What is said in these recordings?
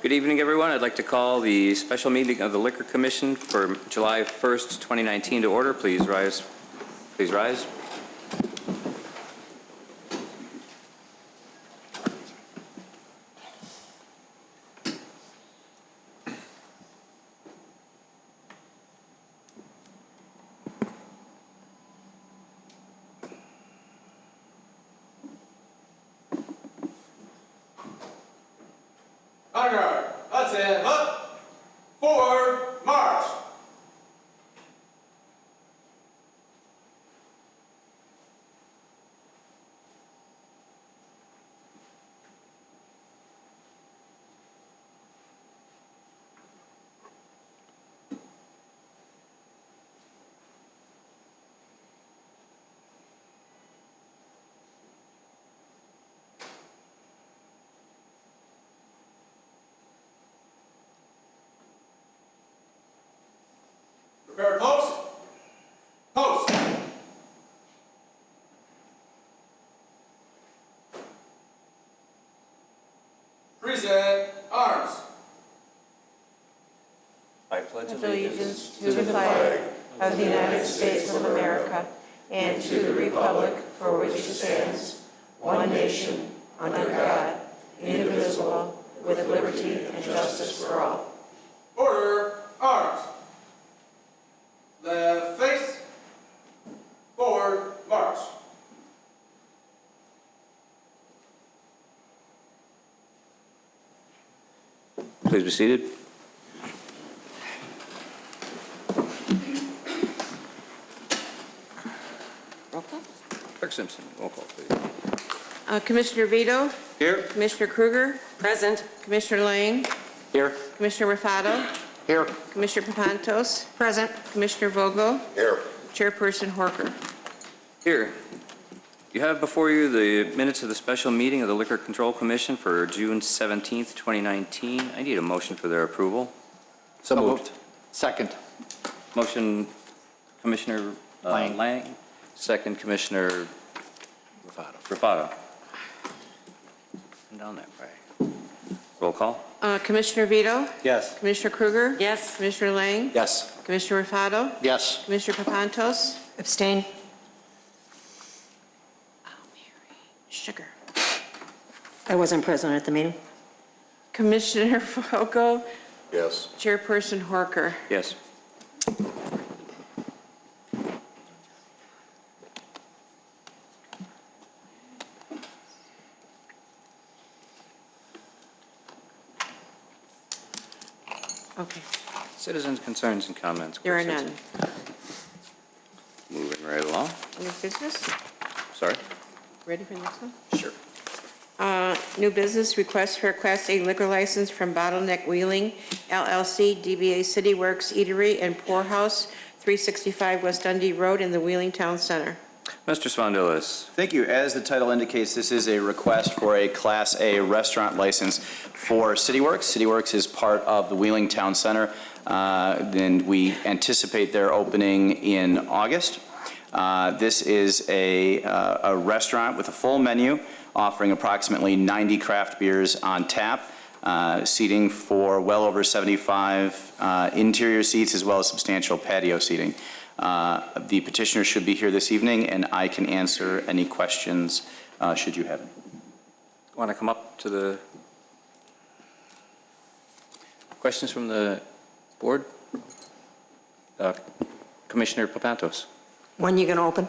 Good evening, everyone. I'd like to call the special meeting of the Liquor Commission for July 1st, 2019 to order. Please rise. Please rise. Honor, Hutton, up, forward, march. Prepare post. Post. Present arms. I pledge allegiance to the flag of the United States of America and to the republic for which it stands, one nation, under God, indivisible, with liberty and justice for all. Order. Arms. Left face. Forward. March. Please be seated. Roll call. Clerk Simpson, roll call, please. Commissioner Vito. Here. Commissioner Kruger. Present. Commissioner Lang. Here. Commissioner Raffato. Here. Commissioner Papantos. Present. Commissioner Vogel. Here. Chairperson Horker. Here. You have before you the minutes of the special meeting of the Liquor Control Commission for June 17th, 2019. I need a motion for their approval. So moved. Second. Motion, Commissioner Lang. Second, Commissioner Raffato. Down that way. Roll call. Commissioner Vito. Yes. Commissioner Kruger. Yes. Commissioner Lang. Yes. Commissioner Raffato. Yes. Commissioner Papantos. Abstain. Oh, Mary. Sugar. I wasn't present at the meeting. Commissioner Vogel. Yes. Chairperson Horker. Yes. Okay. Citizens' concerns and comments. There are Clerk none. Simpson. Moving right along. New business? Sorry. Ready for the next one? Sure. New business, request for a Class A liquor license from Bottleneck Wheeling LLC, DBA City Works Eatery and Poorhouse, 365 West Dundee Road in the Wheeling Town Center. Mr. Spondilis. Thank you. As the title indicates, this is a request for a Class A restaurant license for CityWorks. CityWorks is part of the Wheeling Town Center, and we anticipate their opening in August. This is a restaurant with a full menu, offering approximately 90 craft beers on tap, seating for well over 75 interior seats, as well as substantial patio seating. The petitioner should be here this evening, and I can answer any questions should you have any. Want to come up to the questions from the board? Commissioner Papantos. When are you going to open?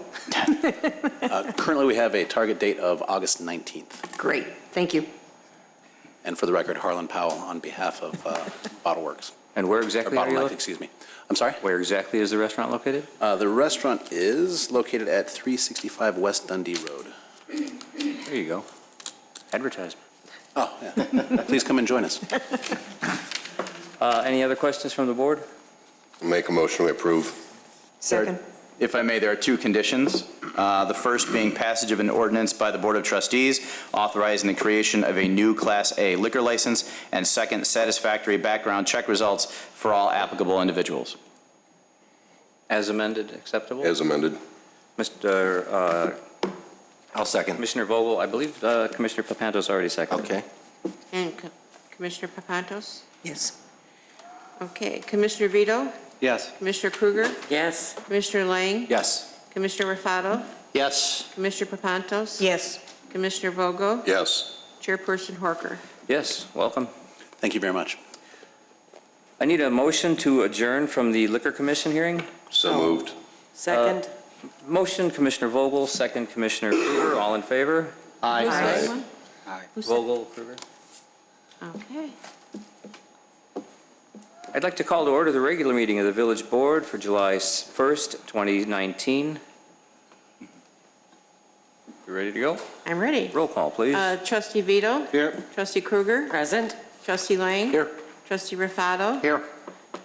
Currently, we have a target date of August 19th. Great, thank you. And for the record, Harlan Powell on behalf of Bottleworks. And where Or exactly are you Bottleneck, located? excuse me. I'm sorry? Where exactly is the restaurant located? The restaurant is located at 365 West Dundee Road. There you go. Advertisement. Oh, yeah. Please come and join us. Any other questions from the board? Make a motion to approve. Second. If I may, there are two conditions. The first being passage of an ordinance by the Board of Trustees authorizing the creation of a new Class A liquor license, and second, satisfactory background check results for all applicable individuals. As amended, acceptable? As amended. Mr. I'll second. Commissioner Vogel, I believe Commissioner Papantos already seconded. Okay. And Commissioner Papantos? Yes. Okay, Commissioner Vito? Yes. Commissioner Kruger? Yes. Commissioner Lang? Yes. Commissioner Raffato? Yes. Commissioner Papantos? Yes. Commissioner Vogel? Yes. Chairperson Horker? Yes, welcome. Thank you very much. I need a motion to adjourn from the Liquor Commission hearing. So moved. Second. Motion, Commissioner Vogel, second, Commissioner Kruger, all in favor? Who's Aye. that one? Who said- Vogel, Kruger. Okay. I'd like to call to order the regular meeting of the Village Board for July 1st, 2019. You ready to go? I'm ready. Roll call, please. Trustee Vito? Here. Trustee Kruger? Present. Trustee Lang? Here. Trustee Raffato? Here.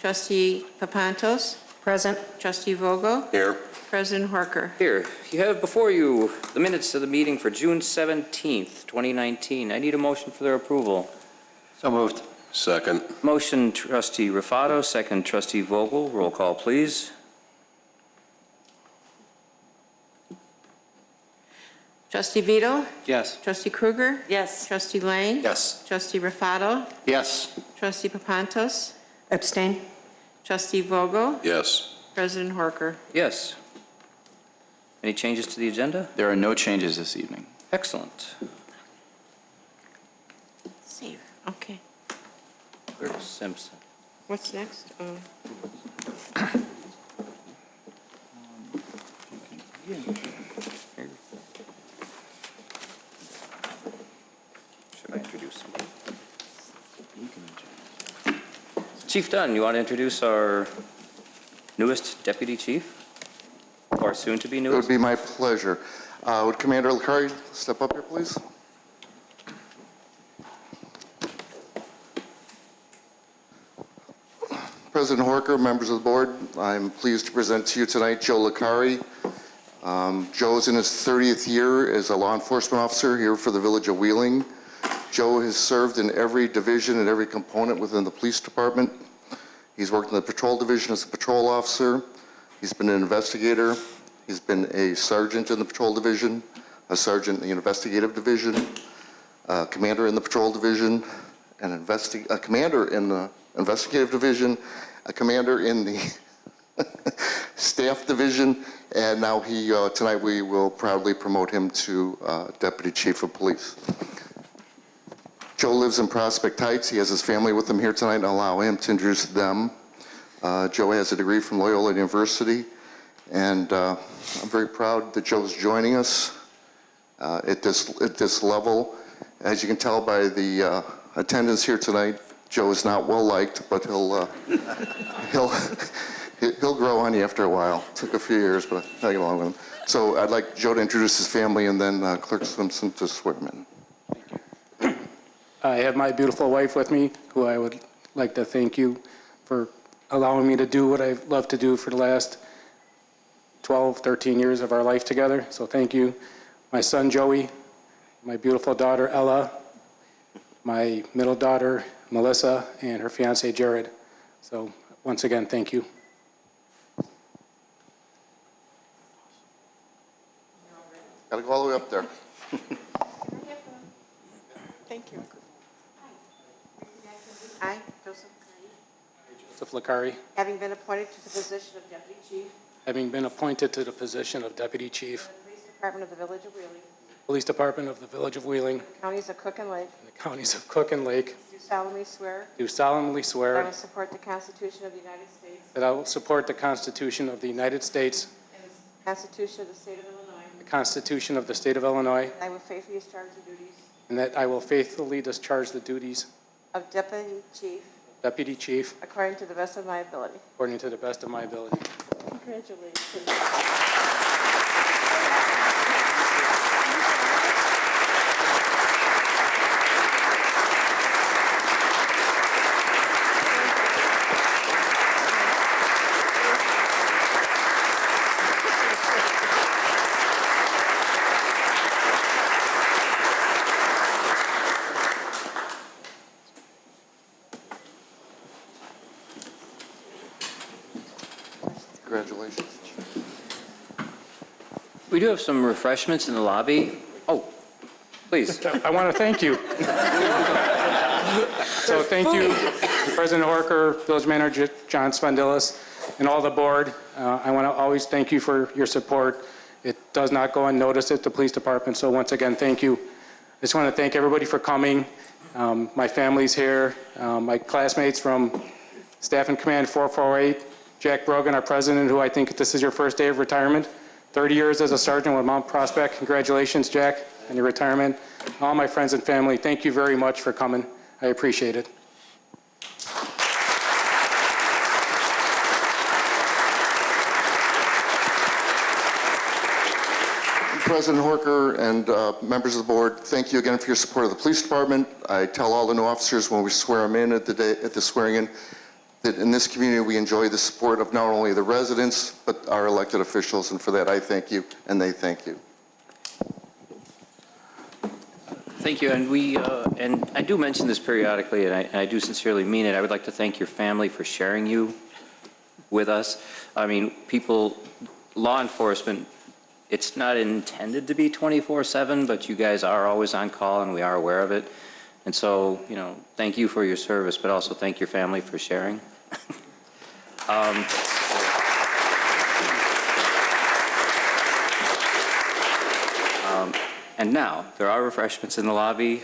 Trustee Papantos? Present. Trustee Vogel? Here. President Horker? Here, you have before you the minutes of the meeting for June 17th, 2019. I need a motion for their approval. So moved. Second. Motion, Trustee Raffato, second, Trustee Vogel. Roll call, please. Trustee Vito? Yes. Trustee Kruger? Yes. Trustee Lang? Yes. Trustee Raffato? Yes. Trustee Papantos? Abstain. Trustee Vogel? Yes. President Horker? Yes. Any changes to the agenda? There are no changes this evening. Excellent. See, okay. Clerk Simpson. What's next? Should I introduce somebody? Chief Dunn, you want to introduce our newest deputy chief? Or soon-to-be It would newest? be my pleasure. Would Commander Licari step up here, please? President Horker, members of the board, I'm pleased to present to you tonight Joe Licari. Joe is in his 30th year as a law enforcement officer here for the village of Wheeling. Joe has served in every division and every component within the police department. He's worked in the patrol division as a patrol officer. He's been an investigator. He's been a sergeant in the patrol division, a sergeant in the investigative division, a commander in the patrol division, a commander in the investigative division, a commander in the staff division, and now tonight we will proudly promote him to Deputy Chief of Police. Joe lives in Prospect Heights. He has his family with him here tonight, and I'll allow him to introduce them. Joe has a degree from Loyola University, and I'm very proud that Joe's joining us at this level. As you can tell by the attendance here tonight, Joe is not well liked, but he'll grow on you after a while. It took a few years, but I get along with him. So I'd like Joe to introduce his family, and then Clerk Simpson to swear him in. I have my beautiful wife with me, who I would like to thank you for allowing me to do what I've loved to do for the last 12, 13 years of our life together. So thank you. My son, Joey, my beautiful daughter, Ella, my middle daughter, Melissa, and her fiance, Jared. So once again, thank you. Got to go all the way up there. Thank you. I, Joseph, Joseph Licari, having been appointed to the position of Deputy Chief having been appointed to the position of Deputy Chief, of the Police Department of the Village of Wheeling, Police Department of the Village of Wheeling, the counties of Cook and Lake, in the counties of Cook and Lake, do solemnly swear do solemnly that I swear will support the Constitution of the United States that I will support the Constitution of the United States, and the Constitution of the State of Illinois. the Constitution of the State of Illinois, I will faithfully discharge the duties and that I will faithfully discharge the duties of Deputy Chief of Deputy Chief according to the best of my ability. according to the best of my ability. Congratulations. Congratulations. We do have some refreshments in the lobby. Oh, please. I want to thank you. So thank you, President Horker, Village Manager John Spandelis, and all the board. I want to always thank you for your support. It does not go unnoticed at the police department, so once again, thank you. I just want to thank everybody for coming. My family's here, my classmates from Staff and Command 448, Jack Brogan, our president, who I think this is your first day of retirement. 30 years as a sergeant with Mount Prospect. Congratulations, Jack, on your retirement. All my friends and family, thank you very much for coming. I appreciate it. President Horker and members of the board, thank you again for your support of the police department. I tell all the new officers when we swear them in at the swearing in that in this community we enjoy the support of not only the residents but our elected officials, and for that I thank you and they thank you. Thank you, and I do mention this periodically, and I do sincerely mean it. I would like to thank your family for sharing you with us. I mean, people, law enforcement, it's not intended to be 24/7, but you guys are always on call, and we are aware of it. And so, you know, thank you for your service, but also thank your family for sharing. And now, there are refreshments in the lobby.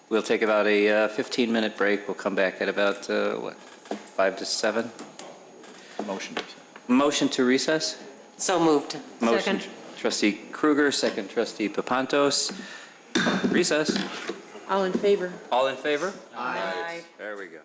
We'll take about a 15-minute break. We'll come back at about, 5 to 7? Motion to recess? So moved. Motion, Second. Trustee Kruger, second Trustee Papantos. Recess. All in favor? All in favor? Aye. There we go.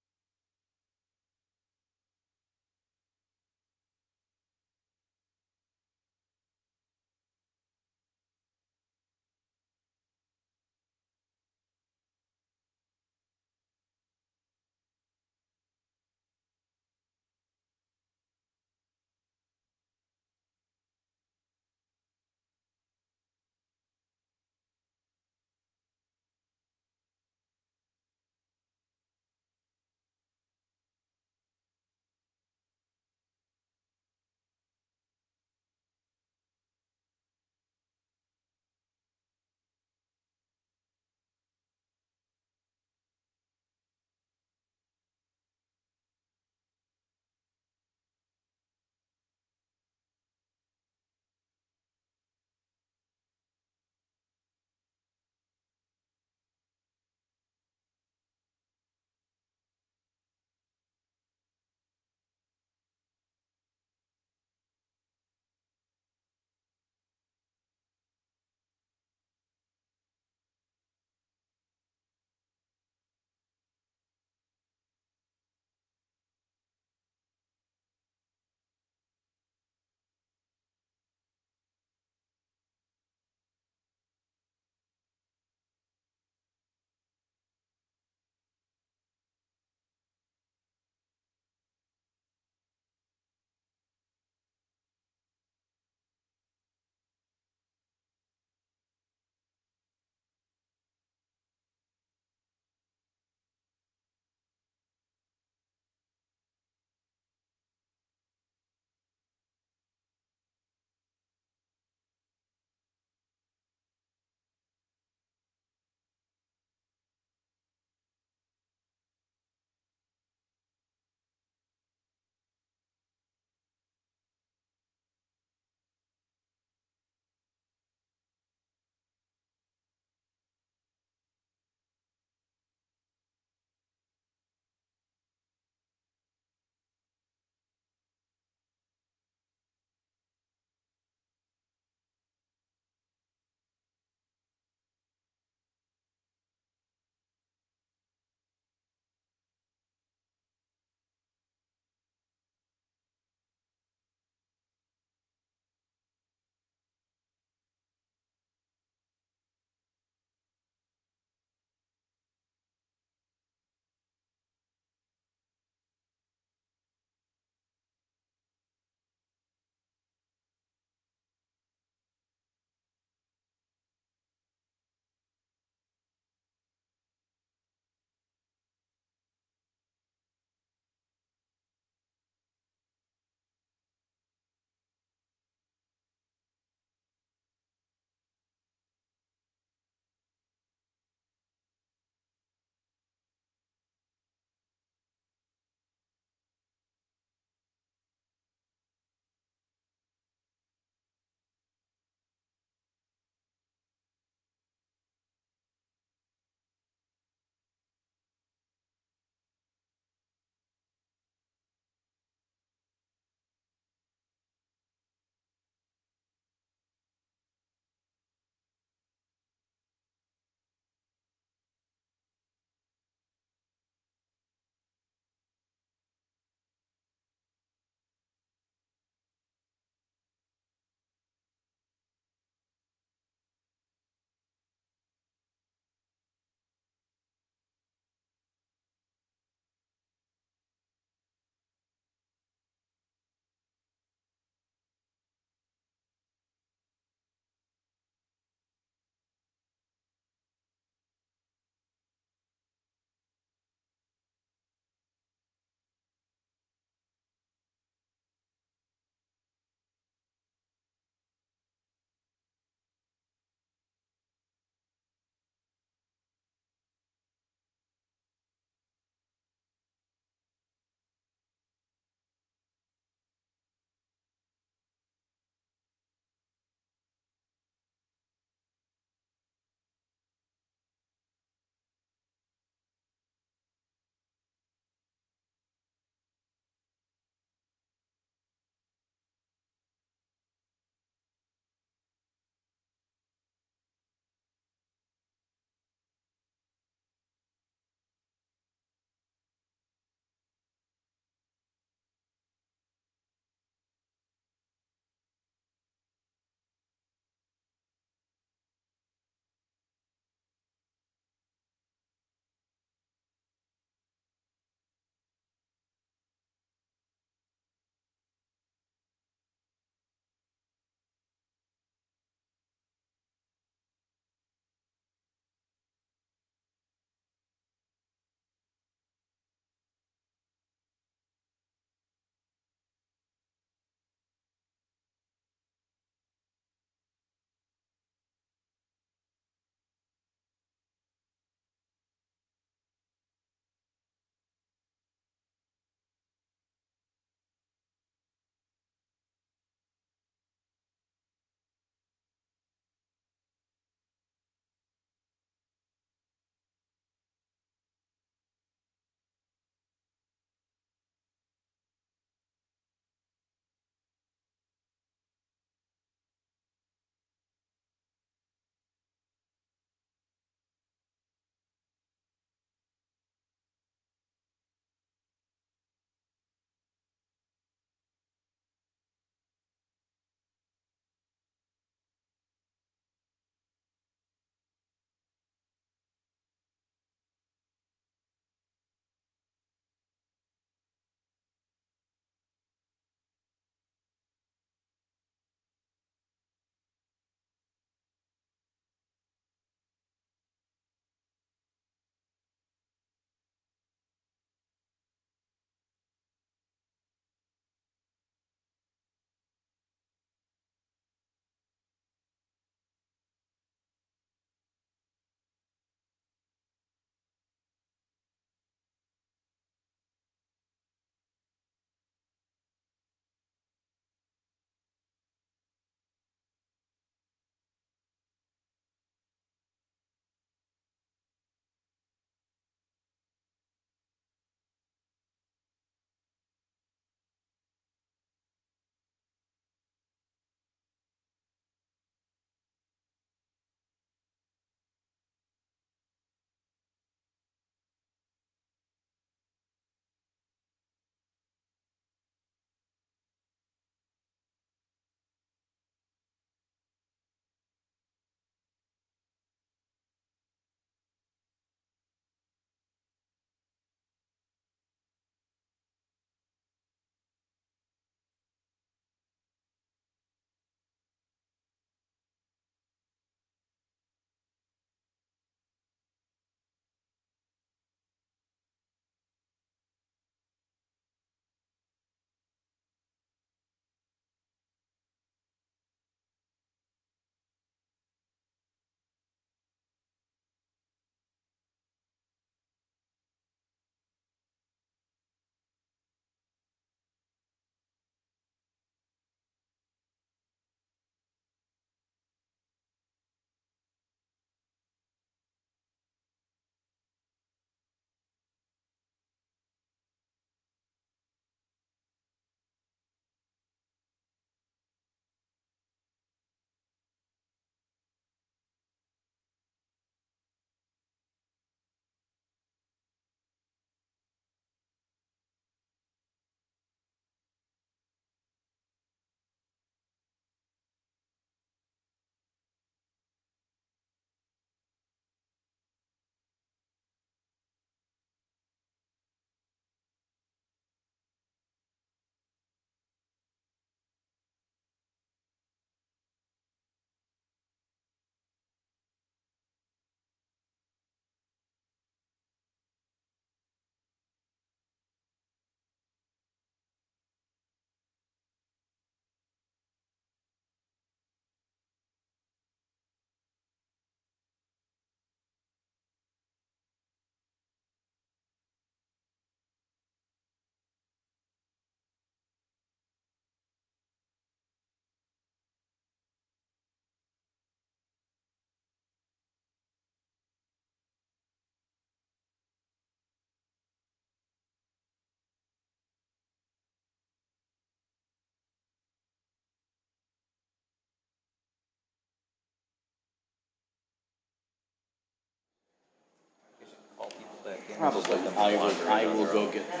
Probably. I will go get them.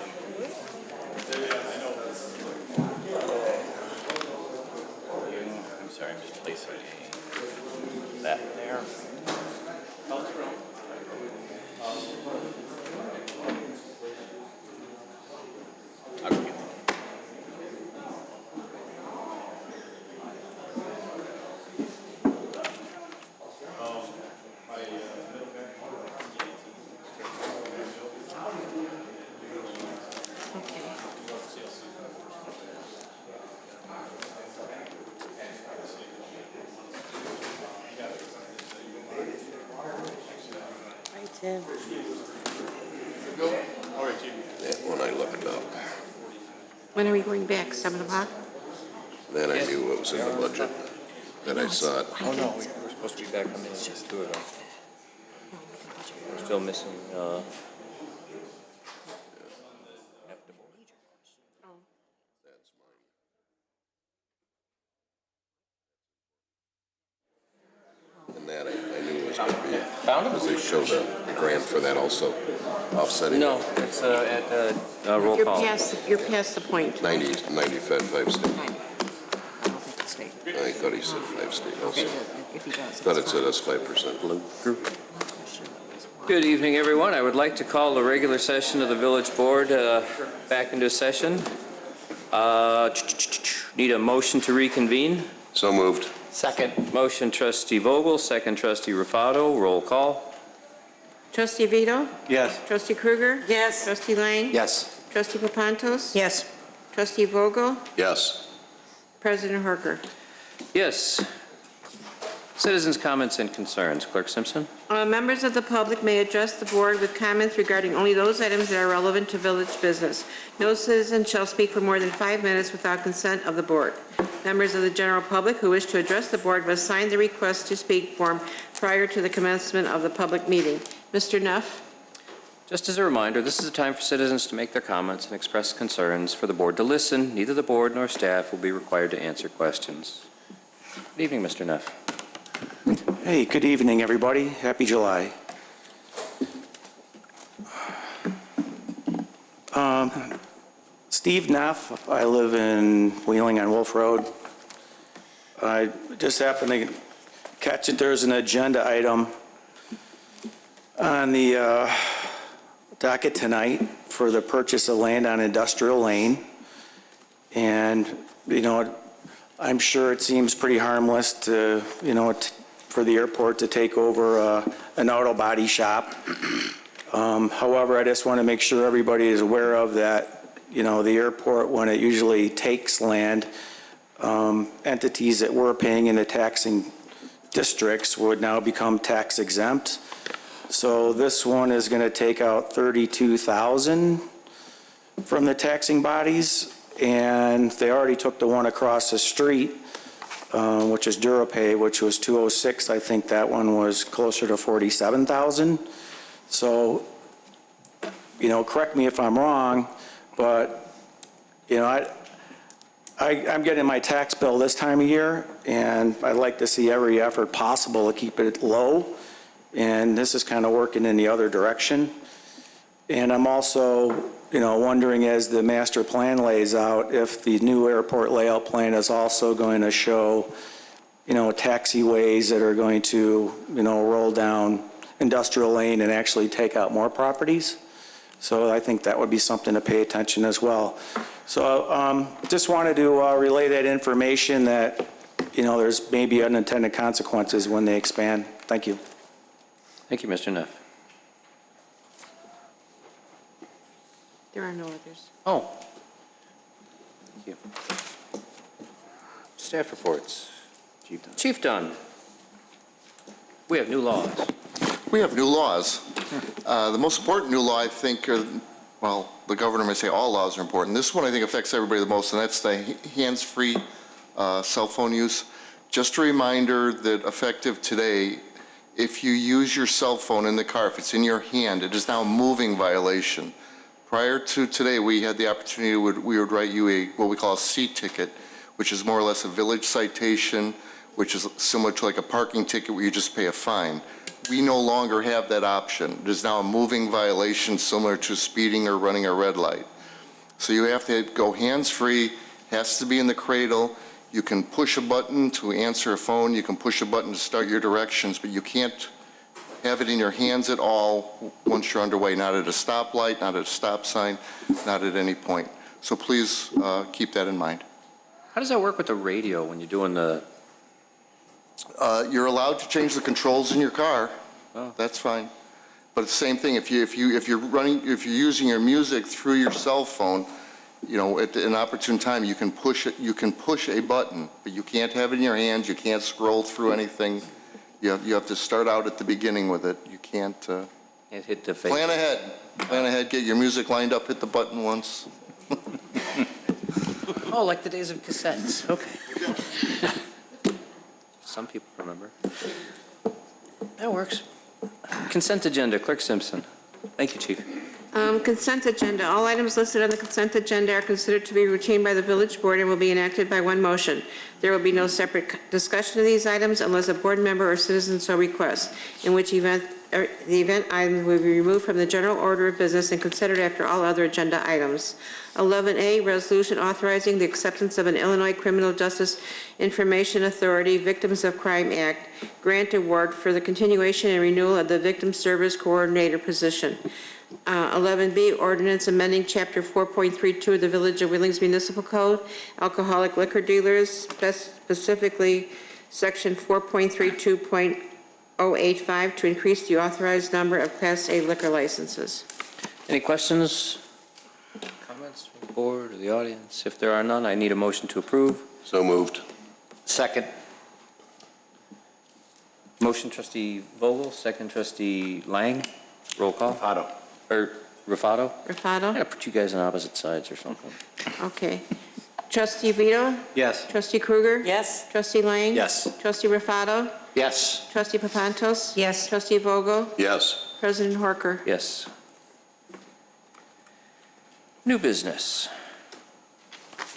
I'm sorry, I'm just placing that there. I'll go get them. Yeah, when I looked up, When are we going back, 7 o'clock? then I knew what was in the budget. Then I saw it. Oh, no, we're supposed to be back on the, let's do it. We're still missing, And that I knew it was going to be. found Because they showed a grant for that also, offsetting. No, it's at roll call. You're past the point. 90 5 state. I don't think it's state. I thought he said 5 state also. If he does. Thought it said us 5%. Good evening, everyone. I would like to call the regular session of the Village Board back into session. Need a motion to reconvene? So moved. Second. Motion trustee Vogel, second trustee Rufato. Roll call. Trustee Vito? Yes. Trustee Kruger? Yes. Trustee Lang? Yes. Trustee Papantos? Yes. Trustee Vogel? Yes. President Harker? Yes. Citizens' comments and concerns. Clerk Simpson? Members of the public may address the board with comments regarding only those items that are relevant to village business. No citizen shall speak for more than 5 minutes without consent of the board. Members of the general public who wish to address the board must sign the request to speak form prior to the commencement of the public meeting. Mr. Neff? Just as a reminder, this is a time for citizens to make their comments and express concerns. For the board to listen, neither the board nor staff will be required to answer questions. Good evening, Mr. Neff. Hey, good evening, everybody. Happy July. Steve Neff. I live in Wheeling on Wolf Road. I just happened to catch that there's an agenda item on the docket tonight for the purchase of land on Industrial Lane. And, you know, I'm sure it seems pretty harmless to, you know, for the airport to take over an auto body shop. However, I just want to make sure everybody is aware of that, you know, the airport, when it usually takes land, entities that were paying in the taxing districts would now become tax exempt. So this one is going to take out $32,000 from the taxing bodies, and they already took the one across the street, which is DuraPay, which was $206. I think that one was closer to $47,000. So, you know, correct me if I'm wrong, but, you know, I'm getting my tax bill this time of year, and I'd like to see every effort possible to keep it low. And this is kind of working in the other direction. And I'm also, you know, wondering, as the master plan lays out, if the new airport layout plan is also going to show, you know, taxiways that are going to, you know, roll down Industrial Lane and actually take out more properties. So I think that would be something to pay attention as well. So just wanted to relay that information that, you know, there's maybe unintended consequences when they expand. Thank you. Thank you, Mr. Neff. There are no others. Oh. Thank you. Staff reports. Chief Dunn. We have new laws. We have new laws. The most important new law, I think, well, the governor may say all laws are important. This one, I think, affects everybody the most, and that's the hands-free cell phone use. Just a reminder that effective today, if you use your cell phone in the car, if it's in your hand, it is now a moving violation. Prior to today, we had the opportunity, we would write you what we call a C ticket, which is more or less a village citation, which is similar to like a parking ticket where you just pay a fine. we no longer have that option. It is now a moving violation similar to speeding or running a red light. So you have to go hands-free, has to be in the cradle. You can push a button to answer a phone, you can push a button to start your directions, but you can't have it in your hands at all once you're underway, not at a stoplight, not at a stop sign, not at any point. So please keep that in mind. How does that work with the radio when you're doing the, You're allowed to change the controls in your car. Oh. That's fine. But it's the same thing, if you're using your music through your cell phone, you know, at an opportune time, you can push a button, but you can't have it in your hands, you can't scroll through anything. You have to start out at the beginning with it. You can't, it hit the face? plan ahead, get your music lined up, hit the button once. Oh, like the days of cassettes, okay. Some people remember. That works. Consent agenda, Clerk Simpson. Thank you, Chief. Consent agenda. All items listed on the consent agenda are considered to be routine by the village board and will be enacted by one motion. There will be no separate discussion of these items unless a board member or citizen so requests, in which event the event item will be removed from the general order of business and considered after all other agenda items. 11A, resolution authorizing the acceptance of an Illinois Criminal Justice Information Authority Victims of Crime Act grant award for the continuation and renewal of the Victim Service Coordinator position. 11B, ordinance amending Chapter 4.32 of the Village of Wheeling's Municipal Code, alcoholic liquor dealers, specifically Section 4.32.085, to increase the authorized number of Class A liquor licenses. Any questions, comments from the board or the audience? If there are none, I need a motion to approve. So moved. Second. Motion, Trustee Vogel, second, Trustee Lang. Roll call. Otto. Or Rufato? I Rufato? gotta put you guys on opposite sides or something. Okay. Trustee Vito? Yes. Trustee Kruger? Yes. Trustee Lang? Yes. Trustee Rufato? Yes. Trustee Papantos? Yes. Trustee Vogel? Yes. President Horker? Yes. New business.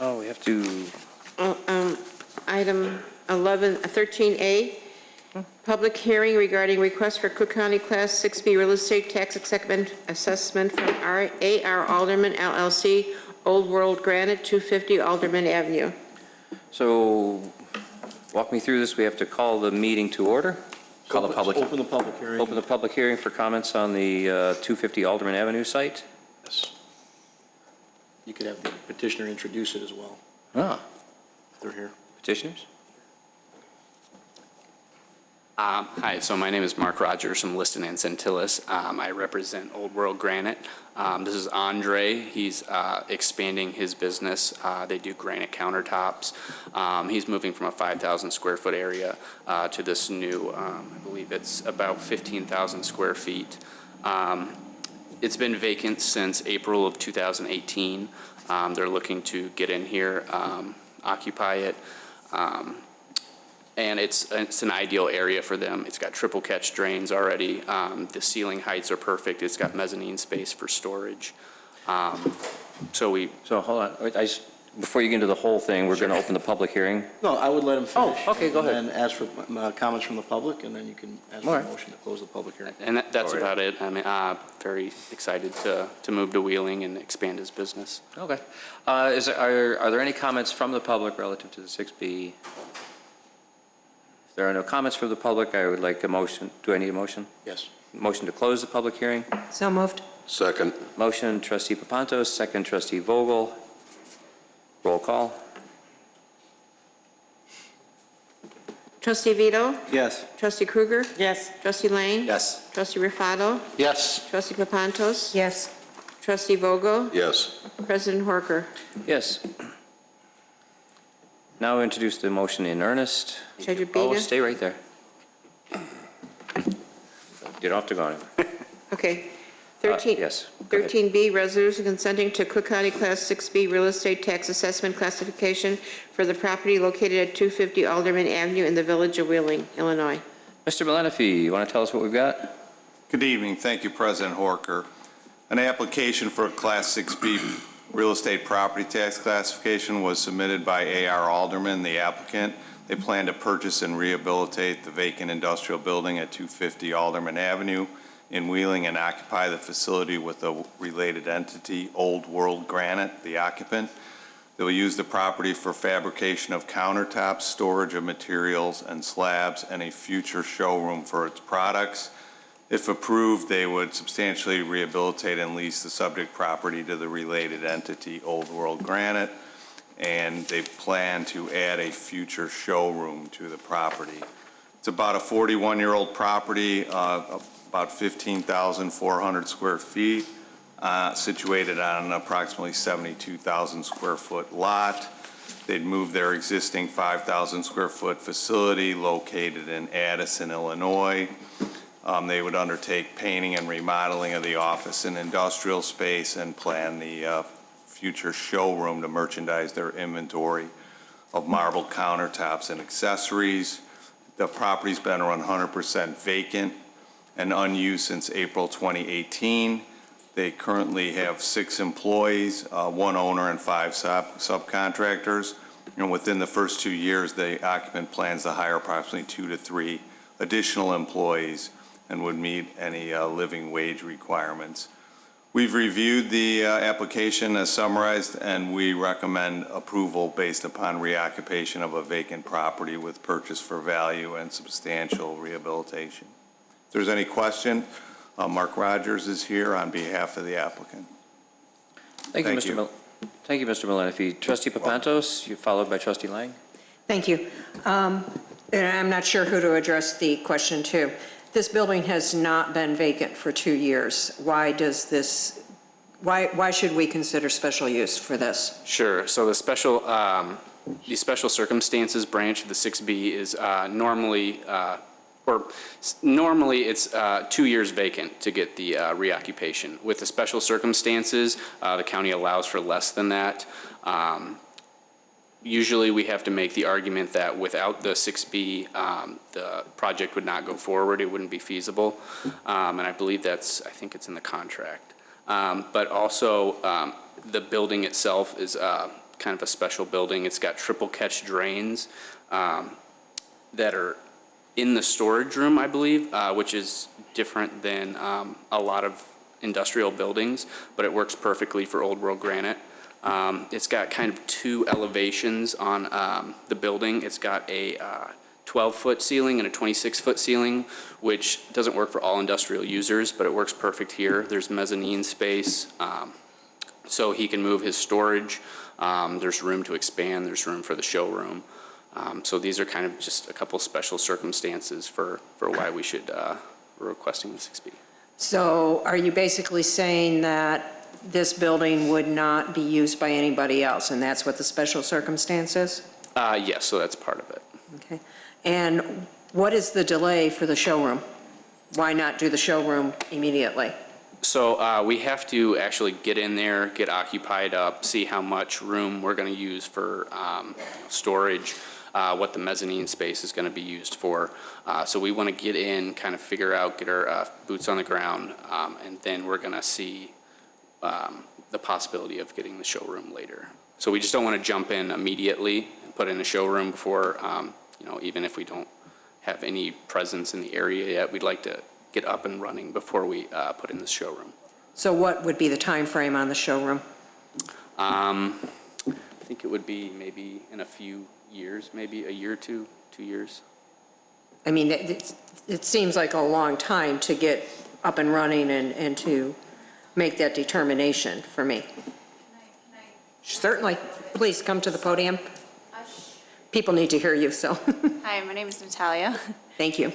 Oh, we have to, Item 13A, public hearing regarding request for Cook County Class 6B real estate tax assessment from AR Alderman LLC, Old World Granite, 250 Alderman Avenue. so walk me through this. We have to call the meeting to order. Call the public. Open the public hearing. Open the public hearing for comments on the 250 Alderman Avenue site. Yes. You could have the petitioner introduce it as well, Ah, if they're here. petitioners? Hi, so my name is Mark Rogers from Liston and Centillus. I represent Old World Granite. This is Andre. He's expanding his business. They do granite countertops. He's moving from a 5,000 square foot area to this new, I believe it's about 15,000 square feet. It's been vacant since April of 2018. They're looking to get in here, occupy it. And it's an ideal area for them. It's got triple catch drains already. The ceiling heights are perfect. It's got mezzanine space for storage. So hold on, before you get into the whole thing, we're going to open the public hearing. No, I would let him finish. Oh, okay, go ahead. And then ask for comments from the public, and then you can ask for All a right. motion to close the public hearing. and that's about it. I mean, very excited to move to Wheeling and expand his business. Okay. Are there any comments from the public relative to the 6B? If there are no comments from the public, I would like a motion. Do I need a motion? Yes. Motion to close the public hearing. So moved. Second. Motion, Trustee Papantos, second, Trustee Vogel. Roll call. Trustee Vito? Yes. Trustee Kruger? Yes. Trustee Lang? Yes. Trustee Rufato? Yes. Trustee Papantos? Yes. Trustee Vogel? Yes. President Horker? Yes. Now we'll introduce the motion in earnest. Should you Oh, beat it? stay right there. You don't have to go anywhere. Okay. 13. Yes. Go ahead. 13B, resolution consenting to Cook County Class 6B real estate tax assessment classification for the property located at 250 Alderman Avenue in the Village of Wheeling, Illinois. Mr. Malenefi, you want to tell us what we've got? Good evening. Thank you, President Horker. An application for a Class 6B real estate property tax classification was submitted by A.R. Alderman, the applicant. They plan to purchase and rehabilitate the vacant industrial building at 250 Alderman Avenue in Wheeling and occupy the facility with a related entity, Old World Granite, the occupant. They will use the property for fabrication of countertops, storage of materials and slabs, and a future showroom for its products. If approved, they would substantially rehabilitate and lease the subject property to the related entity, Old World Granite, and they plan to add a future showroom to the property. It's about a 41-year-old property, about 15,400 square feet, situated on an approximately 72,000 square foot lot. They'd move their existing 5,000 square foot facility located in Addison, Illinois. They would undertake painting and remodeling of the office and industrial space and plan the future showroom to merchandise their inventory of marble countertops and accessories. The property's been run 100% vacant and unused since April 2018. They currently have 6 employees, 1 owner and 5 subcontractors. And within the first 2 years, the occupant plans to hire approximately 2 to 3 additional employees and would meet any living wage requirements. We've reviewed the application as summarized, and we recommend approval based upon reoccupation of a vacant property with purchase for value and substantial rehabilitation. If there's any question, Mark Rogers is here on behalf of the applicant. Thank you, Mr. Malinefi. Trustee Papantos, you followed by Trustee Lang. Thank you. And I'm not sure who to address the question to. This building has not been vacant for 2 years. Why should we consider special use for this? Sure. So the special circumstances branch of the 6B is normally it's 2 years vacant to get the reoccupation. With the special circumstances, the county allows for less than that. Usually we have to make the argument that without the 6B, the project would not go forward. It wouldn't be feasible. And I believe I think it's in the contract. But also the building itself is kind of a special building. It's got triple catch drains that are in the storage room, I believe, which is different than a lot of industrial buildings, but it works perfectly for Old World Granite. It's got kind of 2 elevations on the building. It's got a 12-foot ceiling and a 26-foot ceiling, which doesn't work for all industrial users, but it works perfect here. There's mezzanine space, so he can move his storage. There's room to expand. There's room for the showroom. So these are kind of just a couple special circumstances for why we should we're requesting the 6B. So are you basically saying that this building would not be used by anybody else, and that's what the special circumstance is? Yes, so that's part of it. Okay. And what is the delay for the showroom? Why not do the showroom immediately? So we have to actually get in there, get occupied up, see how much room we're going to use for storage, what the mezzanine space is going to be used for. So we want to get in, kind of figure out, get our boots on the ground, and then we're going to see the possibility of getting the showroom later. So we just don't want to jump in immediately and put in a showroom before, even if we don't have any presence in the area yet, we'd like to get up and running before we put in the showroom. So what would be the time frame on the showroom? I think it would be maybe in a few years, maybe a year or 2 years. I mean, it seems like a long time to get up and running and to make that determination for me. Can I? Certainly. Please come to the podium. People need to hear you, so. Hi, my name is Natalia. Thank you.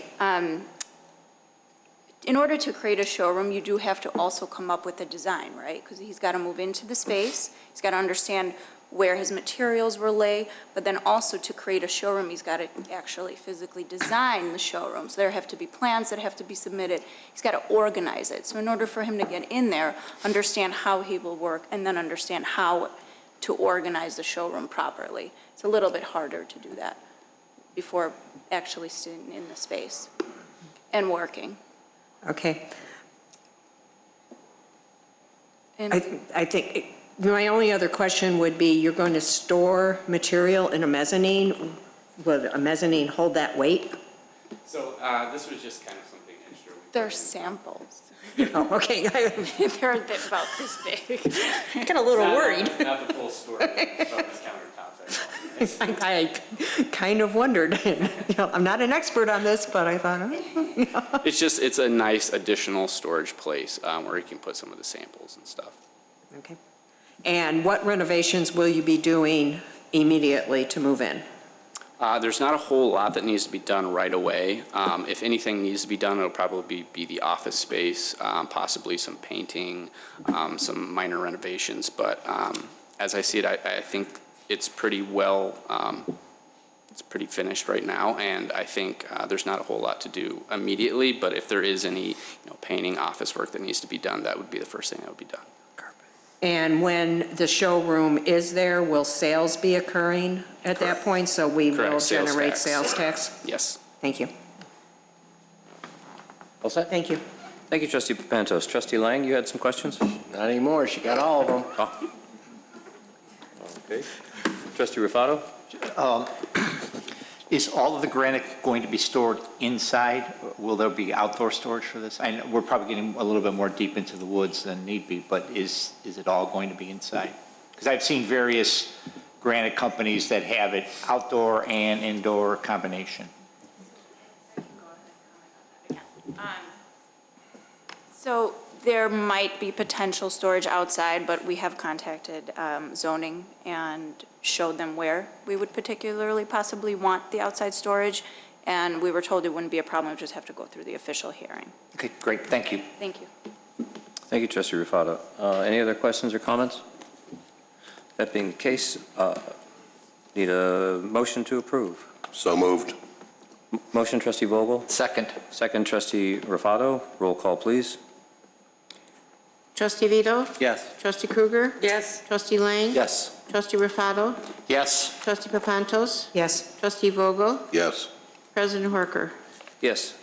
In order to create a showroom, you do have to also come up with a design, right? Because he's got to move into the space. He's got to understand where his materials will lay, but then also to create a showroom, he's got to actually physically design the showroom. So there have to be plans that have to be submitted. He's got to organize it. So in order for him to get in there, understand how he will work, and then understand how to organize the showroom properly. It's a little bit harder to do that before actually sitting in the space and working. Okay. And I think my only other question would be, you're going to store material in a mezzanine. will a mezzanine hold that weight? So this was just kind of something extra. They're samples. Oh, okay. They're about this big. I got a little worried. Not the full story of this countertops, I apologize. I kind of wondered. I'm not an expert on this, but I thought, It's a nice additional storage place where you can put some of the samples and stuff. Okay. And what renovations will you be doing immediately to move in? There's not a whole lot that needs to be done right away. If anything needs to be done, it'll probably be the office space, possibly some painting, some minor renovations. But as I see it, I think it's pretty well, it's pretty finished right now. And I think there's not a whole lot to do immediately. But if there is any painting, office work that needs to be done, that would be the first thing that would be done. And when the showroom is there, will sales be occurring at that point? So we will Correct, sales generate tax. sales tax? Yes. Thank you. All set? Thank you. Thank you, Trustee Papantos. Trustee Lang, you had some questions? Not anymore, she got all of them. Oh. Okay. Trustee Rufato? Is all of the granite going to be stored inside? Will there be outdoor storage for this? I know we're probably getting a little bit more deep into the woods than need be, but is it all going to be inside? Because I've seen various granite companies that have it outdoor and indoor combination. So there might be potential storage outside, but we have contacted zoning and showed them where we would particularly possibly want the outside storage, and we were told it wouldn't be a problem, we just have to go through the official hearing. Okay, great, thank you. Thank you. Thank you, Trustee Rufato. Any other questions or comments? That being the case, need a motion to approve. So moved. Motion, Trustee Vogel. Second. Second, Trustee Rufato. Roll call, please. Trustee Vito? Yes. Trustee Krueger? Yes. Trustee Lang? Yes. Trustee Rufato? Yes. Trustee Papantos? Yes. Trustee Vogel? Yes. President Horker? Yes.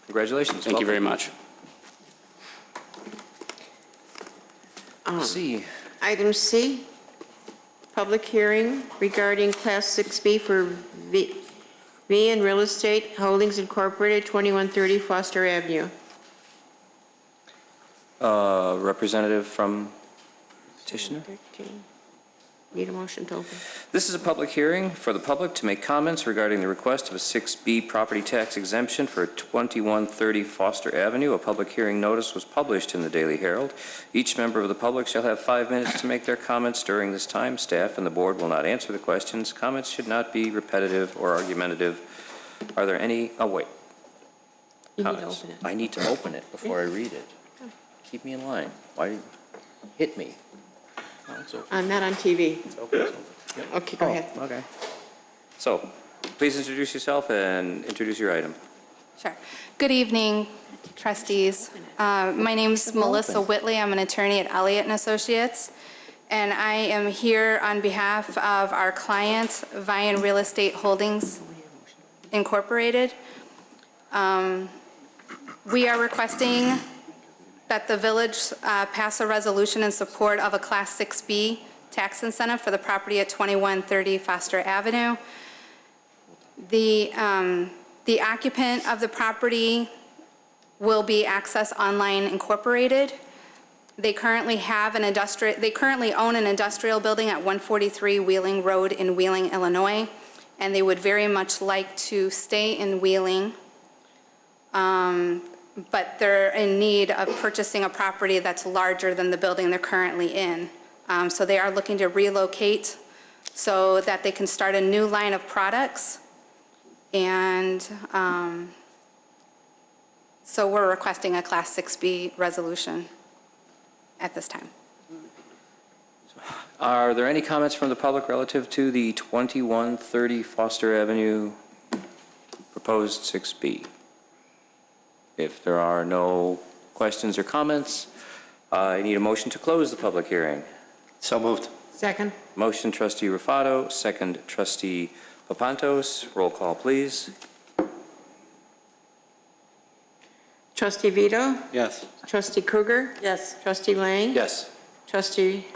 Congratulations. Thank you very much. C. Item C, public hearing regarding Class 6B for Vyan Real Estate Holdings Incorporated, 2130 Foster Avenue. Representative from petitioner. Need a motion to open. This is a public hearing for the public to make comments regarding the request of a 6B property tax exemption for 2130 Foster Avenue. A public hearing notice was published in the Daily Herald. Each member of the public shall have 5 minutes to make their comments during this time. Staff and the board will not answer the questions. Comments should not be repetitive or argumentative. Are there any? Oh, wait. You need to Comments. open it. I need to open it before I read it. Keep me in line. Why? Hit me. I'm not on TV. Okay, go ahead. Okay. So, please introduce yourself and introduce your item. Sure. Good evening, trustees. My name's Melissa Whitley. I'm an attorney at Elliott & Associates, and I am here on behalf of our client, Vyan Real Estate Holdings Incorporated. We are requesting that the village pass a resolution in support of a Class 6B tax incentive for the property at 2130 Foster Avenue. The occupant of the property will be Access Online Incorporated. They currently own an industrial building at 143 Wheeling Road in Wheeling, Illinois, and they would very much like to stay in Wheeling. But they're in need of purchasing a property that's larger than the building they're currently in. So they are looking to relocate so that they can start a new line of products. And so we're requesting a Class 6B resolution at this time. Are there any comments from the public relative to the 2130 Foster Avenue proposed 6B? If there are no questions or comments, I need a motion to close the public hearing. So moved. Second. Motion, Trustee Rufato, second, Trustee Papantos. Roll call, please. Trustee Vito? Yes. Trustee Krueger? Yes. Trustee Lang? Yes. Trustee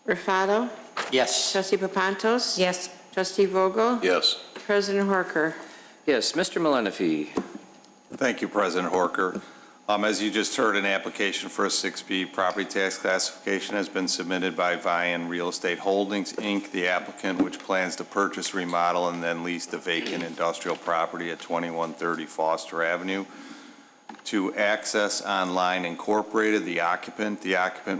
Rufato? Yes. Trustee Papantos? Yes. Trustee Vogel? Yes. President Horker? Yes, Mr. Malenefi. Thank you, President Horker. As you just heard, an application for a 6B property tax classification has been submitted by Vyan Real Estate Holdings, Inc., the applicant, which plans to purchase, remodel, and then lease the vacant industrial property at 2130 Foster Avenue. To Access Online Incorporated, the occupant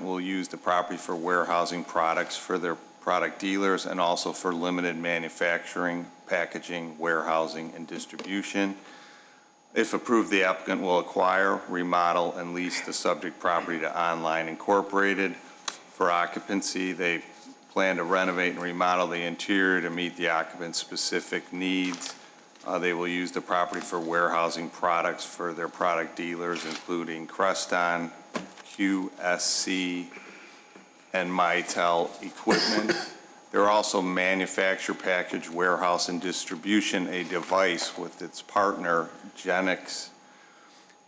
will use the property for warehousing products for their product dealers and also for limited manufacturing, packaging, warehousing, and distribution. If approved, the applicant will acquire, remodel, and lease the subject property to Online Incorporated. For occupancy, they plan to renovate and remodel the interior to meet the occupant's specific needs. They will use the property for warehousing products for their product dealers, including Creston, QSC, and Mitel equipment. They're also manufacture, package, warehouse, and distribution a device with its partner, Genix.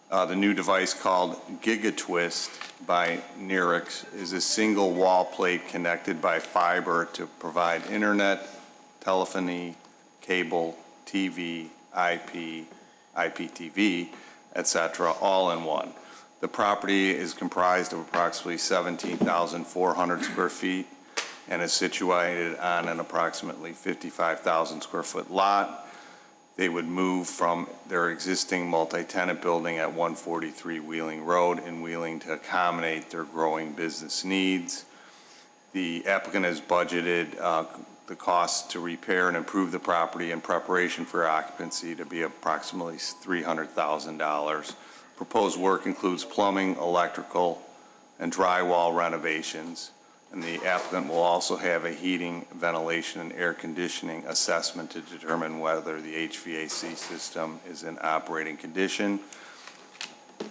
The new device called GigaTwist by Nirix is a single wall plate connected by fiber to provide internet, telephony, cable, TV, IP, IPTV, etc., all in one. The property is comprised of approximately 17,400 square feet and is situated on an approximately 55,000 square foot lot. They would move from their existing multi-tenant building at 143 Wheeling Road in Wheeling to accommodate their growing business needs. The applicant has budgeted the cost to repair and improve the property in preparation for occupancy to be approximately $300,000. Proposed work includes plumbing, electrical, and drywall renovations. And the applicant will also have a heating, ventilation, and air conditioning assessment to determine whether the HVAC system is in operating condition.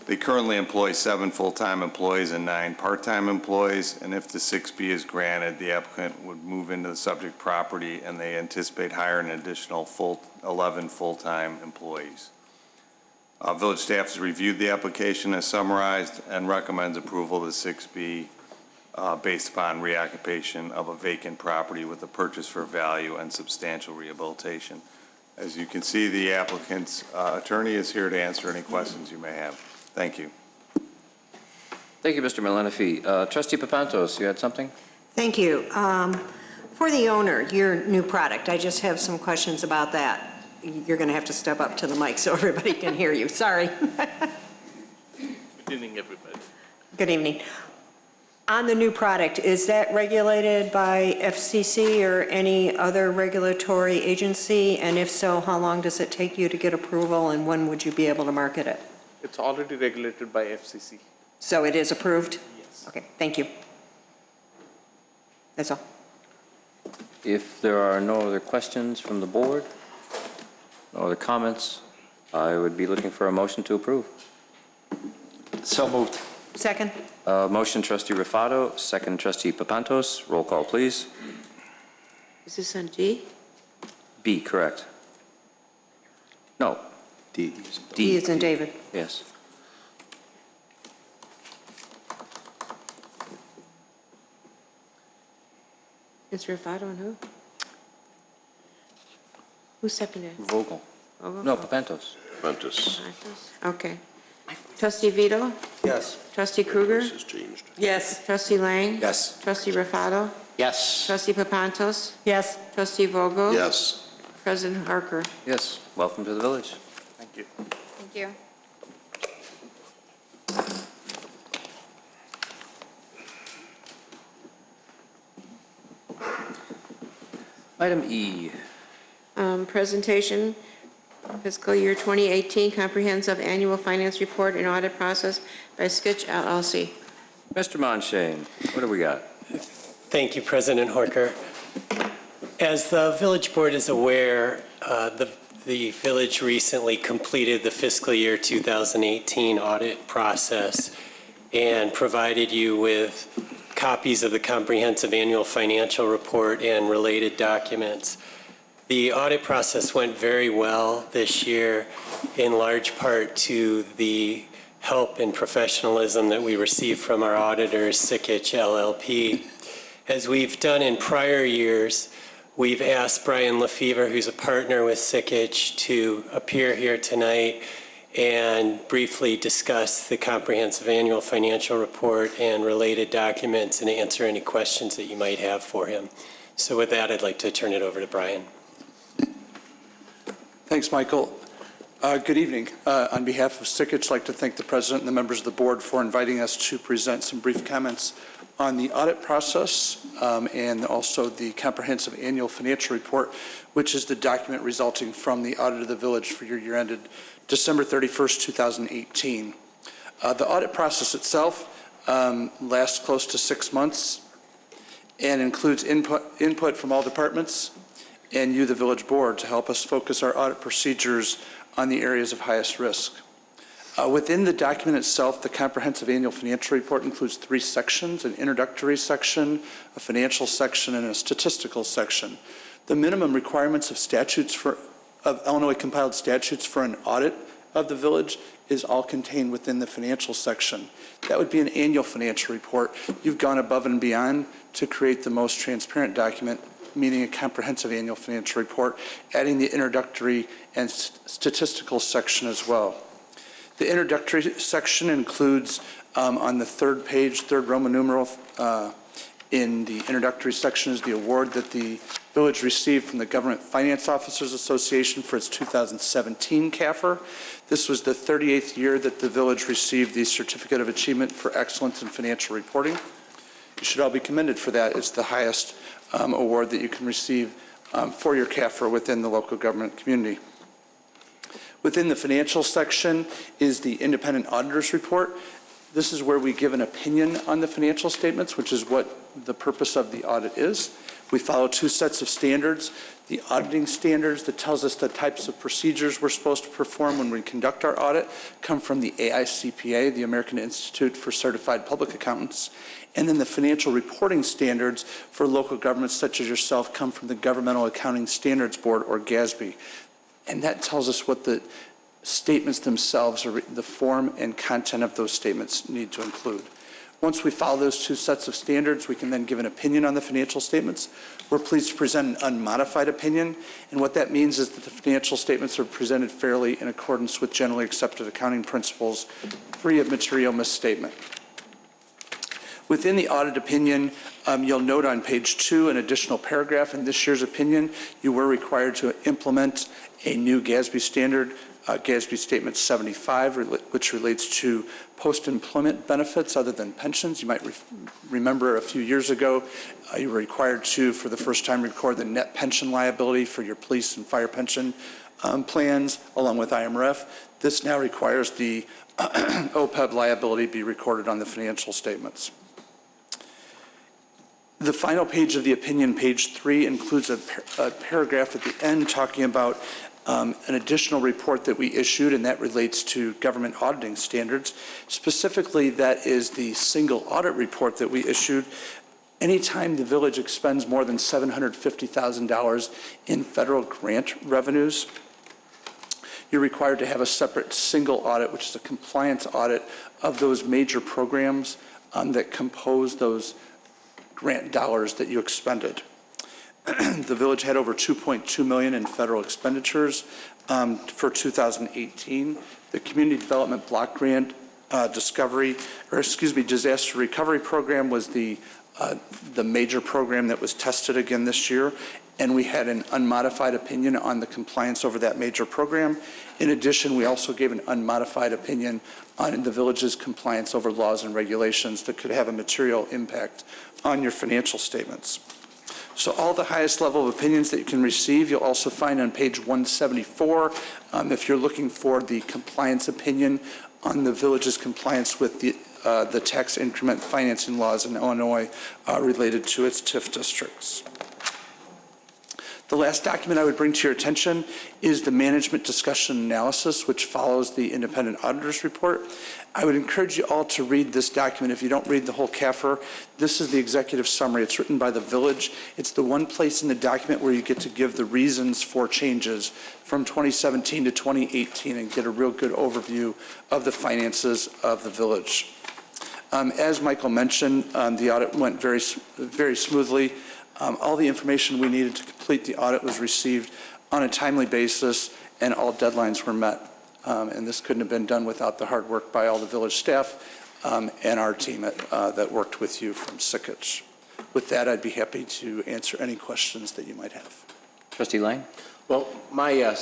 They currently employ 7 full-time employees and 9 part-time employees, and if the 6B is granted, the applicant would move into the subject property, and they anticipate hiring an additional 11 full-time employees. Village staff has reviewed the application as summarized and recommends approval of the 6B based upon reoccupation of a vacant property with a purchase for value and substantial rehabilitation. As you can see, the applicant's attorney is here to answer any questions you may have. Thank you. Thank you, Mr. Malenefi. Trustee Papantos, you had something? Thank you. For the owner, your new product, I just have some questions about that. You're going to have to step up to the mic so everybody can hear you. Sorry. Good evening, everybody. Good evening. On the new product, is that regulated by FCC or any other regulatory agency? And if so, how long does it take you to get approval, and when would you be able to market it? It's already regulated by FCC. So it is approved? Yes. Okay, thank you. That's all. If there are no other questions from the board, no other comments, I would be looking for a motion to approve. So moved. Second. Motion, Trustee Rufato, second, Trustee Papantos. Roll call, please. Is this on D? B, correct. No. D. D is in David. Yes. Is Rufato and who? Who seconded? Vogel. No, Papantos. Ventus. Okay. Trustee Vito? Yes. Trustee Krueger? This has changed. Yes. Trustee Lang? Yes. Trustee Rufato? Yes. Trustee Papantos? Yes. Trustee Vogel? Yes. President Harker? Yes, welcome to the village. Thank you. Thank you. Item E. Presentation, fiscal year 2018 comprehensive annual finance report and audit process by Sikich LLC. Mr. Monshane, what do we got? Thank you, President Horker. As the village board is aware, the village recently completed the fiscal year 2018 audit process and provided you with copies of the comprehensive annual financial report and related documents. The audit process went very well this year, in large part to the help and professionalism that we received from our auditors, Sikich LLP. As we've done in prior years, We've asked Brian Lefevre, who's a partner with Sikich, to appear here tonight and briefly discuss the comprehensive annual financial report and related documents and answer any questions that you might have for him. So with that, I'd like to turn it over to Brian. Thanks, Michael. Good evening. On behalf of Sikich, I'd like to thank the President and the members of the board for inviting us to present some brief comments on the audit process and also the comprehensive annual financial report, which is the document resulting from the audit of the village for your year ended December 31st, 2018. The audit process itself lasts close to 6 months and includes input from all departments and you, the village board, to help us focus our audit procedures on the areas of highest risk. Within the document itself, the comprehensive annual financial report includes 3 sections: an introductory section, a financial section, and a statistical section. The minimum requirements of Illinois compiled statutes for an audit of the village is all contained within the financial section. That would be an annual financial report. You've gone above and beyond to create the most transparent document, meaning a comprehensive annual financial report, adding the introductory and statistical section as well. The introductory section includes on the 3rd page, 3rd Roman numeral, in the introductory section is the award that the village received from the Government Finance Officers Association for its 2017 CAFR. This was the 38th year that the village received the Certificate of Achievement for Excellence in Financial Reporting. You should all be commended for that. It's the highest award that you can receive for your CAFR within the local government community. Within the financial section is the independent auditor's report. This is where we give an opinion on the financial statements, which is what the purpose of the audit is. We follow 2 sets of standards. The auditing standards that tells us the types of procedures we're supposed to perform when we conduct our audit come from the AICPA, the American Institute for Certified Public Accountants. And then the financial reporting standards for local governments such as yourself come from the Governmental Accounting Standards Board, or GASB. And that tells us what the statements themselves, or the form and content of those statements, need to include. Once we follow those 2 sets of standards, we can then give an opinion on the financial statements. We're pleased to present an unmodified opinion, and what that means is that the financial statements are presented fairly in accordance with generally accepted accounting principles, free of material misstatement. Within the audit opinion, you'll note on page 2 an additional paragraph. In this year's opinion, you were required to implement a new GASB standard, GASB Statement 75, which relates to post-employment benefits other than pensions. You might remember a few years ago, you were required to, for the first time, record the net pension liability for your police and fire pension plans, along with IMRF. This now requires the OPEB liability be recorded on the financial statements. The final page of the opinion, page 3, includes a paragraph at the end talking about an additional report that we issued, and that relates to government auditing standards. Specifically, that is the single audit report that we issued. Anytime the village expends more than $750,000 in federal grant revenues, you're required to have a separate single audit, which is a compliance audit of those major programs that compose those grant dollars that you expended. The village had over $2.2 million in federal expenditures for 2018. The Community Development Block Grant Disaster Recovery Program was the major program that was tested again this year, and we had an unmodified opinion on the compliance over that major program. In addition, we also gave an unmodified opinion on the village's compliance over laws and regulations that could have a material impact on your financial statements. So all the highest level of opinions that you can receive, you'll also find on page 174, if you're looking for the compliance opinion on the village's compliance with the tax increment financing laws in Illinois related to its TIF districts. The last document I would bring to your attention is the management discussion analysis, which follows the independent auditor's report. I would encourage you all to read this document. If you don't read the whole CAFR, this is the executive summary. It's written by the village. It's the one place in the document where you get to give the reasons for changes from 2017 to 2018 and get a real good overview of the finances of the village. As Michael mentioned, the audit went very smoothly. All the information we needed to complete the audit was received on a timely basis, and all deadlines were met. And this couldn't have been done without the hard work by all the village staff and our team that worked with you from Sikich. With that, I'd be happy to answer any questions that you might have. Trustee Lang? Well, my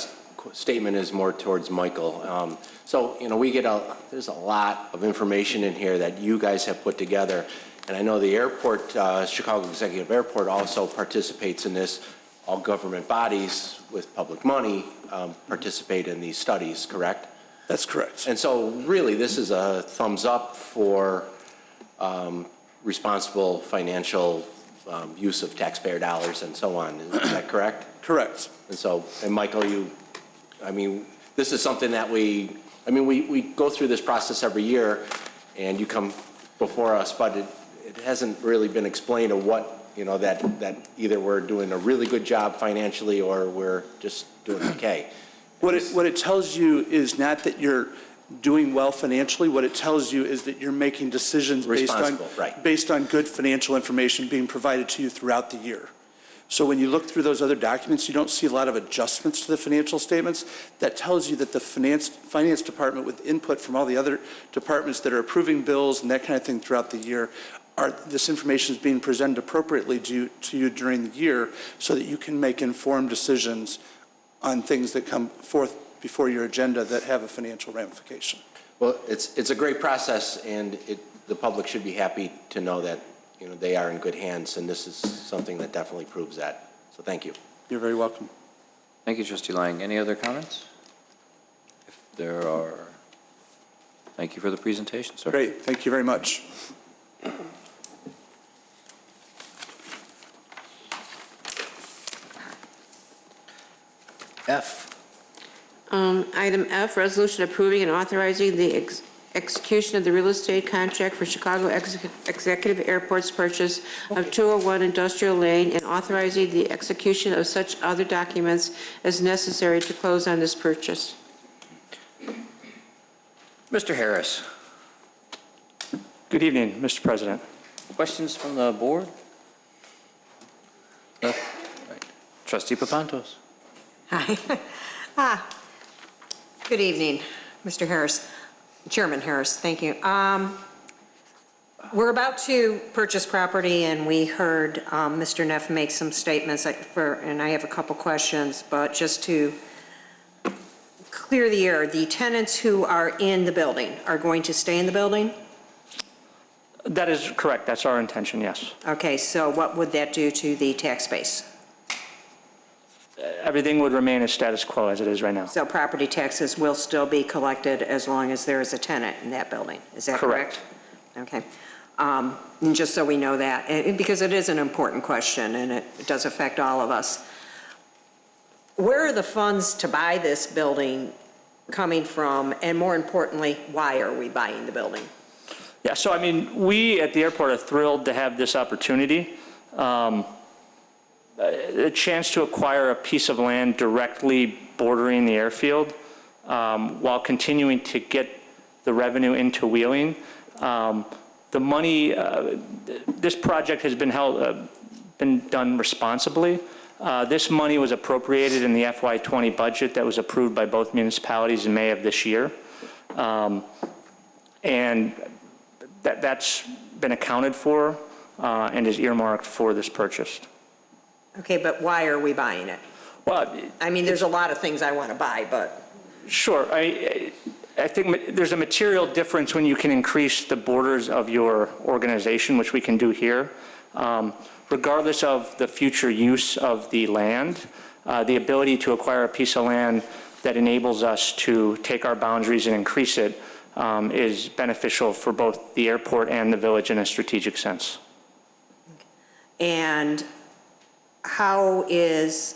statement is more towards Michael. So, you know, there's a lot of information in here that you guys have put together. And I know the airport, Chicago Executive Airport also participates in this. All government bodies with public money participate in these studies, correct? That's correct. And so really this is a thumbs up for responsible financial use of taxpayer dollars and so on. Is that correct? Correct. And so, and Michael, this is something that we go through this process every year and you come before us, but it hasn't really been explained of what, you know, that either we're doing a really good job financially or we're just doing okay. What it tells you is not that you're doing well financially. What it tells you is that you're making decisions based on good financial information being provided to you throughout the year. So when you look through those other documents, you don't see a lot of adjustments to the financial statements. That tells you that the finance department, with input from all the other departments that are approving bills and that kind of thing throughout the year, this information is being presented appropriately to you during the year so that you can make informed decisions on things that come forth before your agenda that have a financial ramification. Well, it's a great process, and the public should be happy to know that, you know, they are in good hands, and this is something that definitely proves that. So thank you. You're very welcome. Thank you, Trustee Lang. Any other comments? If there are, thank you for the presentation, sir. Great. Thank you very much. F. Item F, resolution approving and authorizing the execution of the real estate contract for Chicago Executive Airport's purchase of 201 Industrial Lane and authorizing the execution of such other documents as necessary to close on this purchase. Mr. Harris. Good evening, Mr. President. Questions from the board? No? Right. Trustee Papantos. Hi. Good evening, Mr. Harris. Chairman Harris, thank you. We're about to purchase property, and we heard Mr. Neff make some statements, and I have a couple questions, but just to clear the air, the tenants who are in the building are going to stay in the building? That is correct. That's our intention, yes. Okay, so what would that do to the tax base? Everything would remain as status quo as it is right now. So property taxes will still be collected as long as there is a tenant in that building, is that correct? Okay. And just so we know that, because it is an important question and it does affect all of us. Where are the funds to buy this building coming from, and more importantly, why are we buying the building? Yeah, so I mean, we at the airport are thrilled to have this opportunity. A chance to acquire a piece of land directly bordering the airfield while continuing to get the revenue into Wheeling. The money, this project has been done responsibly. This money was appropriated in the FY20 budget that was approved by both municipalities in May of this year. And that's been accounted for and is earmarked for this purchase. Okay, but why are we buying it? Well, I mean, there's a lot of things I want to buy, but. Sure. I think there's a material difference when you can increase the borders of your organization, which we can do here. Regardless of the future use of the land, the ability to acquire a piece of land that enables us to take our boundaries and increase it is beneficial for both the airport and the village in a strategic sense. And how is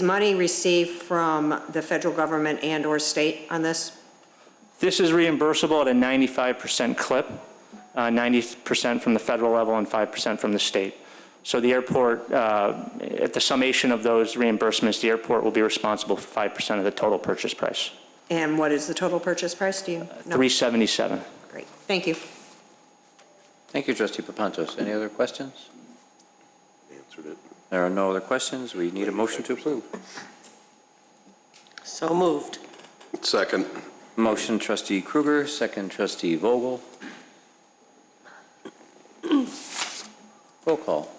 money received from the federal government and or state on this? This is reimbursable at a 95% clip, 90% from the federal level and 5% from the state. So the airport, at the summation of those reimbursements, the airport will be responsible for 5% of the total purchase price. And what is the total purchase price, do you know? $377. Great, thank you. Thank you, trustee Papantos. Any other questions? Answered it. There are no other questions. We need a motion to approve. So moved. Second. Motion trustee Kruger, second trustee Vogel. Roll call.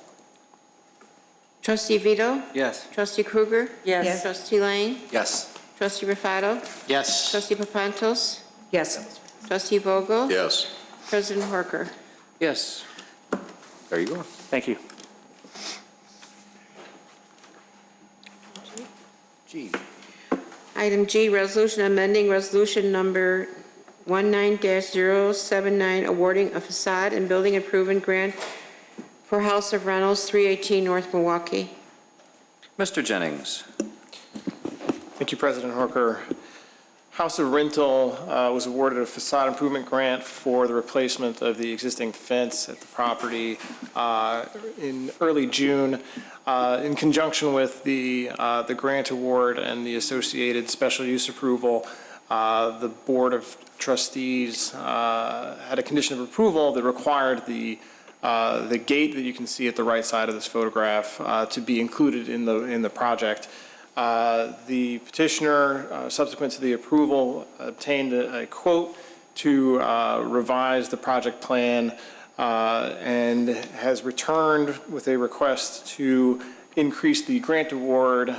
Trustee Vito? Yes. Trustee Kruger? Yes. Trustee Lang? Yes. Trustee Raffato? Yes. Trustee Papantos? Yes. Trustee Vogel? Yes. President Horker? Yes. There you go. Thank you. G. Item G, resolution amending resolution number 19-079, awarding a facade and building improvement grant for House of Reynolds, 318 North Milwaukee. Mr. Jennings. Thank you, President Horker. House of Rental was awarded a facade improvement grant for the replacement of the existing fence at the property in early June. In conjunction with the grant award and the associated special use approval, the Board of Trustees had a condition of approval that required the gate that you can see at the right side of this photograph to be included in the project. The petitioner, subsequent to the approval, obtained a quote to revise the project plan and has returned with a request to increase the grant award in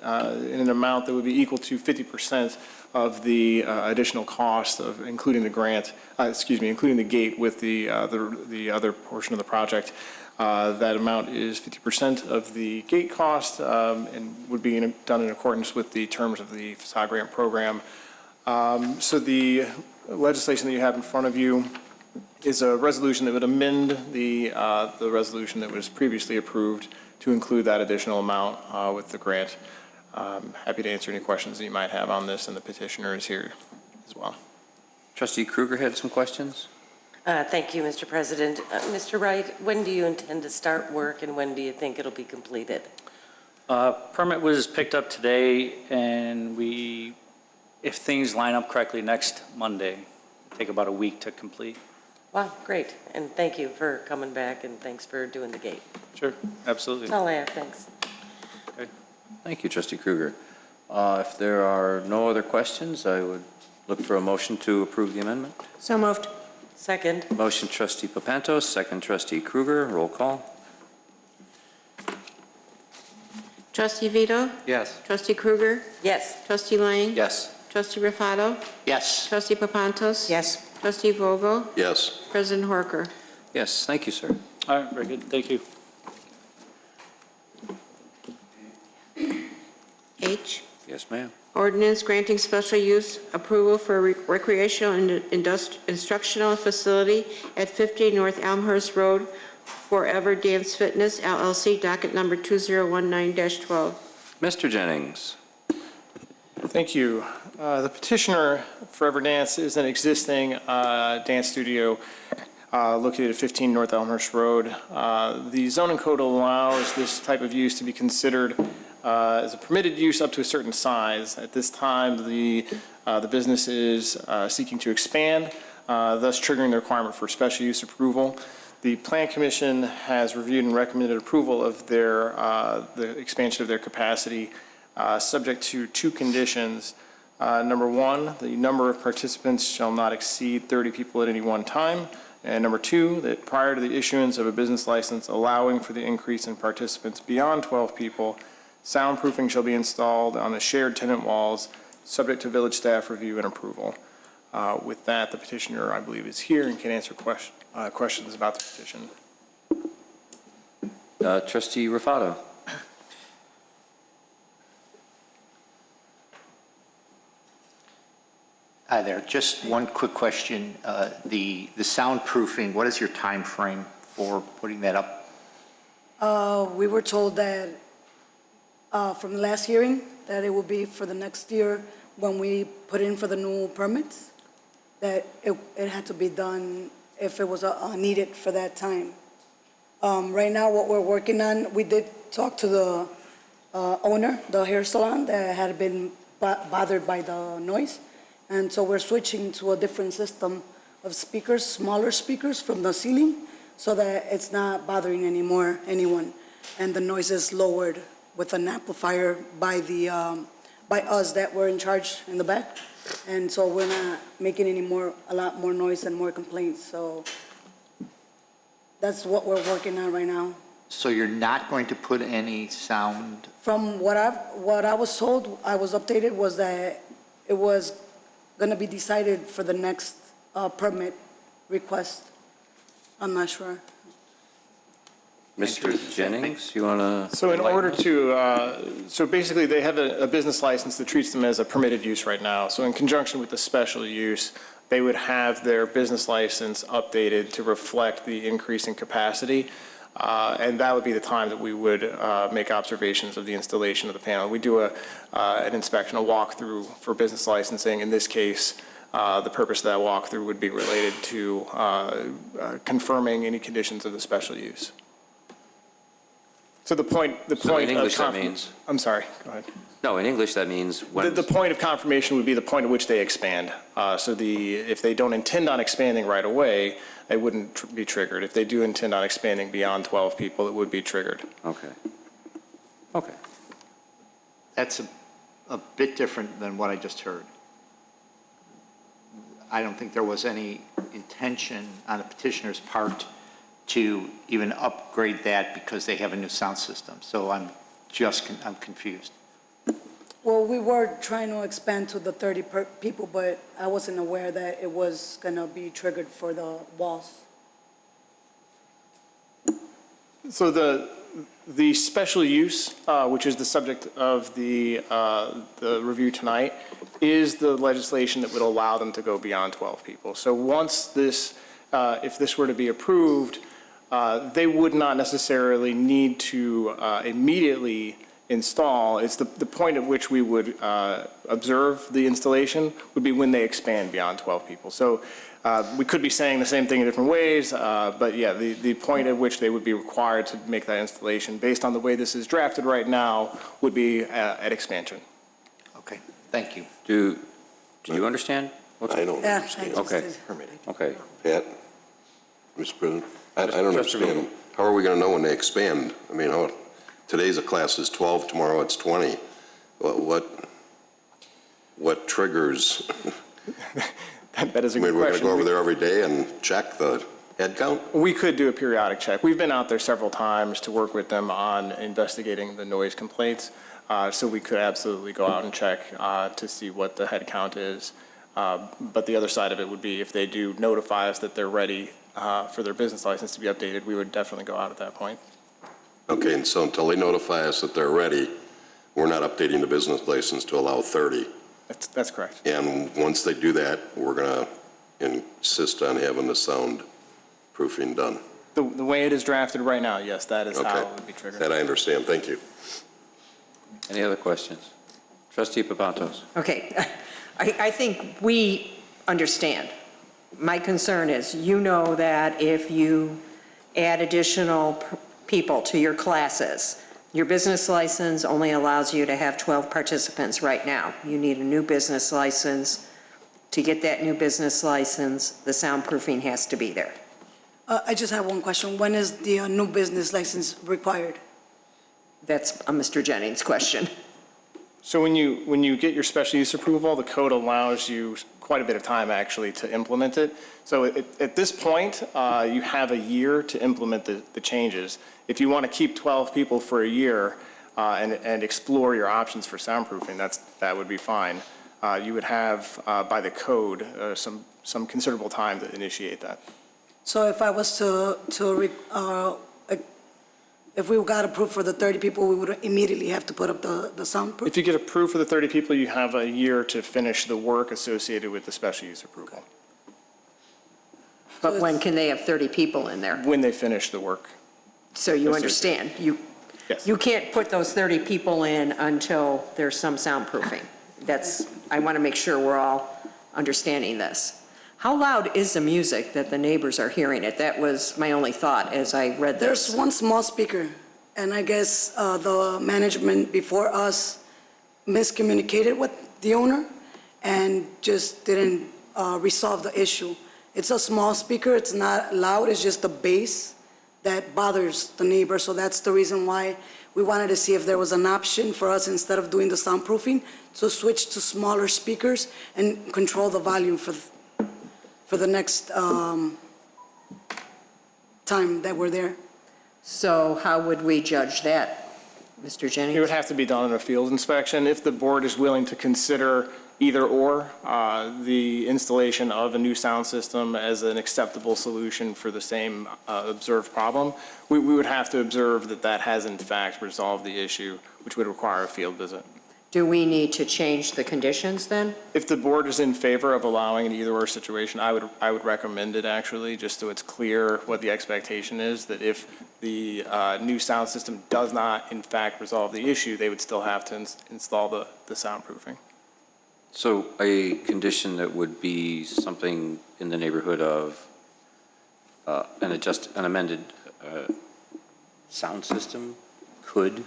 an amount that would be equal to 50% of the additional cost of including the grant, including the gate with the other portion of the project. That amount is 50% of the gate cost and would be done in accordance with the terms of the facade grant program. So the legislation that you have in front of you is a resolution that would amend the resolution that was previously approved to include that additional amount with the grant. Happy to answer any questions that you might have on this, and the petitioner is here as well. Trustee Kruger had some questions. Thank you, Mr. President. Mr. Wright, when do you intend to start work, and when do you think it'll be completed? Permit was picked up today, and if things line up correctly, next Monday. Take about a week to complete. Wow, great. And thank you for coming back, and thanks for doing the gate. Sure, absolutely. That's all I have. Thanks. Okay. Thank you, trustee Kruger. If there are no other questions, I would look for a motion to approve the amendment. So moved. Second. Motion trustee Papantos, second trustee Kruger. Roll call. Trustee Vito? Yes. Trustee Kruger? Yes. Trustee Lang? Yes. Trustee Raffato? Yes. Trustee Papantos? Yes. Trustee Vogel? Yes. President Horker? Yes, thank you, sir. All right, very good. Thank you. H, Yes, ma'am. ordinance granting special use approval for recreational and instructional facility at 50 North Elmhurst Road for Ever Dance Fitness LLC, docket number 2019-12. Mr. Jennings. Thank you. The petitioner, Forever Dance, is an existing dance studio located at 15 North Elmhurst Road. The zoning code allows this type of use to be considered as a permitted use up to a certain size. At this time, the business is seeking to expand, thus triggering the requirement for special use approval. The Plan Commission has reviewed and recommended approval of the expansion of their capacity, subject to two conditions. Number one, the number of participants shall not exceed 30 people at any one time. And number two, that prior to the issuance of a business license allowing for the increase in participants beyond 12 people, soundproofing shall be installed on the shared tenant walls, subject to village staff review and approval. With that, the petitioner, I believe, is here and can answer questions about the petition. Trustee Raffato. Hi there. Just one quick question. The soundproofing, what is your time frame for putting that up? We were told that from the last hearing that it will be for the next year when we put in for the new permits, that it had to be done if it was needed for that time. Right now, what we're working on, we did talk to the owner, the hair salon, that had been bothered by the noise. And so we're switching to a different system speakers, smaller speakers from the ceiling, so that it's not bothering anyone. And the noise is lowered with an amplifier by us that were in charge in the back. And so we're not making a lot more noise and more complaints. So that's what we're working on right now. So you're not going to put any sound? From what I was told, I was updated, was that it was going to be decided for the next permit request. I'm not sure. Mr. Jennings, you want to? So in order to, so basically they have a business license that treats them as a permitted use right now. So in conjunction with the special use, they would have their business license updated to reflect the increase in capacity. And that would be the time that we would make observations of the installation of the panel. We do an inspection, a walkthrough for business licensing. In this case, the purpose of that walkthrough would be related to confirming any conditions of the special use. So the point So in English that means? I'm sorry, go ahead. No, in English that means when? The point of confirmation would be the point at which they expand. So if they don't intend on expanding right away, it wouldn't be triggered. If they do intend on expanding beyond 12 people, it would be triggered. Okay. Okay. That's a bit different than what I just heard. I don't think there was any intention on the petitioner's part to even upgrade that because they have a new sound system. So I'm confused. Well, we were trying to expand to the 30 people, but I wasn't aware that it was going to be triggered for the walls. So the special use, which is the subject of the review tonight, is the legislation that would allow them to go beyond 12 people. So once this, if this were to be approved, they would not necessarily need to immediately install. It's the point at which we would observe the installation would be when they expand beyond 12 people. So we could be saying the same thing in different ways, but yeah, the point at which they would be required to make that installation, based on the way this is drafted right now, would be at expansion. Okay, thank you. Do you understand? I don't understand. Okay. Okay. Pat, Mr. President, I don't understand. How are we going to know when they expand? I mean, today's a class is 12, tomorrow it's 20. What triggers? That is a good question. We're going to go over there every day and check the head count? We could do a periodic check. We've been out there several times to work with them on investigating the noise complaints. So we could absolutely go out and check to see what the head count is. But the other side of it would be if they do notify us that they're ready for their business license to be updated, we would definitely go out at that point. Okay, and so until they notify us that they're ready, we're not updating the business license to allow 30. That's correct. And once they do that, we're going to insist on having the soundproofing done. The way it is drafted right now, yes, that is how it would be triggered. That I understand. Thank you. Any other questions? Trustee Papantos. Okay. I think we understand. My concern is, you know that if you add additional people to your classes, your business license only allows you to have 12 participants right now. You need a new business license. To get that new business license, the soundproofing has to be there. I just have one question. When is the new business license required? That's a Mr. Jennings question. So when you get your special use approval, the code allows you quite a bit of time actually to implement it. So at this point, you have a year to implement the changes. If you want to keep 12 people for a year and explore your options for soundproofing, that would be fine. You would have, by the code, some considerable time to initiate that. So if I was if we got approved for the 30 people, we would immediately have to put up the soundproof? If you get approved for the 30 people, you have a year to finish the work associated with the special use approval. But when can they have 30 people in there? When they finish the work. So you understand, Yes. you can't put those 30 people in until there's some soundproofing. I want to make sure we're all understanding this. How loud is the music that the neighbors are hearing it? That was my only thought as I read this. There's one small speaker, and I guess the management before us miscommunicated with the owner and just didn't resolve the issue. It's a small speaker, it's not loud, it's just the bass that bothers the neighbor. So that's the reason why we wanted to see if there was an option for us, instead of doing the soundproofing, to switch to smaller speakers and control the volume for the next time that we're there. So how would we judge that, Mr. Jennings? It would have to be done in a field inspection. If the board is willing to consider either or, the installation of a new sound system as an acceptable solution for the same observed problem, we would have to observe that that has in fact resolved the issue, which would require a field visit. Do we need to change the conditions then? If the board is in favor of allowing an either-or situation, I would recommend it, actually, just so it's clear what the expectation is, that if the new sound system does not in fact resolve the issue, they would still have to install the soundproofing. So a condition that would be something in the neighborhood of an amended sound system could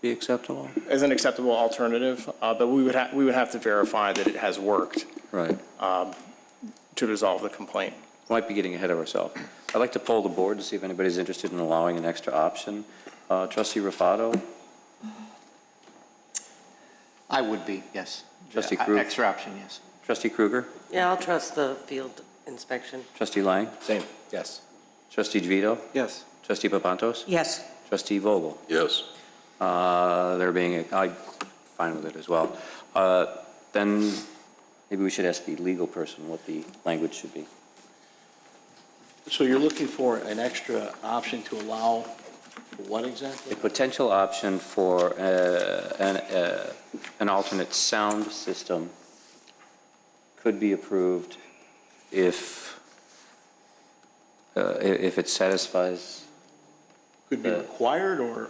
be acceptable? As an acceptable alternative, but we would have to verify that it has worked. Right. To resolve the complaint. Might be getting ahead of ourselves. I'd like to poll the board to see if anybody's interested in allowing an extra option. Trustee Rufato? I would be, yes. Trustee Kruger? Extra option, yes. Trustee Kruger? Yeah, I'll trust the field inspection. Trustee Lang? Same, yes. Trustee DeVito? Yes. Trustee Papantos? Yes. Trustee Vogel? Yes. I'm fine with it as well. Then maybe we should ask the legal person what the language should be. So you're looking for an extra option to allow what exactly? A potential option for an alternate sound system could be approved if it satisfies. Could be required or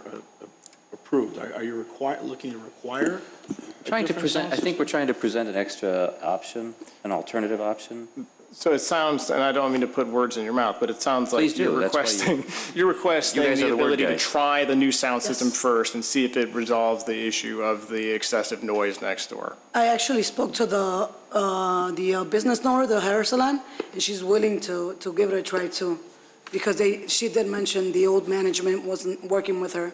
approved? Are you looking to require? Trying to present, I think we're trying to present an extra option, an alternative option. So it sounds, and I don't mean to put words in your mouth, but it sounds like you're requesting the ability to try the new sound system first and see if it resolves the issue of the excessive noise next door. I actually spoke to the business owner, the hair salon, and she's willing to give it a try too, because she did mention the old management wasn't working with her.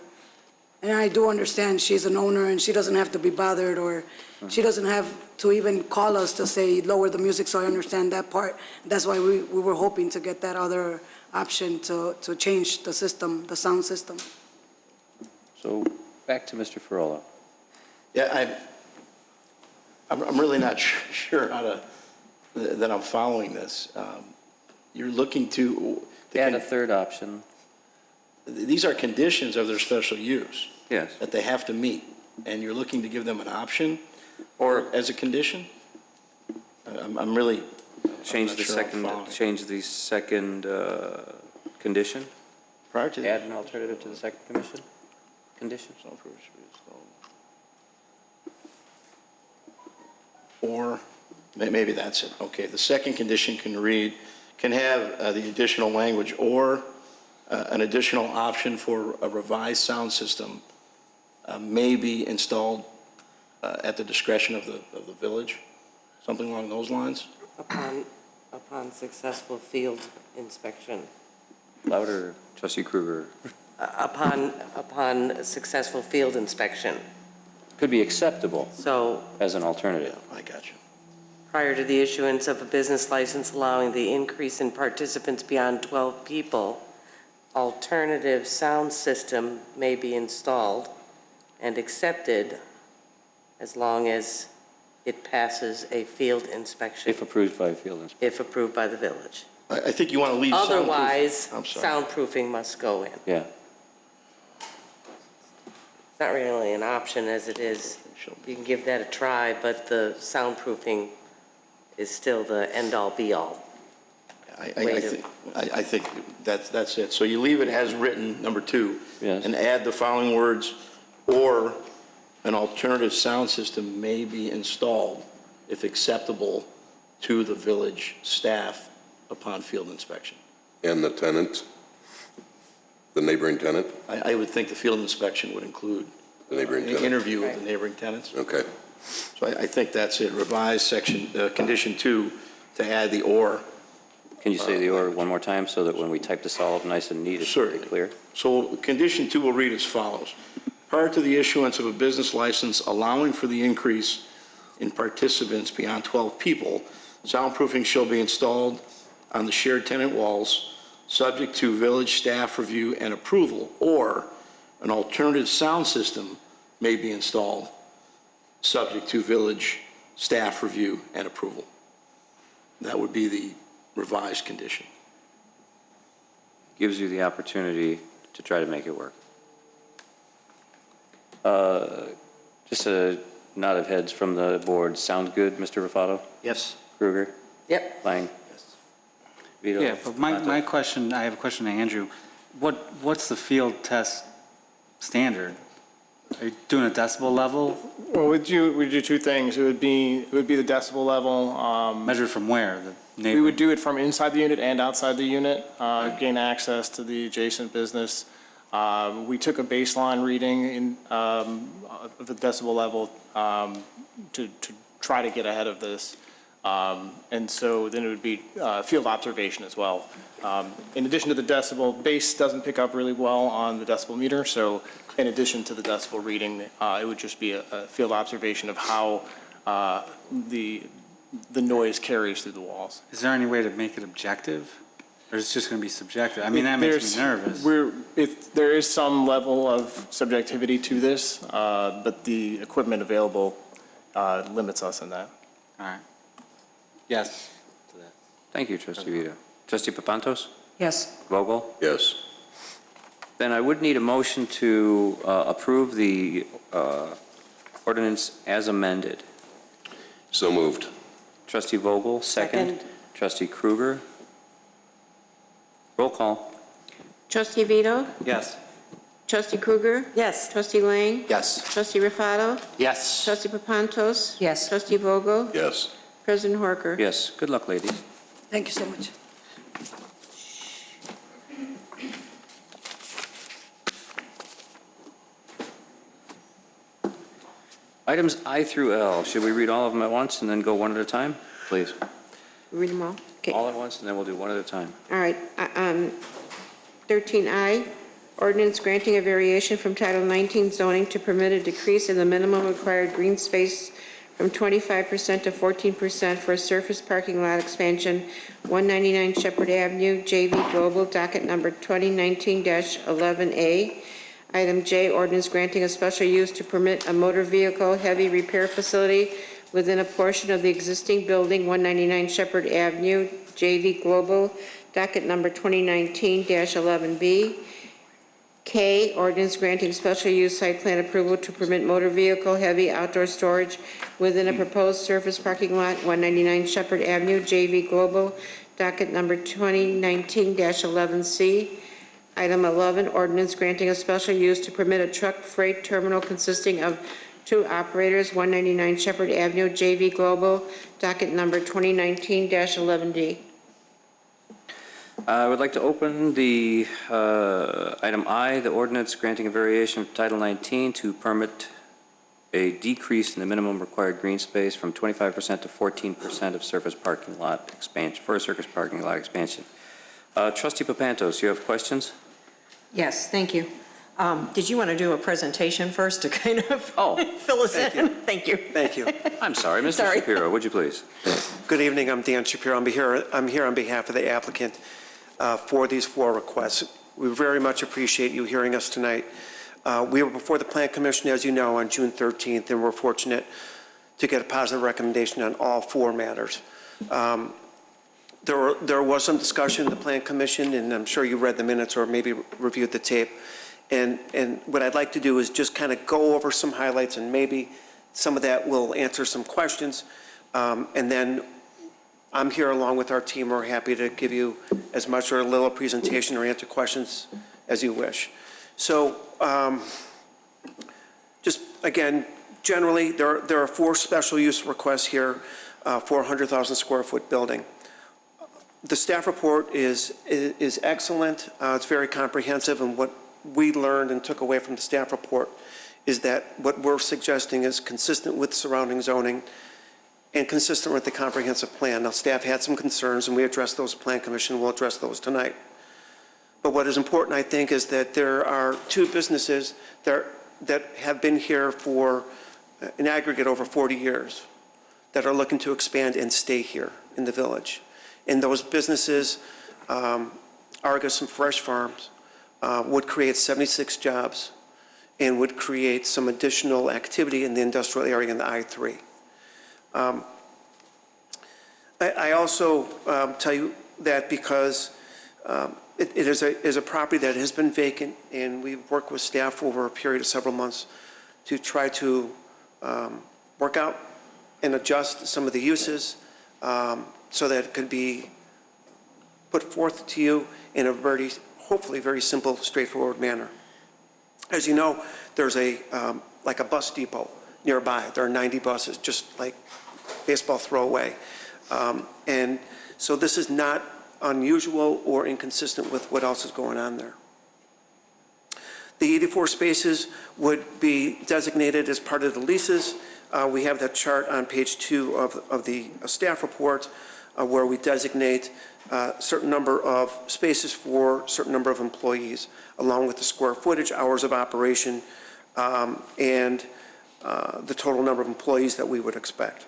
And I do understand she's an owner and she doesn't have to be bothered, or she doesn't have to even call us to say lower the music, so I understand that part. That's why we were hoping to get that other option to change the system, the sound system. So back to Mr. Ferrolo. Yeah, I'm really not sure how that I'm following this. You're looking to add a third option. These are conditions of their special use. Yes. That they have to meet, and you're looking to give them an option or as a condition? I'm really Change the second condition? Prior to add an alternative to the second condition? Or maybe that's it. Okay, the second condition can have the additional language or an additional option for a revised sound system may be installed at the discretion of the village, something along those lines? Upon successful field inspection. Louder, Trustee Kruger. Upon successful field inspection. Could be acceptable as an alternative. I got you. Prior to the issuance of a business license allowing the increase in participants beyond 12 people, alternative sound system may be installed and accepted as long as it passes a field inspection. If approved by a field inspection. If approved by the village. I think you want to leave Otherwise, soundproofing. soundproofing must go in. Yeah. It's not really an option as it is. You can give that a try, but the soundproofing is still the end-all, be-all. I think that's it. So you leave it as written, number 2, yes, and add the following words, or an alternative sound system may be installed if acceptable to the village staff upon field inspection. And the tenant, the neighboring tenant? I would think the field inspection would include the neighboring tenant. Interview of the neighboring tenants. Okay. So I think that's it. Revise condition 2 to add the or Can you say the order one more time so that when we type this all up nice and neat, it's very clear? So condition 2 will read as follows. Prior to the issuance of a business license allowing for the increase in participants beyond 12 people, soundproofing shall be installed on the shared tenant walls, subject to village staff review and approval, or an alternative sound system may be installed, subject to village staff review and approval. That would be the revised condition. Gives you the opportunity to try to make it work. Just a nod of heads from the board. Sound good, Mr. Rafato? Yes. Kruger? Yep. Lang? Vito? Yeah, but my question, I have a question to Andrew. What's the field test standard? Are you doing a decibel level? Well, we do two things. It would be the decibel level. Measured from where? We would do it from inside the unit and outside the unit, gain access to the adjacent business. We took a baseline reading of the decibel level to try to get ahead of this. And so then it would be field observation as well. In addition to the decibel, bass doesn't pick up really well on the decibel meter, so in addition to the decibel reading, it would just be a field observation of how the noise carries through the walls. Is there any way to make it objective? Or is it just going to be subjective? I mean, that makes me nervous. There is some level of subjectivity to this, but the equipment available limits us in that. All right. Yes. Thank you, Trustee Vito. Trustee Papantos? Yes. Vogel? Yes. Then I would need a motion to approve the ordinance as amended. So moved. Trustee Vogel, second. Trustee Kruger? Roll call. Trustee Vito? Yes. Trustee Kruger? Yes. Trustee Lang? Yes. Trustee Rafato? Yes. Trustee Papantos? Yes. Trustee Vogel? Yes. President Horker? Yes. Good luck, ladies. Thank you so much. Items I through L, should we read all of them at once and then go one at a time? Please. Read them all? Okay. All at once, and then we'll do one at a time. All right. 13I, ordinance granting a variation from Title 19 zoning to permit a decrease in the minimum required green space from 25% to 14% for a surface parking lot expansion, 199 Shepard Avenue, JV Global, docket number 2019-11A. Item J, ordinance granting a special use to permit a motor vehicle heavy repair facility within a portion of the existing building, 199 Shepard Avenue, JV Global, docket number 2019-11B. K, ordinance granting special use site plan approval to permit motor vehicle heavy outdoor storage within a proposed surface parking lot, 199 Shepard Avenue, JV Global, docket number 2019-11C. Item 11, ordinance granting a special use to permit a truck freight terminal consisting of 2 operators, 199 Shepard Avenue, JV Global, docket number 2019-11D. I would like to open the item I, the ordinance granting a variation of Title 19 to permit a decrease in the minimum required green space from 25% to 14% of surface parking lot expansion, for a surface parking lot expansion. Trustee Papantos, you have questions? Yes, thank you. Did you want to do a presentation first to kind of fill us in? Thank you. Thank you. I'm sorry, Mr. Shapiro, would you please? Good evening, I'm Dan Shapiro. I'm here on behalf of the applicant for these 4 requests. We very much appreciate you hearing us tonight. We were before the Plan Commission, as you know, on June 13th, and we're fortunate to get a positive recommendation on all 4 matters. There was some discussion in the Plan Commission, and I'm sure you read the minutes or maybe reviewed the tape. And what I'd like to do is just kind of go over some highlights, and maybe some of that will answer some questions. And then I'm here along with our team. We're happy to give you as much or a little presentation or answer questions as you wish. So just again, generally, there are 4 special use requests here for a 100,000 square foot building. The staff report is excellent. It's very comprehensive, and what we learned and took away from the staff report is that what we're suggesting is consistent with surrounding zoning. and consistent with the comprehensive plan. Now, staff had some concerns, and we addressed those at Plan Commission. We'll address those tonight. But what is important, I think, is that there are 2 businesses that have been here for an aggregate over 40 years that are looking to expand and stay here in the village. And those businesses, Argus and Fresh Farms, would create 76 jobs and would create some additional activity in the industrial area in the I-3. I also tell you that because it is a property that has been vacant, and we've worked with staff over a period of several months to try to work out and adjust some of the uses so that it could be put forth to you in a very, hopefully very simple, straightforward manner. As you know, there's like a bus depot nearby. There are 90 buses, just like baseball throwaway. And so this is not unusual or inconsistent with what else is going on there. The 84 spaces would be designated as part of the leases. We have that chart on page 2 of the staff report where we designate a certain number of spaces for a certain number of employees, along with the square footage, hours of operation, and the total number of employees that we would expect.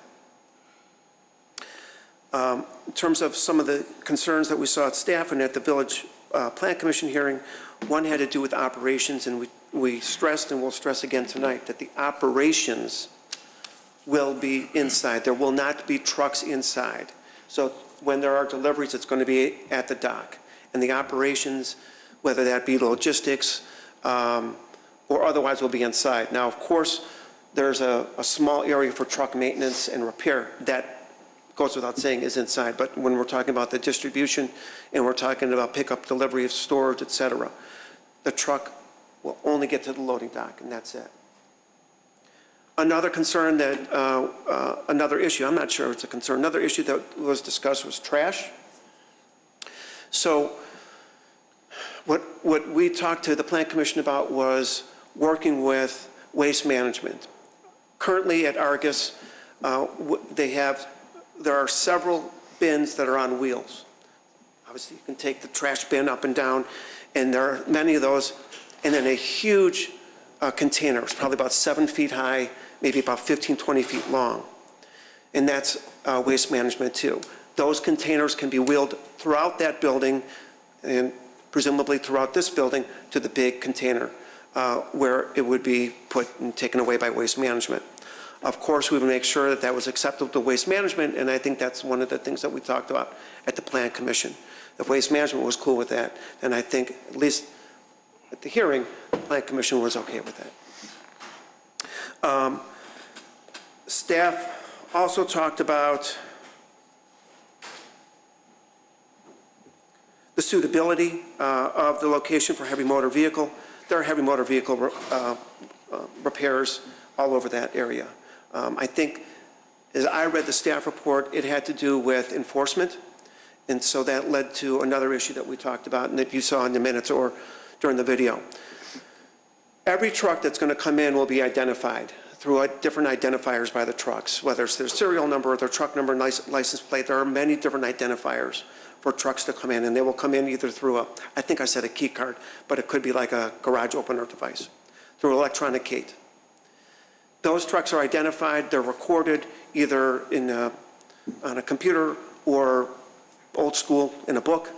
In terms of some of the concerns that we saw at staff and at the Village Plan Commission hearing, one had to do with operations, and we stressed, and we'll stress again tonight, that the operations will be inside. There will not be trucks inside. So when there are deliveries, it's going to be at the dock. And the operations, whether that be logistics or otherwise, will be inside. Now, of course, there's a small area for truck maintenance and repair that goes without saying is inside. But when we're talking about the distribution and we're talking about pickup, delivery of storage, et cetera, the truck will only get to the loading dock, and that's it. Another concern that, another issue, I'm not sure it's a concern, another issue that was discussed was trash. So what we talked to the Plan Commission about was working with waste management. Currently at Argus, there are several bins that are on wheels. Obviously, you can take the trash bin up and down, and there are many of those, and then a huge container. It's probably about 7 feet high, maybe about 15, 20 feet long. And that's waste management too. Those containers can be wheeled throughout that building and presumably throughout this building to the big container where it would be put and taken away by waste management. Of course, we would make sure that that was acceptable to waste management, and I think that's one of the things that we talked about at the Plan Commission. If waste management was cool with that, then I think, at least at the hearing, the Plan Commission was okay with that. Staff also talked about the suitability of the location for heavy motor vehicle. There are heavy motor vehicle repairs all over that area. I think, as I read the staff report, it had to do with enforcement, and so that led to another issue that we talked about and that you saw in the minutes or during the video. Every truck that's going to come in will be identified through different identifiers by the trucks, whether it's their serial number or their truck number and license plate. There are many different identifiers for trucks to come in, and they will come in either through I think I said a key card, but it could be like a garage opener device, through electronic gate. Those trucks are identified, they're recorded either on a computer or old school in a book.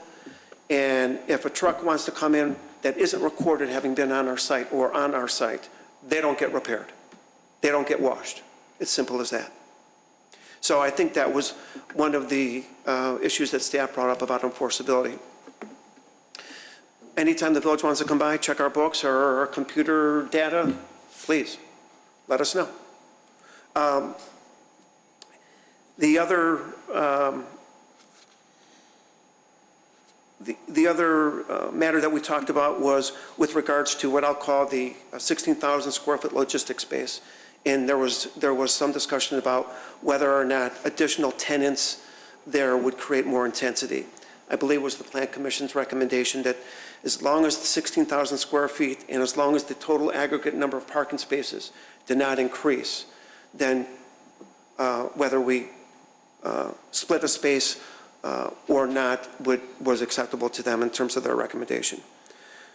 And if a truck wants to come in that isn't recorded having been on our site or on our site, they don't get repaired. They don't get washed. It's simple as that. So I think that was one of the issues that staff brought up about enforceability. Anytime the village wants to come by, check our books or our computer data, please. Let us know. The other matter that we talked about was with regards to what I'll call the 16,000 square foot logistics space. And there was some discussion about whether or not additional tenants there would create more intensity. I believe it was the Plan Commission's recommendation that as long as the 16,000 square feet and as long as the total aggregate number of parking spaces did not increase, then whether we split a space or not was acceptable to them in terms of their recommendation.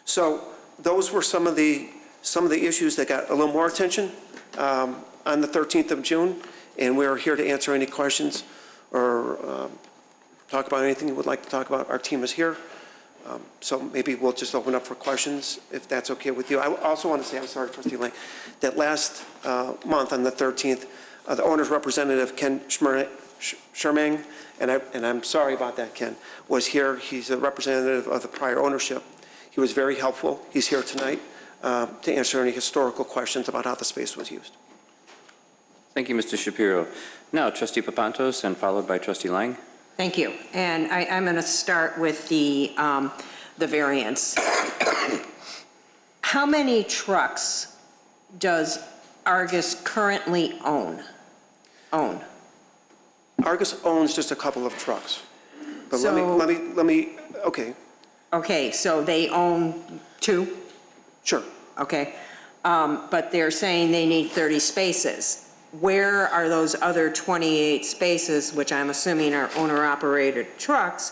So those were some of the issues that got a little more attention on the 13th of June, and we're here to answer any questions or talk about anything you would like to talk about. Our team is here. So maybe we'll just open up for questions, if that's okay with you. I also want to say, I'm sorry, Trustee Lang, that last month on the 13th, the owner's representative, Ken Shermang, and I'm sorry about that, Ken, was here. He's a representative of the prior ownership. He was very helpful. He's here tonight to answer any historical questions about how the space was used. Thank you, Mr. Shapiro. Now, Trustee Papantos, and followed by Trustee Lang. Thank you. And I'm going to start with the variance. How many trucks does Argus currently own? Argus owns just a couple of trucks. But So- let me, okay. Okay, so they own 2? Sure. Okay. But they're saying they need 30 spaces. Where are those other 28 spaces, which I'm assuming are owner-operated trucks,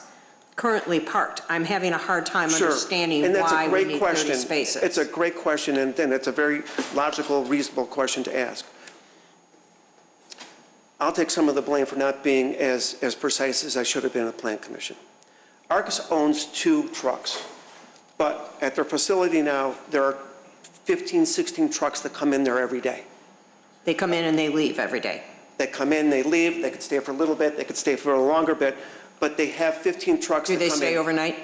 currently parked? I'm having a hard time understanding And that's a why we great need question. 30 spaces. It's a great question, and it's a very logical, reasonable question to ask. I'll take some of the blame for not being as precise as I should have been at the Plan Commission. Argus owns 2 trucks, but at their facility now, there are 15, 16 trucks that come in there every day. They come in and they leave every day. They come in, they leave, they could stay for a little bit, they could stay for a longer bit, but they have 15 trucks that come in. Do they stay overnight?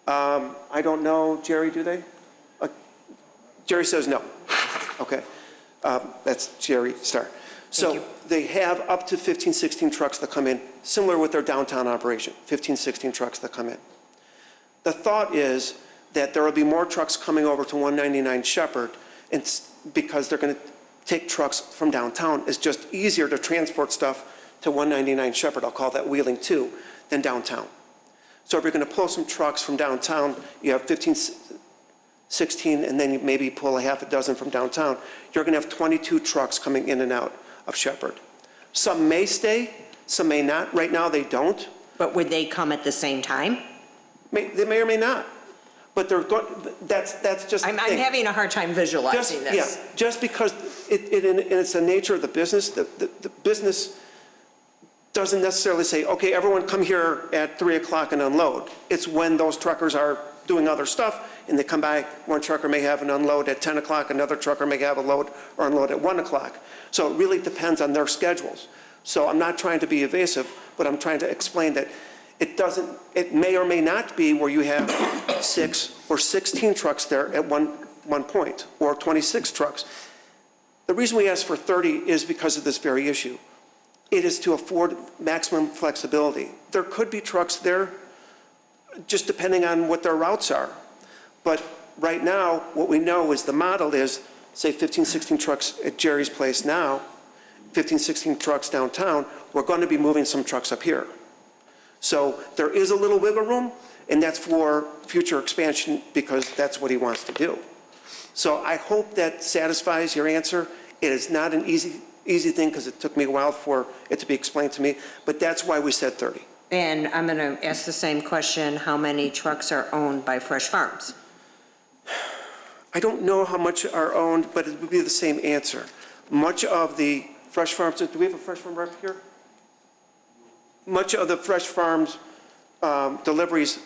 I don't know, Jerry, do they? Jerry says no. Okay. That's Jerry Starr. So they have up to 15, 16 trucks that come in, similar with their downtown operation, 15, 16 trucks that come in. The thought is that there will be more trucks coming over to 199 Shepard, and because they're going to take trucks from downtown. It's just easier to transport stuff to 199 Shepard, I'll call that Wheeling 2, than downtown. So if you're going to pull some trucks from downtown, you have 15, 16, and then you maybe pull a half a dozen from downtown, you're going to have 22 trucks coming in and out of Shepard. Some may stay, some may not. Right now, they don't. But would they come at the same time? They may or may not. But they're going, that's just the I'm thing. having a hard time visualizing this. Yeah, just because it's the nature of the business, the business doesn't necessarily say, okay, everyone come here at 3 o'clock and unload. It's when those truckers are doing other stuff and they come by, one trucker may have an unload at 10 o'clock, another trucker may have a load or unload at 1 o'clock. So it really depends on their schedules. So I'm not trying to be evasive, but I'm trying to explain that it may or may not be where you have 6 or 16 trucks there at one point, or 26 trucks. The reason we ask for 30 is because of this very issue. It is to afford maximum flexibility. There could be trucks there, just depending on what their routes are. But right now, what we know is the model is, say, 15, 16 trucks at Jerry's place now, 15, 16 trucks downtown. We're going to be moving some trucks up here. So there is a little wiggle room, and that's for future expansion because that's what he wants to do. So I hope that satisfies your answer. It is not an easy thing because it took me a while for it to be explained to me, but that's why we said 30. And I'm going to ask the same question, how many trucks are owned by Fresh Farms? I don't know how much are owned, but it would be the same answer. Much of the Fresh Farms, do we have a Fresh Farm rep here? Much of the Fresh Farms deliveries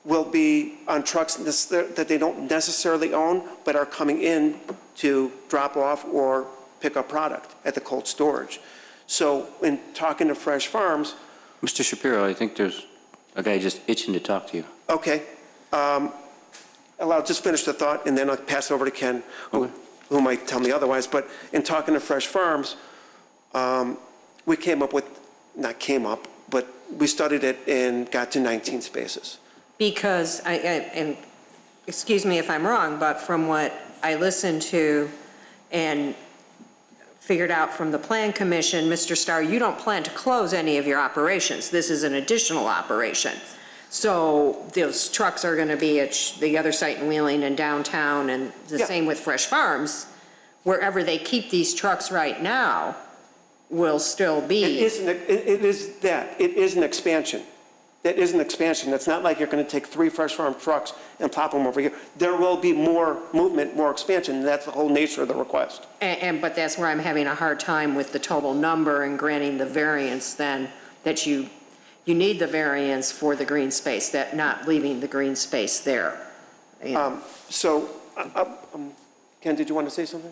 will be on trucks that they don't necessarily own, but are coming in to drop off or pick up product at the cold storage. So in talking to Fresh Farms. Mr. Shapiro, I think there's a guy just itching to talk to you. Okay. I'll just finish the thought and then I'll pass it over to Ken, who might tell me otherwise. But in talking to Fresh Farms, we but we studied it and got to 19 spaces. Because, and excuse me if I'm wrong, but from what I listened to and figured out from the Plan Commission, Mr. Starr, you don't plan to close any of your operations. This is an additional operation. So those trucks are going to be at the other site in Wheeling and downtown, and the same with Fresh Farms. Wherever they keep these trucks right now, will still be. It is an expansion. That is an expansion. It's not like you're going to take 3 fresh farm trucks and plop them over here. There will be more movement, more expansion, and that's the whole nature of the request. But that's where I'm having a hard time with the total number and granting the variance then, that you need the variance for the green space, that not leaving the green space there. So, Ken, did you want to say something?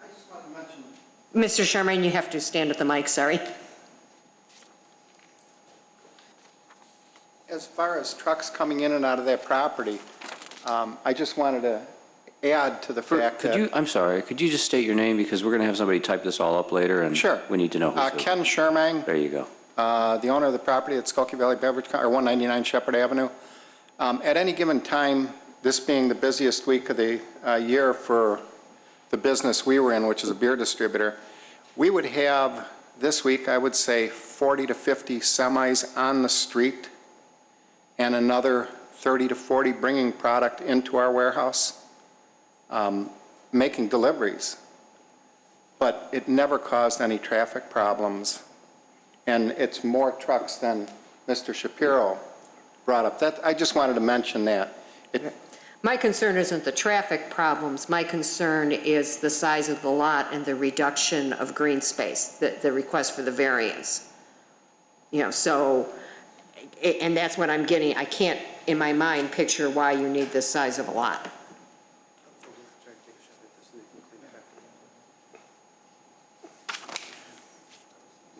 I just want to mention. Mr. Sherman, you have to stand at the mic, sorry. As far as trucks coming in and out of that property, I just wanted to add to the fact that... I'm sorry, could you just state your name, because we're going to have somebody type this all up later, and Sure. we need to know who's who. Ken Sherman. There you go. The owner of the property at Skokie Valley Beverage, or 199 Shepard Avenue. At any given time, this being the busiest week of the year for the business we were in, which is a beer distributor, we would have, this week, I would say 40 to 50 semis on the street and another 30 to 40 bringing product into our warehouse, making deliveries. But it never caused any traffic problems. And it's more trucks than Mr. Shapiro brought up. I just wanted to mention that. My concern isn't the traffic problems. My concern is the size of the lot and the reduction of green space, the request for the variance. So, and that's what I'm getting. I can't, in my mind, picture why you need this size of a lot.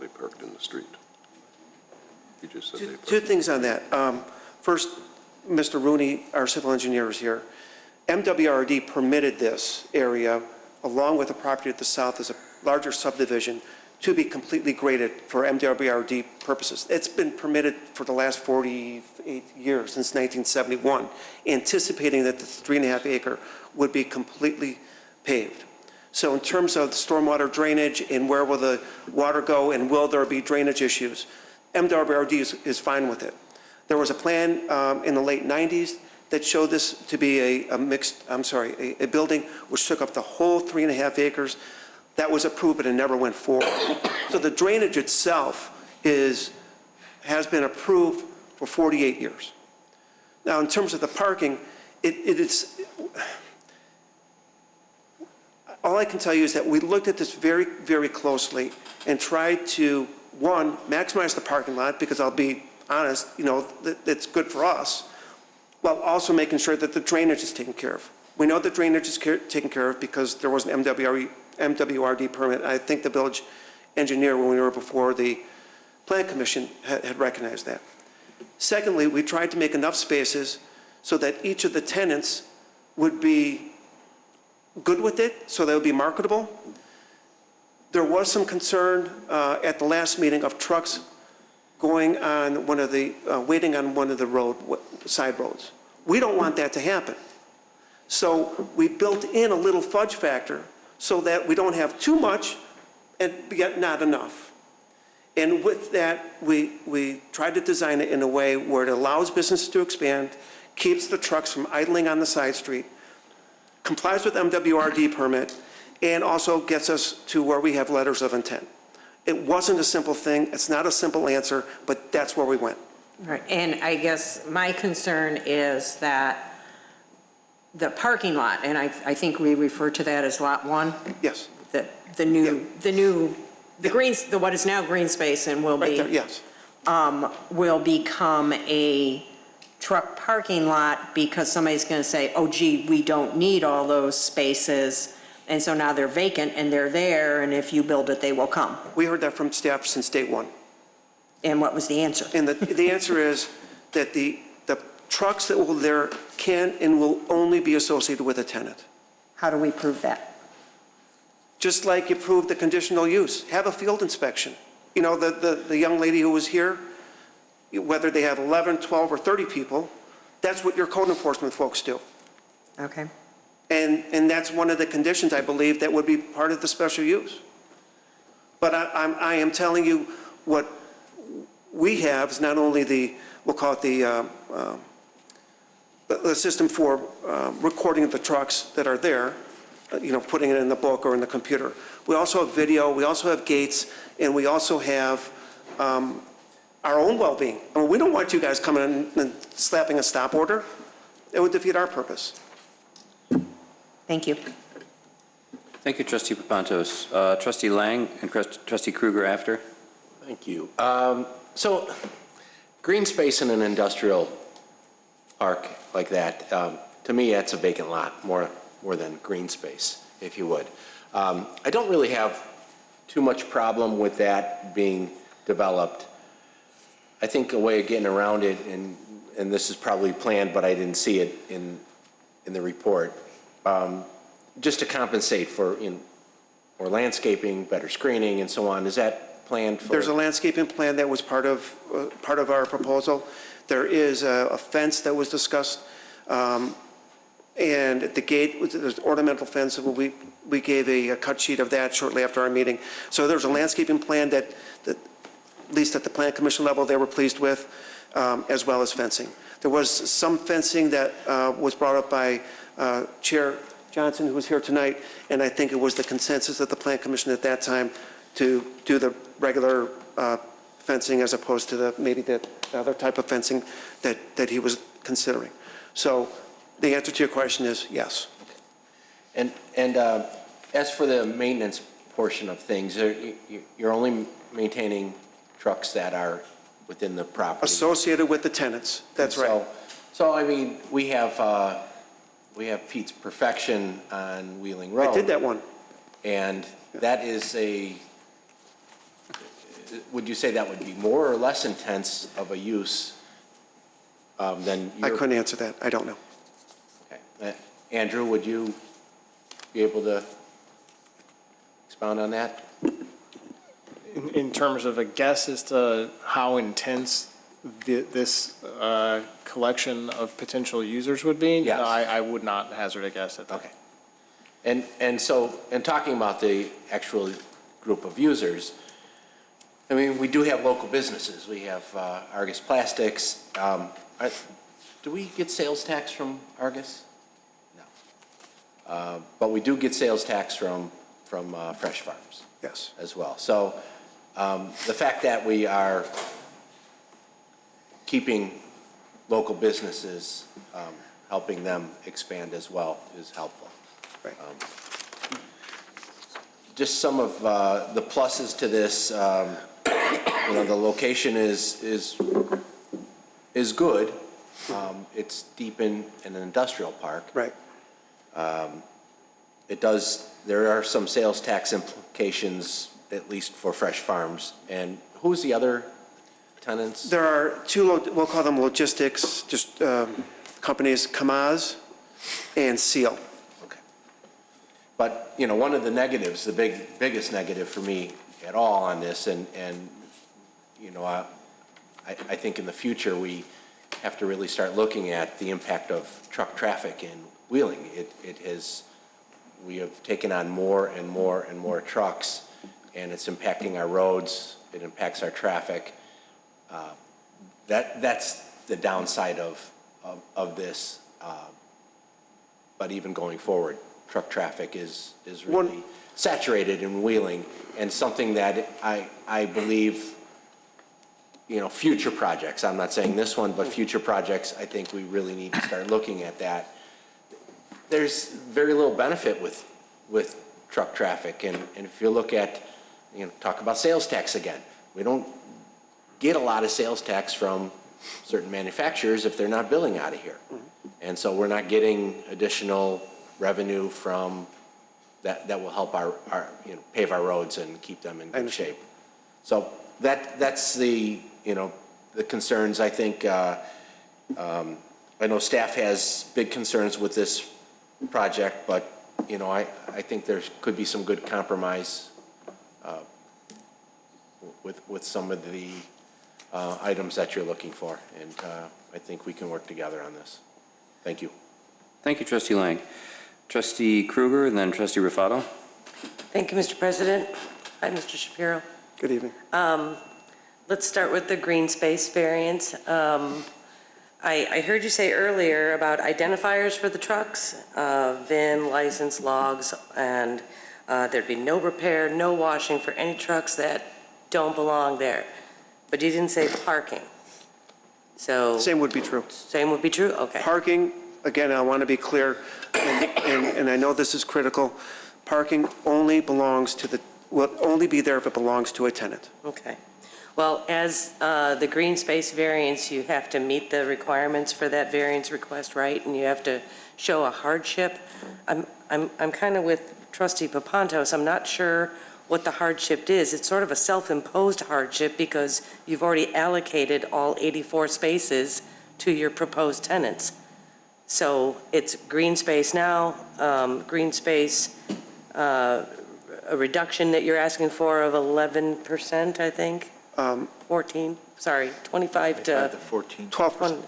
They parked in the street. You just said they parked. Two things on that. First, Mr. Rooney, our civil engineer, is here. MWRD permitted this area, along with the property at the south as a larger subdivision, to be completely graded for MWRD purposes. It's been permitted for the last 48 years, since 1971, anticipating that the 3.5 acre would be completely paved. So in terms of the stormwater drainage and where will the water go and will there be drainage issues, MWRD is fine with it. There was a plan in the late 90s that showed this to be a building which took up the whole 3.5 acres. That was approved, but it never went forward. So the drainage itself has been approved for 48 years. Now, in terms of the parking, all I can tell you is that we looked at this very, very closely and tried to, one, maximize the parking lot, because I'll be honest, it's good for us, while also making sure that the drainage is taken care of. We know the drainage is taken care of because there was an MWRD permit. I think the village engineer, when we were before the Plan Commission, had recognized that. Secondly, we tried to make enough spaces so that each of the tenants would be good with it, so they would be marketable. There was some concern at the last meeting of trucks going on waiting on one of the side roads. We don't want that to happen. So we built in a little fudge factor so that we don't have too much and yet not enough. And with that, we tried to design it in a way where it allows businesses to expand, keeps the trucks from idling on the side street, complies with MWRD permit, and also gets us to where we have letters of intent. It wasn't a simple thing. It's not a simple answer, but that's where we went. Right. And I guess my concern is that the parking lot, and I think we refer to that as Lot 1. Yes. What is now green space and will be. Right there, yes. Will become a truck parking lot because somebody's going to say, oh, gee, we don't need all those spaces. And so now they're vacant and they're there, and if you build it, they will come. We heard that from staff since day one. And what was the answer? And the answer is that the trucks that will there can and will only be associated with a tenant. How do we prove that? Just like you prove the conditional use. Have a field inspection. The young lady who was here, whether they have 11, 12, or 30 people, that's what your code enforcement folks do. Okay. And that's one of the conditions, I believe, that would be part of the special use. But I am telling you what we have is not only we'll call it the system for recording of the trucks that are there, putting it in the book or in the computer. We also have video, we also have gates, and we also have our own well-being. I mean, we don't want you guys coming in and slapping a stop order. It would defeat our purpose. Thank you. Thank you, Trustee Papantos. Trustee Lang and Trustee Kruger after. Thank you. So green space in an industrial park like that, to me, that's a vacant lot, more than green space, if you would. I don't really have too much problem with that being developed. I think a way of getting around it, and this is probably planned, but I didn't see it in the report, just to compensate for more landscaping, better screening, and so on. Is that planned for? There's a landscaping plan that was part of our proposal. There is a fence that was discussed, and at the gate, there's ornamental fence. We gave a cut sheet of that shortly after our meeting. So there's a landscaping plan that at least at the Plan Commission level, they were pleased with, as well as fencing. There was some fencing that was brought up by Chair Johnson, who was here tonight, and I think it was the consensus of the Plan Commission at that time to do the regular fencing as opposed to maybe the other type of fencing that he was considering. So the answer to your question is yes. And as for the maintenance portion of things, you're only maintaining trucks that are within the property? Associated with the tenants, that's right. So I mean, we have Pete's Perfection on Wheeling Road. I did that one. And that is would you say that would be more or less intense of a use than your? I couldn't answer that. I don't know. Okay. Andrew, would you be able to expound on that? In terms of a guess as to how intense this collection of potential users would be? Yes. No, I would not hazard a guess at that. Okay. And so, talking about the actual group of users, I mean, we do have local businesses. We have Argus Plastics. Do we get sales tax from Argus? No. But we do get sales tax from Fresh Farms. Yes. As well. So the fact that we are keeping local businesses, helping them expand as well is helpful. Right. Just some of the pluses to this, the location is good. It's deep in an industrial park. Right. There are some sales tax implications, at least for Fresh Farms. And who's the other tenants? There are two, we'll call them logistics, just companies, Kamaz and Seal. Okay. But, one of the negatives, the biggest negative for me at all on this, and I think in the future we have to really start looking at the impact of truck traffic in Wheeling. We have taken on more and more and more trucks, and it's impacting our roads, it impacts our traffic. That's the downside of this. But even going forward, truck traffic is really saturated in Wheeling, and something that I believe, future projects, I'm not saying this one, but future projects, I think we really need to start looking at that. There's very little benefit with truck traffic, and if you look at, talk about sales tax again. We don't get a lot of sales tax from certain manufacturers if they're not billing out of here. And so we're not getting additional revenue from that will help our pave our roads and keep them in good shape. So that's the concerns. I think, I know staff has big concerns with this project, but, I think there could be some good compromise with some of the items that you're looking for. And I think we can work together on this. Thank you. Thank you, Trustee Lang. Trustee Kruger and then Trustee Rufato. Thank you, Mr. President. Hi, Mr. Shapiro. Good evening. Let's start with the green space variance. I heard you say earlier about identifiers for the trucks, VIN, license, logs, and there'd be no repair, no washing for any trucks that don't belong there. But you didn't say parking. So. Same would be true. Same would be true? Okay. Parking, again, I want to be clear, and I know this is critical, parking only belongs to will only be there if it belongs to a tenant. Okay. Well, as the green space variance, you have to meet the requirements for that variance request, right? And you have to show a hardship. I'm kind of with Trustee Papantos. I'm not sure what the hardship is. It's sort of a self-imposed hardship because you've already allocated all 84 spaces to your proposed tenants. So it's green space now, green space, a reduction that you're asking for of 11%, I think. 14, sorry, 25 to 14. 12%.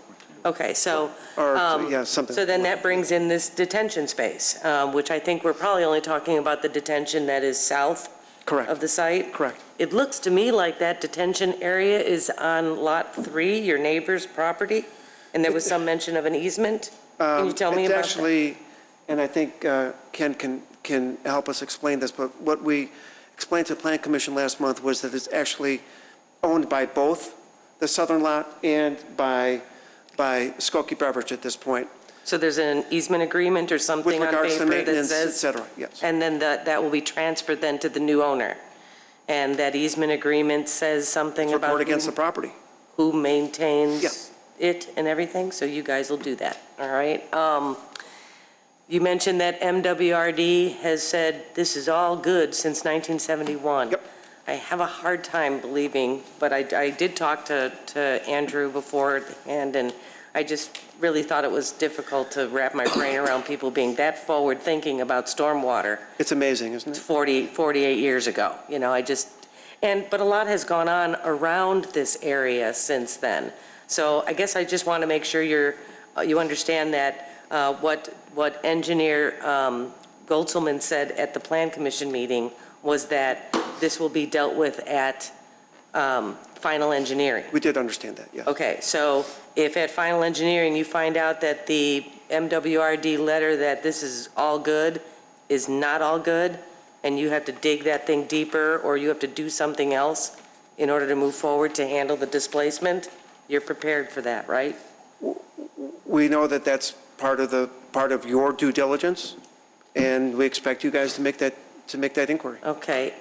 Okay, so, yeah, something. so then that brings in this detention space, which I think we're probably only talking about the detention that is south Correct. of the site. Correct. It looks to me like that detention area is on Lot 3, your neighbor's property, and there was some mention of an easement. Can you tell me about that? It's actually, and I think Ken can help us explain this, but what we explained to the Plan Commission last month was that it's actually owned by both the southern lot and by Skokie Beverage at this point. So there's an easement agreement or something on paper that says? With regards to maintenance, et cetera, yes. And then that will be transferred then to the new owner. And that easement agreement says something It's about report against the property. who maintains Yes. it and everything, so you guys will do that, all right? You mentioned that MWRD has said this is all good since 1971. Yep. I have a hard time believing, but I did talk to Andrew beforehand, and I just really thought it was difficult to wrap my brain around people being that forward-thinking about stormwater. It's amazing, isn't it? 48 years ago, you know, but a lot has gone on around this area since then. So I guess I just want to make sure you understand that what Engineer Goldselman said at the Plan Commission meeting was that this will be dealt with at final engineering. We did understand that, yes. Okay, so if at final engineering you find out that the MWRD letter that this is all good is not all good, and you have to dig that thing deeper, or you have to do something else in order to move forward to handle the displacement, you're prepared for that, right? We know that that's part of your due diligence, and we expect you guys to make that inquiry. Okay,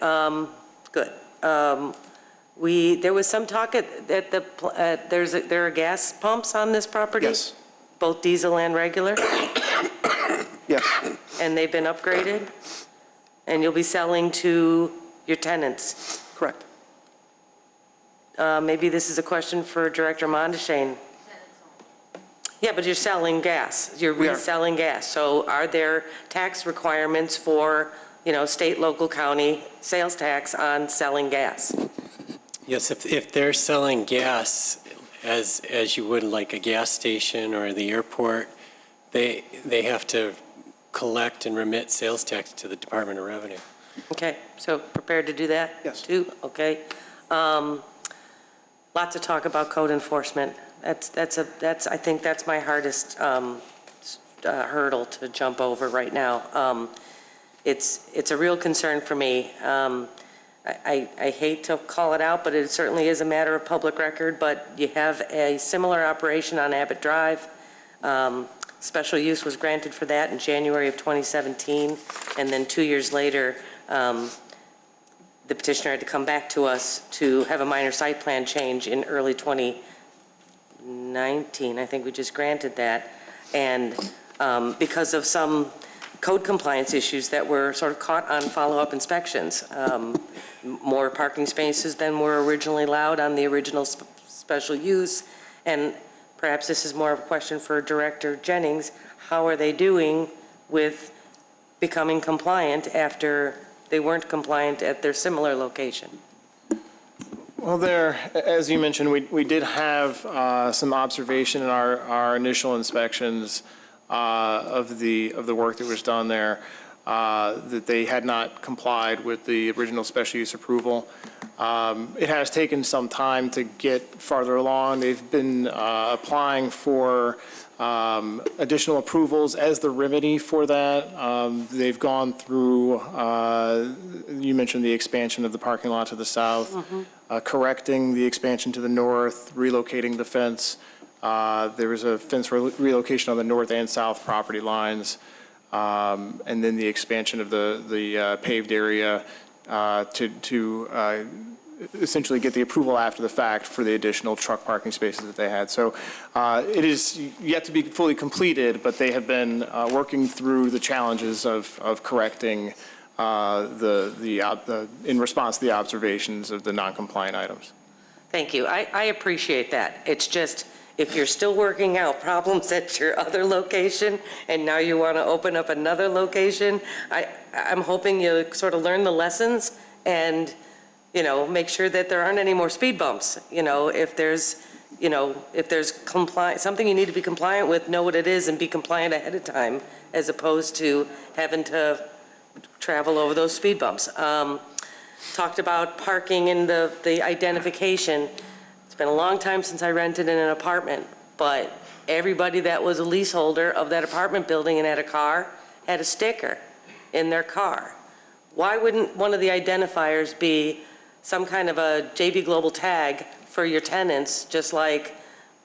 good. There was some talk there are gas pumps on this property? Yes. Both diesel and regular? Yes. And they've been upgraded? And you'll be selling to your tenants? Correct. Maybe this is a question for Director Mondeshane. Yeah, but you're selling gas. You're We are. reselling gas. So are there tax requirements for, state, local, county sales tax on selling gas? Yes, if they're selling gas, as you would like a gas station or the airport, they have to collect and remit sales tax to the Department of Revenue. Okay, so prepared to do that? Yes. Too? Okay. Lots of talk about code enforcement. I think that's my hardest hurdle to jump over right now. It's a real concern for me. I hate to call it out, but it certainly is a matter of public record, but you have a similar operation on Abbott Drive. Special use was granted for that in January of 2017, and then 2 years later, the petitioner had to come back to us to have a minor site plan change in early 2019. I think we just granted that. And because of some code compliance issues that were sort of caught on follow-up inspections, more parking spaces than were originally allowed on the original special use. And perhaps this is more of a question for Director Jennings. How are they doing with becoming compliant after they weren't compliant at their similar location? Well, as you mentioned, we did have some observation in our initial inspections of the work that was done there, that they had not complied with the original special use approval. It has taken some time to get farther along. They've been applying for additional approvals as the remedy for that. They've gone through, you mentioned the expansion of the parking lot to the south, correcting the expansion to the north, relocating the fence. There was a fence relocation on the north and south property lines, and then the expansion of the paved area to essentially get the approval after the fact for the additional truck parking spaces that they had. So it is yet to be fully completed, but they have been working through the challenges of correcting in response to the observations of the non-compliant items. Thank you. I appreciate that. It's just, if you're still working out problems at your other location and now you want to open up another location, I'm hoping you sort of learn the lessons and, you know, make sure that there aren't any more speed bumps. You know, if there's something you need to be compliant with, know what it is and be compliant ahead of time, as opposed to having to travel over those speed bumps. Talked about parking and the identification. It's been a long time since I rented in an apartment, but everybody that was a leaseholder of that apartment building and had a car had a sticker in their car. Why wouldn't one of the identifiers be some kind of a JV Global tag for your tenants, just like,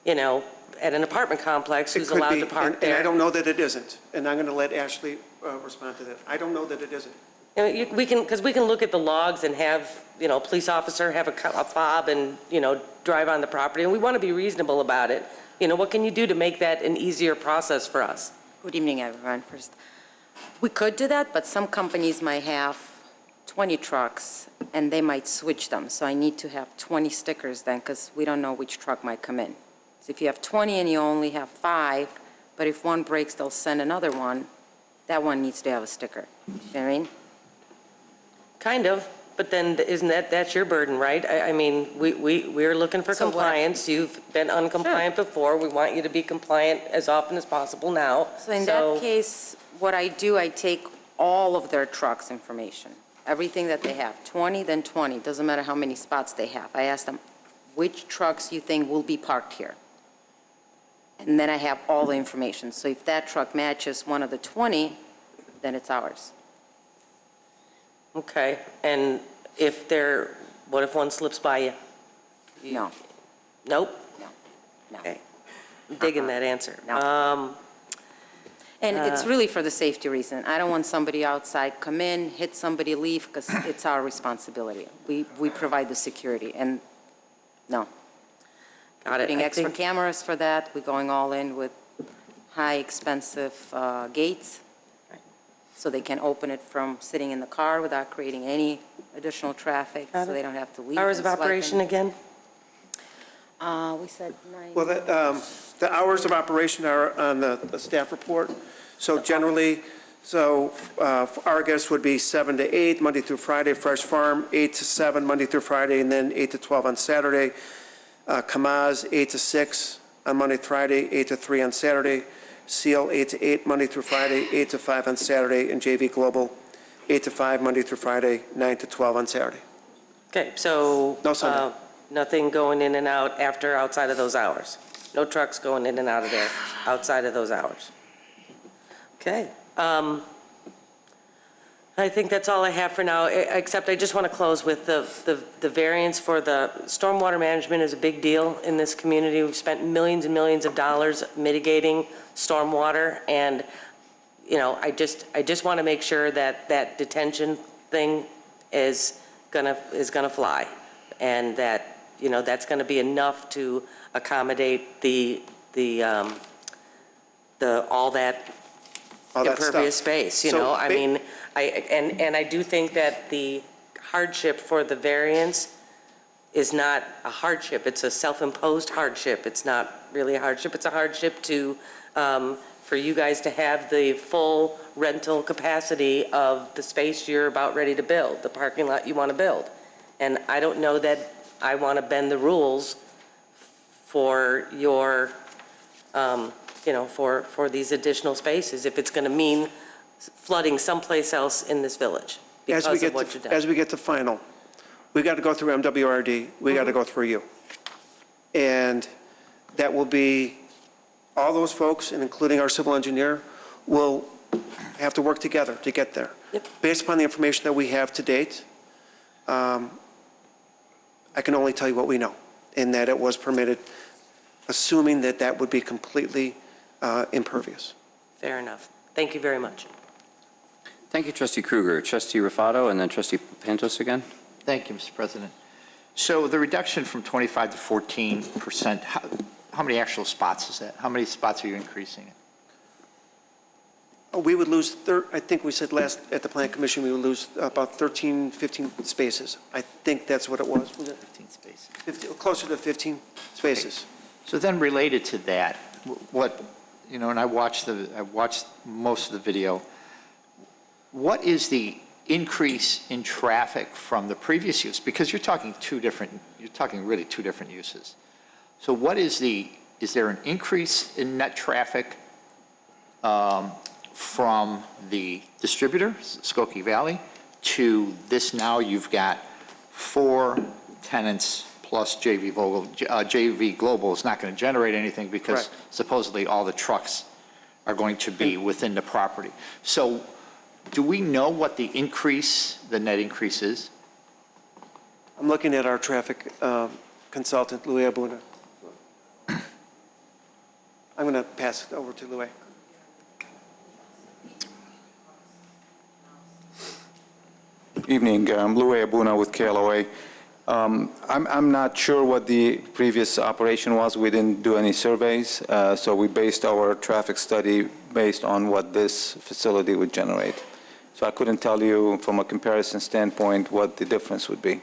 you know, at an apartment complex who's allowed to park there? And I don't know that it isn't, and I'm going to let Ashley respond to that. I don't know that it isn't. You know, we can look at the logs and have, you know, a police officer have a fob and, you know, drive on the property, and we want to be reasonable about it. You know, what can you do to make that an easier process for us? Good evening, everyone. First, we could do that, but some companies might have 20 trucks and they might switch them. So I need to have 20 stickers then, because we don't know which truck might come in. So if you have 20 and you only have 5, but if one breaks, they'll send another one, that one needs to have a sticker. You know what I mean? Kind of, but then isn't that's your burden, right? I mean, we're looking for compliance. You've been uncompliant before. We want you to be compliant as often as possible now. So in that case, what I do, I take all of their trucks' information, everything that they have, 20, then 20, doesn't matter how many spots they have. I ask them, which trucks you think will be parked here? And then I have all the information. So if that truck matches one of the 20, then it's ours. Okay, and what if one slips by you? No. Nope? No. Okay, I'm digging that answer. No. And it's really for the safety reason. I don't want somebody outside come in, hit somebody, leave, because it's our responsibility. We provide the security, and no. Got it. Putting extra cameras for that. We're going all in with high, expensive gates, so they can open it from sitting in the car without creating any additional traffic, so they don't have to leave. Hours of operation again? We said 9. Well, the hours of operation are on the staff report. So generally, our guests would be 7 to 8, Monday through Friday. Fresh Farm, 8 to 7, Monday through Friday, and then 8 to 12 on Saturday. Kamaz, 8 to 6 on Monday, Friday, 8 to 3 on Saturday. Seal, 8 to 8, Monday through Friday, 8 to 5 on Saturday. And JV Global, 8 to 5, Monday through Friday, 9 to 12 on Saturday. Okay, so No Sunday. nothing going in and out outside of those hours? No trucks going in and out of there outside of those hours? Okay. I think that's all I have for now, except I just want to close with the variance for the stormwater management is a big deal in this community. We've spent millions and millions of dollars mitigating stormwater, and, you know, I just want to make sure that that detention thing is gonna fly, and that, you know, that's going to be enough to accommodate all that impervious space, you know? I mean, I do think that the hardship for the variance is not a hardship. It's a self-imposed hardship. It's not really a hardship. It's a hardship to, for you guys to have the full rental capacity of the space you're about ready to build, the parking lot you want to build. And I don't know that I want to bend the rules for your, you know, for these additional spaces if it's going to mean flooding someplace else in this village because of what you've done. As we get to final, we got to go through MWRD, we got to go through you. And that will be, all those folks, and including our civil engineer, will have to work together to get there. Based upon the information that we have to date, I can only tell you what we know, in that it was permitted, assuming that that would be completely impervious. Fair enough. Thank you very much. Thank you, Trustee Kruger. Trustee Rufato, and then Trustee Pantos again. Thank you, Mr. President. So the reduction from 25 to 14%, how many actual spots is that? How many spots are you increasing it? We would lose, I think we said last at the Plan Commission, we would lose about 13, 15 spaces. I think that's what it was. Was it 15 spaces. 50, closer to 15 spaces. So then related to that, what, you know, and I watched most of the video, what is the increase in traffic from the previous use? Because you're talking really two different uses. So what is is there an increase in net traffic from the distributor, Skokie Valley, to this now? You've got 4 tenants plus JV Global is not going to generate anything because supposedly all the trucks are going to be within the property. So do we know what the net increase is? I'm looking at our traffic consultant, Louis Abuna. I'm going to pass it over to Louis. Evening, Louis Abuna with KLOA. I'm not sure what the previous operation was. We didn't do any surveys, so we based our traffic study based on what this facility would generate. So I couldn't tell you from a comparison standpoint what the difference would be.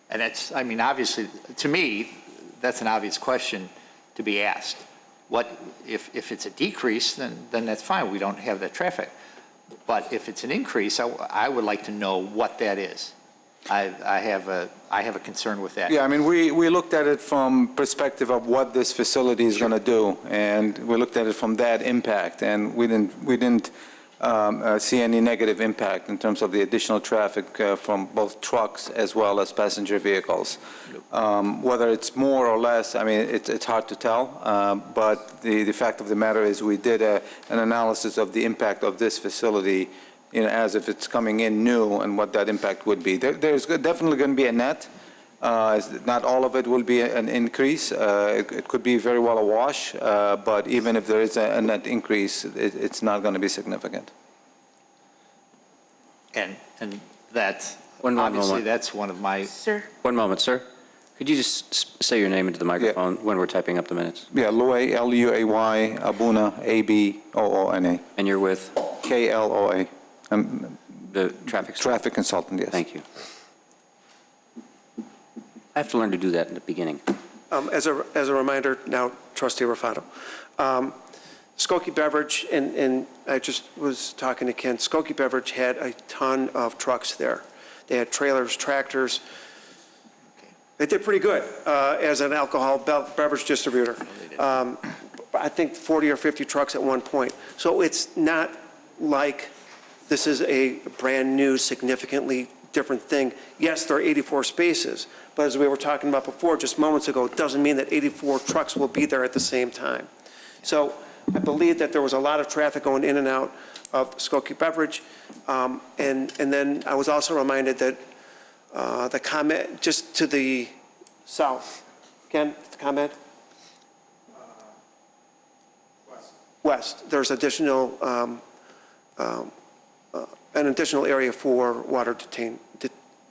And that's, I mean, obviously, to me, that's an obvious question to be asked. What, if it's a decrease, then that's fine. We don't have that traffic. But if it's an increase, I would like to know what that is. I have a concern with that. Yeah, I mean, we looked at it from perspective of what this facility is going to do, and we looked at it from that impact, and we didn't see any negative impact in terms of the additional traffic from both trucks as well as passenger vehicles. Whether it's more or less, I mean, it's hard to tell, but the fact of the matter is we did an analysis of the impact of this facility, you know, as if it's coming in new and what that impact would be. There's definitely going to be a net. Not all of it will be an increase. It could be very well a wash, but even if there is a net increase, it's not going to be significant. And that's, Obviously, obviously, that's one of my... Sir? One moment, sir. Could you just say your name into the microphone when we're typing up the minutes? Yeah, Louay, L-U-A-Y, Abuna, A-B-O-O-N-A. And you're with? KLOA. The traffic consultant, yes. Thank you. I have to learn to do that in the beginning. As a reminder, now, Trustee Rufato, Skokie Beverage, and I just was talking to Ken, Skokie Beverage had a ton of trucks there. They had trailers, tractors. They did pretty good as an alcohol beverage distributor. I think 40 or 50 trucks at one point. So it's not like this is a brand new, significantly different thing. Yes, there are 84 spaces, but as we were talking about before, just moments ago, it doesn't mean that 84 trucks will be there at the same time. So I believe that there was a lot of traffic going in and out of Skokie Beverage. And then I was also reminded that the comment just to the south. Ken, the comment? West. There's additional, an additional area for water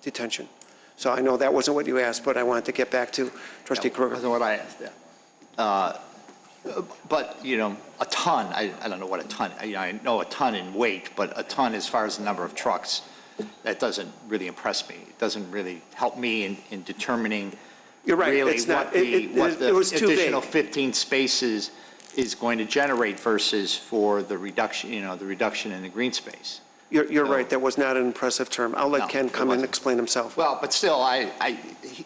detention. So I know that wasn't what you asked, but I wanted to get back to Trustee Kruger. That wasn't what I asked, yeah. But, you know, a ton, I don't know what a ton, I know a ton in weight, but a ton as far as the number of trucks, that doesn't really impress me. It doesn't really help me in determining You're right, really it's not, what the it was too additional vague. 15 spaces is going to generate versus for the reduction, you know, the reduction in the green space. You're right, that was not an impressive term. I'll let Ken come and explain himself. Well, but still,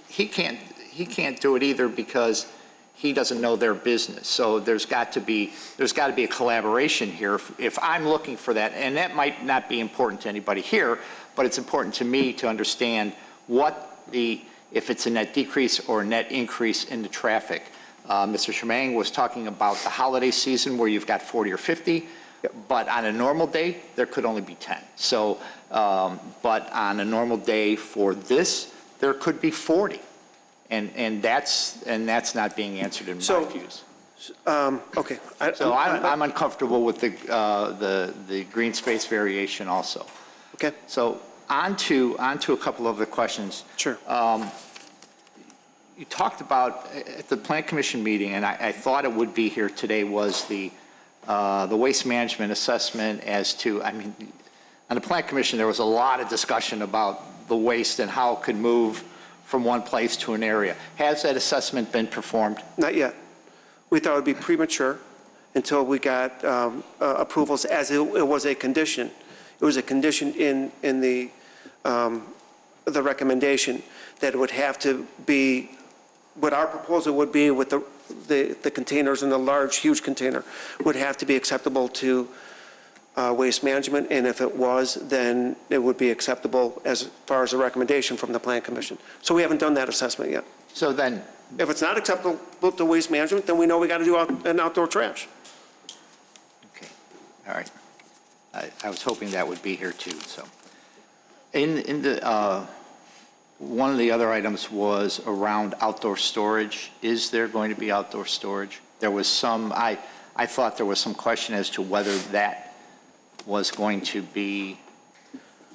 he can't do it either because he doesn't know their business. So there's got to be a collaboration here. If I'm looking for that, and that might not be important to anybody here, but it's important to me to understand what if it's a net decrease or a net increase in the traffic. Mr. Shemang was talking about the holiday season where you've got 40 or 50, but on a normal day, there could only be 10. So, but on a normal day for this, there could be 40. And that's not being answered in my views. Okay. So I'm uncomfortable with the green space variation also. Okay. So on to a couple of the questions. Sure. You talked about at the Plan Commission meeting, and I thought it would be here today, was the waste management assessment as to, I mean, on the Plan Commission, there was a lot of discussion about the waste and how it could move from one place to an area. Has that assessment been performed? Not yet. We thought it would be premature until we got approvals, as it was a condition. It was a condition in the recommendation that it would have to be, what our proposal would be with the containers in the large, huge container, would have to be acceptable to waste management, and if it was, then it would be acceptable as far as a recommendation from the Plan Commission. So we haven't done that assessment yet. So then, if it's not acceptable to waste management, then we know we got to do an outdoor trash. okay, all right. I was hoping that would be here too. So, in the one of the other items was around outdoor storage. Is there going to be outdoor storage? There was some. I thought there was some question as to whether that was going to be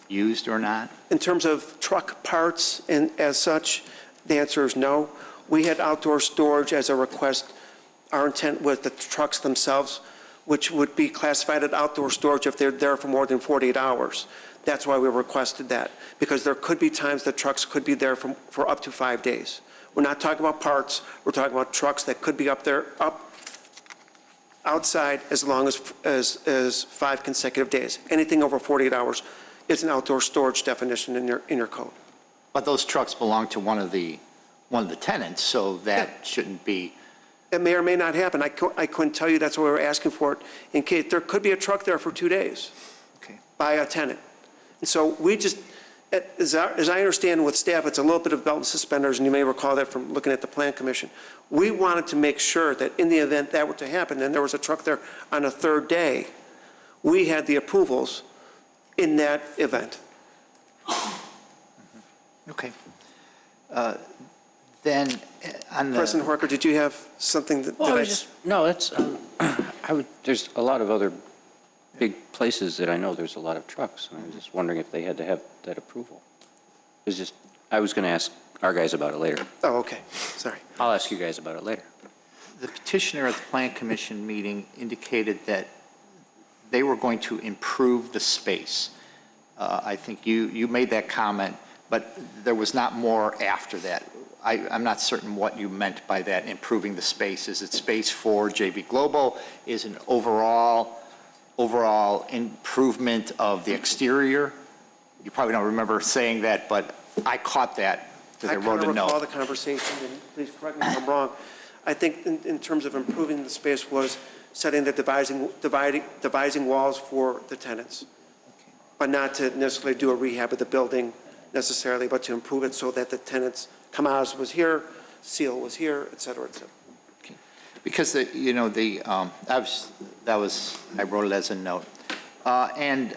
used or not. In terms of truck parts and as such, the answer is no. We had outdoor storage as a request. Our intent was the trucks themselves, which would be classified as outdoor storage if they're there for more than 48 hours. That's why we requested that, because there could be times that trucks could be there for up to 5 days. We're not talking about parts. We're talking about trucks that could be up there, outside as long as 5 consecutive days. Anything over 48 hours is an outdoor storage definition in your code. But those trucks belong to one of the tenants, so that shouldn't be. It may or may not happen. I couldn't tell you. That's why we're asking for it. In case there could be a truck there for 2 days, by a tenant. And so we just, as I understand with staff, it's a little bit of belt and suspenders, and you may recall that from looking at the Plan Commission. We wanted to make sure that in the event that were to happen, and there was a truck there on a 3rd day, we had the approvals in that event. Okay. Then on the President Horker, did you have something that? Well, no, that's, there's a lot of other big places that I know there's a lot of trucks. And I was just wondering if they had to have that approval. I was going to ask our guys about it later. Oh, okay. Sorry. I'll ask you guys about it later. The petitioner at the Plan Commission meeting indicated that they were going to improve the space. I think you made that comment, but there was not more after that. I'm not certain what you meant by that, improving the space. Is it space for JV Global? Is it an overall improvement of the exterior? You probably don't remember saying that, but I caught that because I wrote a note. I recall the conversation, and please correct me if I'm wrong. I think in terms of improving the space was setting the dividing walls for the tenants, but not to necessarily do a rehab of the building necessarily, but to improve it so that the tenants come out was here, seal was here, et cetera, et cetera. Okay. Because I wrote it as a note. And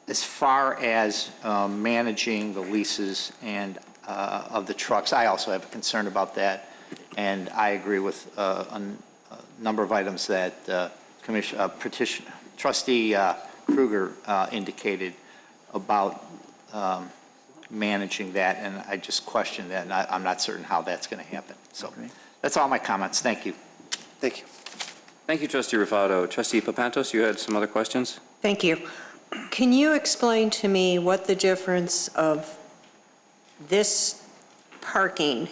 as far as managing the leases and of the trucks, I also have a concern about that. And I agree with a number of items that Trustee Kruger indicated about managing that, and I just question that, and I'm not certain how that's going to happen. So that's all my comments. Thank you. Thank you. Thank you, Trustee Rufato. Trustee Papantos, you had some other questions? Thank you. Can you explain to me what the difference of this parking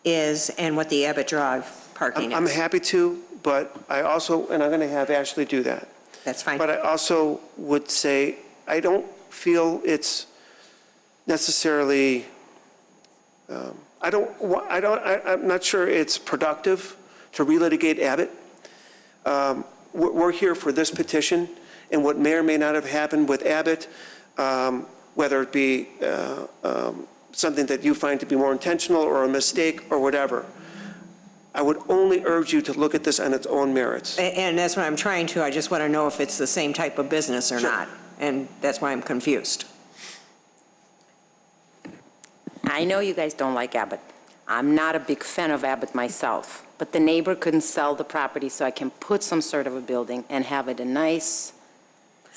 is and what the Abbott Drive parking is? I'm happy to, but I also, and I'm going to have Ashley do that. That's fine. But I also would say I don't feel it's necessarily, I'm not sure it's productive to relitigate Abbott. We're here for this petition, and what may or may not have happened with Abbott, whether it be something that you find to be more intentional or a mistake or whatever, I would only urge you to look at this on its own merits. And that's what I'm trying to, I just want to know if it's the same type of business or not, and that's why I'm confused. I know you guys don't like Abbott. I'm not a big fan of Abbott myself, but the neighbor couldn't sell the property, so I can put some sort of a building and have it a nice,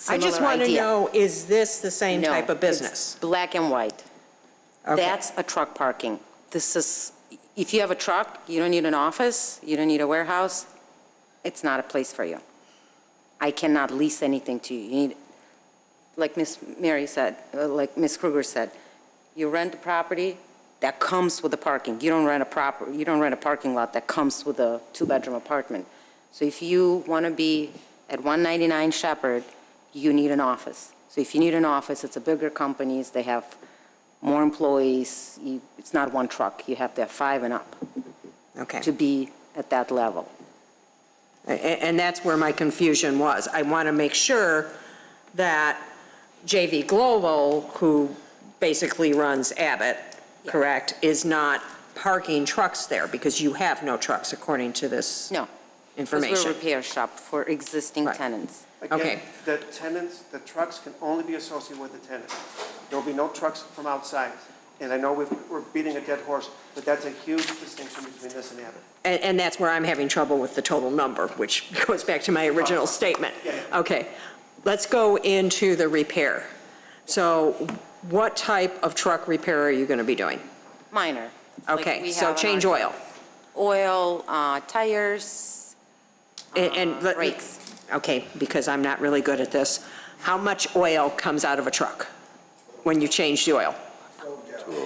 I just similar want to idea. know, is this the same No, type of it's business? black and white. Okay. That's a truck parking. This is, if you have a truck, you don't need an office, you don't need a warehouse, it's not a place for you. I cannot lease anything to you. You need, like Ms. Mary said, like Ms. Kruger said, you rent the property, that comes with the parking. You don't rent a parking lot that comes with a two-bedroom apartment. So if you want to be at 199 Shepard, you need an office. So if you need an office, it's a bigger companies, they have more employees. It's not one truck. You have to have 5 and up to be at that level. And that's where my confusion was. I want to make sure that JV Global, who basically runs Abbott, correct, is not parking trucks there, because you have no trucks according to this information. Because we're a repair shop for existing tenants. Again, the tenants, the trucks can only be associated with the tenant. There will be no trucks from outside. And I know we're beating a dead horse, but that's a huge distinction between this and Abbott. And that's where I'm having trouble with the total number, which goes back to my original statement. Okay, let's go into the repair. So what type of truck repair are you going to be doing? Minor. Okay, we so have change oil. Oil, tires, brakes. Okay, because I'm not really good at this. How much oil comes out of a truck when you change the oil?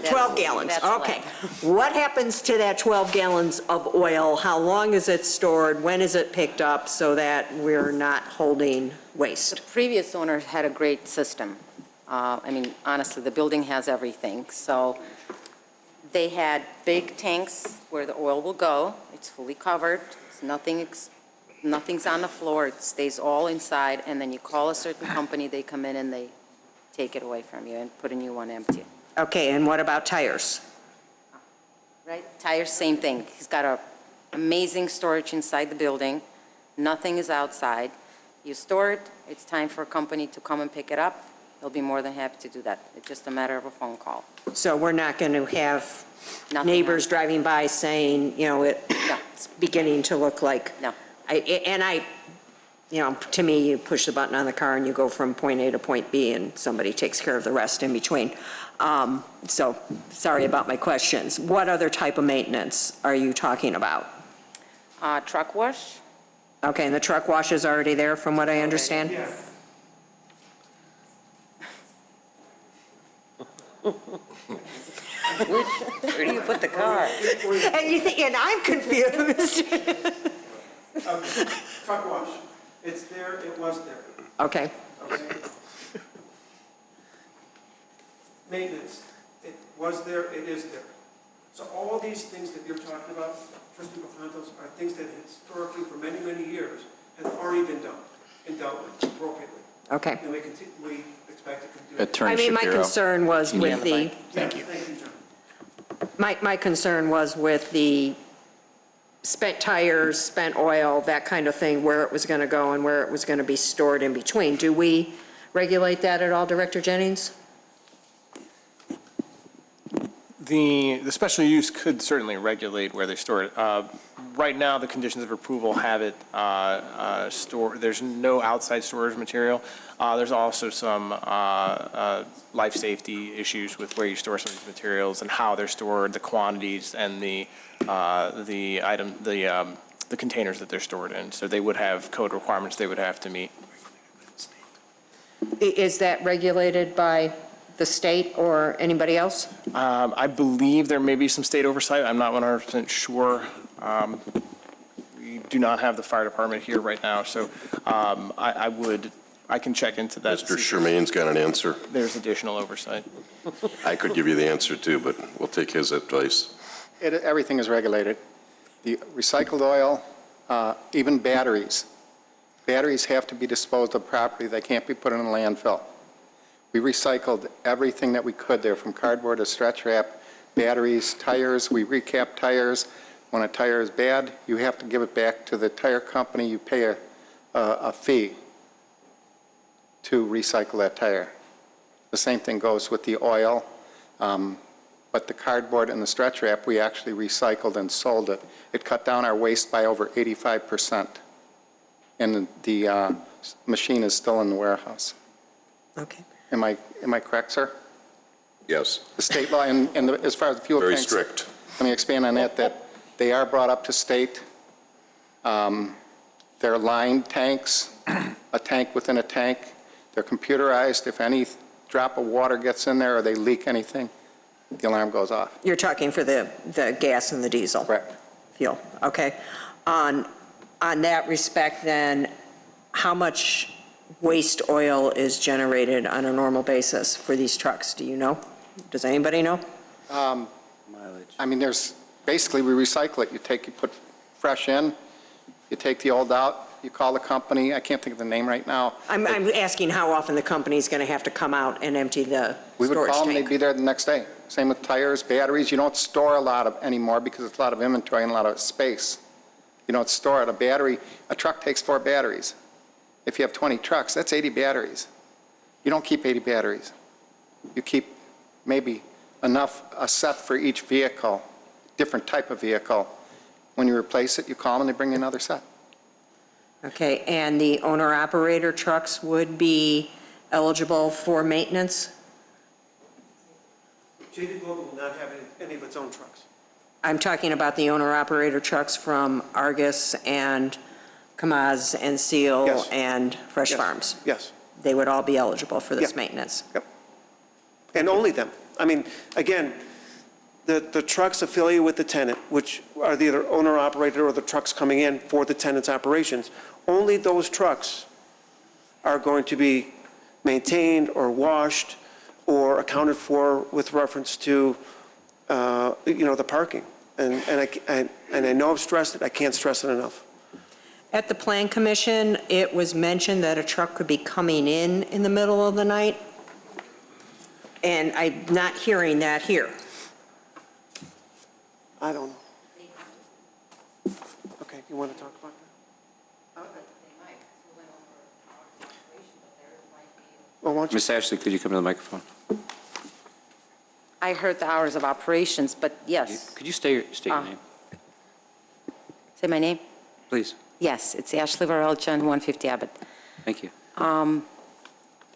12 gallons, That's okay. What happens to that 12 gallons of oil? How long is it stored? When is it picked up so that we're not holding waste? The previous owner had a great system. I mean, honestly, the building has everything. So they had big tanks where the oil will go. It's fully covered. It's nothing's on the floor. It stays all inside. And then you call a certain company, they come in and they take it away from you and put a new one empty. Okay, and what about tires? Right? Tires, same thing. He's got a amazing storage inside the building. Nothing is outside. You store it. It's time for a company to come and pick it up. They'll be more than happy to do that. It's just a matter of a phone call. So we're not going to have neighbors driving by saying, you know, it's beginning to look like. No. You know, to me, you push the button on the car and you go from point A to point B and somebody takes care of the rest in between. So sorry about my questions. What other type of maintenance are you talking about? Truck wash. Okay, and the truck wash is already there from what I understand? Yes. Where do you put the car? And I'm confused. Truck wash. It's there, it was there. Okay. Okay. Maintenance, it was there, it is there. So all these things that you're talking about, trustee Bajantos, are things that historically for many, many years have already been done and dealt with appropriately. Okay. And we expect to continue. Attorney I mean, my Shapiro. concern was with the, Thank you. Thank you, John. my concern was with the spent tires, spent oil, that kind of thing, where it was going to go and where it was going to be stored in between. Do we regulate that at all, Director Jennings? The special use could certainly regulate where they store it. Right now, the conditions of approval have it stored. There's no outside storage material. There's also some life safety issues with where you store some of these materials and how they're stored, the quantities, and the containers that they're stored in. So they would have code requirements they would have to meet. Is that regulated by the state or anybody else? I believe there may be some state oversight. I'm not 100% sure. We do not have the fire department here right now, so I can check into that. Mr. Sherman's got an answer. There's additional oversight. I could give you the answer too, but we'll take his advice. Everything is regulated. The recycled oil, even batteries. Batteries have to be disposed of properly. They can't be put in a landfill. We recycled everything that we could there, from cardboard to stretch wrap, batteries, tires. We recap tires. When a tire is bad, you have to give it back to the tire company. You pay a fee to recycle that tire. The same thing goes with the oil, but the cardboard and the stretch wrap, we actually recycled and sold it. It cut down our waste by over 85%. And the machine is still in the warehouse. Okay. Am I correct, sir? Yes. The state law, and as far as the fuel Very tanks. strict. Let me expand on that they are brought up to state. They're lined tanks, a tank within a tank. They're computerized. If any drop of water gets in there or they leak anything, the alarm goes off. You're talking for the gas and the diesel? Correct. Fuel, okay. On that respect, then, how much waste oil is generated on a normal basis for these trucks? Do you know? Does anybody know? I mean, basically, we recycle it. You put fresh in, you take the old out, you call the company. I can't think of the name right now. I'm asking how often the company's going to have to come out and empty the We would storage call them, tank. they'd be there the next day. Same with tires, batteries. You don't store a lot of anymore because it's a lot of inventory and a lot of space. You don't store it. A battery, a truck takes 4 batteries. If you have 20 trucks, that's 80 batteries. You don't keep 80 batteries. You keep maybe enough, a set for each vehicle, different type of vehicle. When you replace it, you call them and they bring you another set. Okay, and the owner-operator trucks would be eligible for maintenance? JD Global will not have any of its own trucks. I'm talking about the owner-operator trucks from Argus and Kamaz and Seal Yes. and Fresh Yes. Farms. Yes. They would all be eligible for this Yep. maintenance? Yep. And only them. I mean, again, the trucks affiliated with the tenant, which are the either owner-operator or the trucks coming in for the tenant's operations, only those trucks are going to be maintained or washed or accounted for with reference to, the parking. And I know I've stressed it, I can't stress it enough. At the Plan Commission, it was mentioned that a truck could be coming in the middle of the night, and I'm not hearing that here. I don't know. Okay, you want to talk about that? Well, why don't you? Ms. Ashley, could you come to the microphone? I heard the hours of operations, but yes. Could you state your name, Say my name? please? Yes, it's Ashley Vareljan, 150 Abbott. Thank you.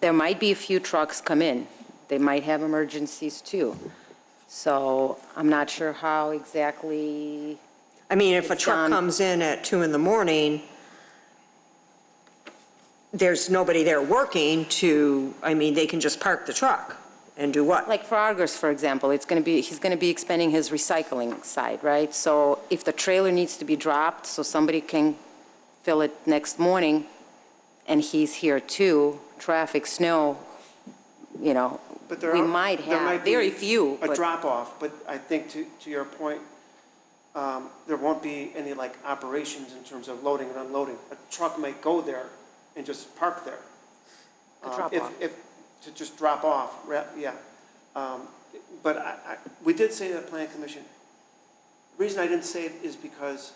There might be a few trucks come in. They might have emergencies too. So I'm not sure how exactly. I mean, if a It's truck done. comes in at 2 in the morning, there's nobody there working they can just park the truck and do what? Like for Argus, for example, he's going to be expanding his recycling side, right? So if the trailer needs to be dropped so somebody can fill it next morning, and he's here too, traffic, snow, But there we are- might there have might be very few. A but- drop-off, but I think to your point, there won't be any operations in terms of loading and unloading. A truck might go there and just park there. A drop-off. If to just drop off, yeah. But we did say to the Plan Commission, the reason I didn't say it is because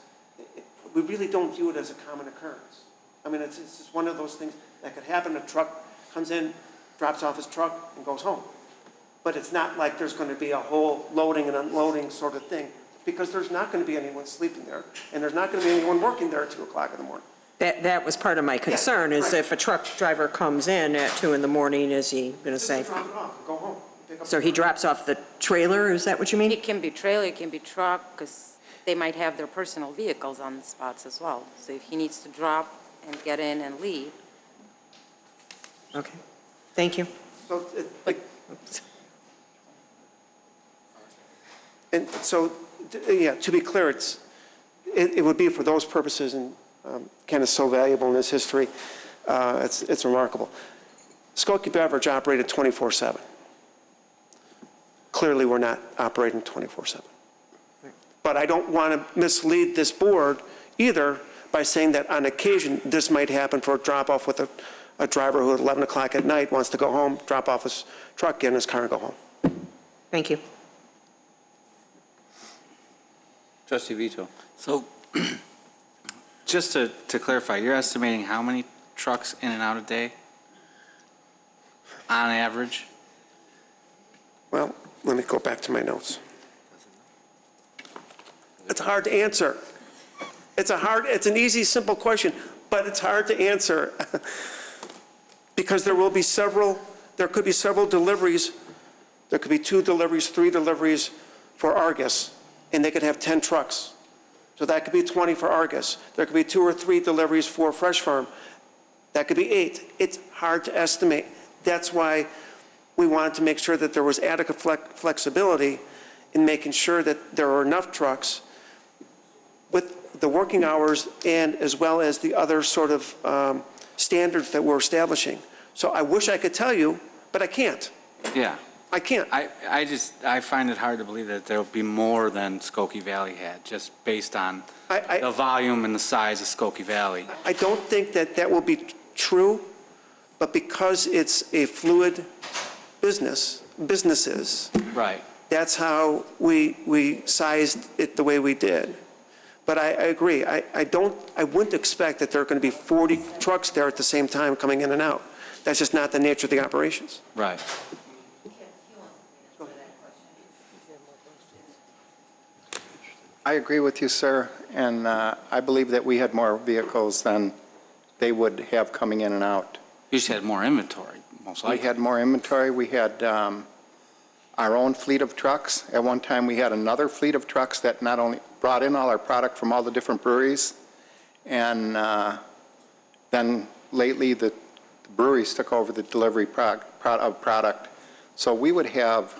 we really don't view it as a common occurrence. I mean, it's just one of those things that could happen. A truck comes in, drops off his truck, and goes home. But it's not like there's going to be a whole loading and unloading sort of thing, because there's not going to be anyone sleeping there, and there's not going to be anyone working there at 2 o'clock in the morning. That was part of my concern, is if a truck driver comes in at 2 in the morning, is he going to say? Just drop it off and go home. Pick up So the he truck. drops off the trailer, is that what you mean? It can be trailer, it can be truck, because they might have their personal vehicles on the spots as well. So if he needs to drop and get in and leave. Okay, thank you. So, and so, yeah, to be clear, it would be for those purposes, and Ken is so valuable in his history, it's remarkable. Skokie Beverage operated 24/7. Clearly, we're not operating 24/7. But I don't want to mislead this board either by saying that on occasion, this might happen for a drop-off with a driver who at 11 o'clock at night wants to go home, drop off his truck, get in his car and go home. Thank you. Trustee Vito. So, just to clarify, you're estimating how many trucks in and out a day on average? Well, let me go back to my notes. It's hard to answer. It's an easy, simple question, but it's hard to answer because there could be several deliveries. There could be 2 deliveries, 3 deliveries for Argus, and they could have 10 trucks. So that could be 20 for Argus. There could be 2 or 3 deliveries for Fresh Farm. That could be 8. It's hard to estimate. That's why we wanted to make sure that there was adequate flexibility in making sure that there are enough trucks with the working hours and as well as the other sort of standards that we're establishing. So I wish I could tell you, but I can't. Yeah. I can't. I find it hard to believe that there'll be more than Skokie Valley had, just based on the volume and the size of Skokie Valley. I don't think that will be true, but because it's a fluid businesses. Right. That's how we sized it the way we did. But I agree. I wouldn't expect that there are going to be 40 trucks there at the same time coming in and out. That's just not the nature of the operations. Right. I agree with you, sir, and I believe that we had more vehicles than they would have coming in and out. You just had more inventory, most likely. We had more inventory. We had our own fleet of trucks. At one time, we had another fleet of trucks that not only brought in all our product from all the different breweries, and then lately the breweries took over the delivery of product. So we would have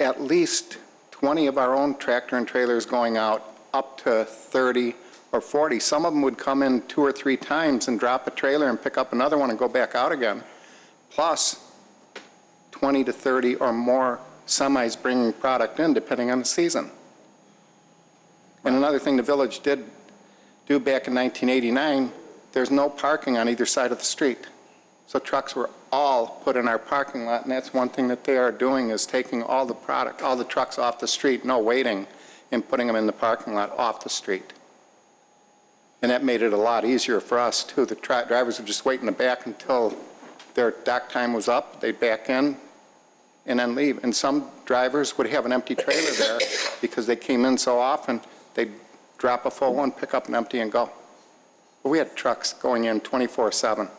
at least 20 of our own tractor and trailers going out, up to 30 or 40. Some of them would come in 2 or 3 times and drop a trailer and pick up another one and go back out again, plus 20 to 30 or more semis bringing product in, depending on the season. And another thing the village did do back in 1989, there's no parking on either side of the street. So trucks were all put in our parking lot, and that's one thing that they are doing, is taking all the product, all the trucks off the street, no waiting, and putting them in the parking lot off the street. And that made it a lot easier for us, too. The drivers would just wait in the back until their dock time was up, they'd back in, and then leave. And some drivers would have an empty trailer there because they came in so often, they'd drop a full one, pick up an empty, and go. But we had trucks going in 24/7.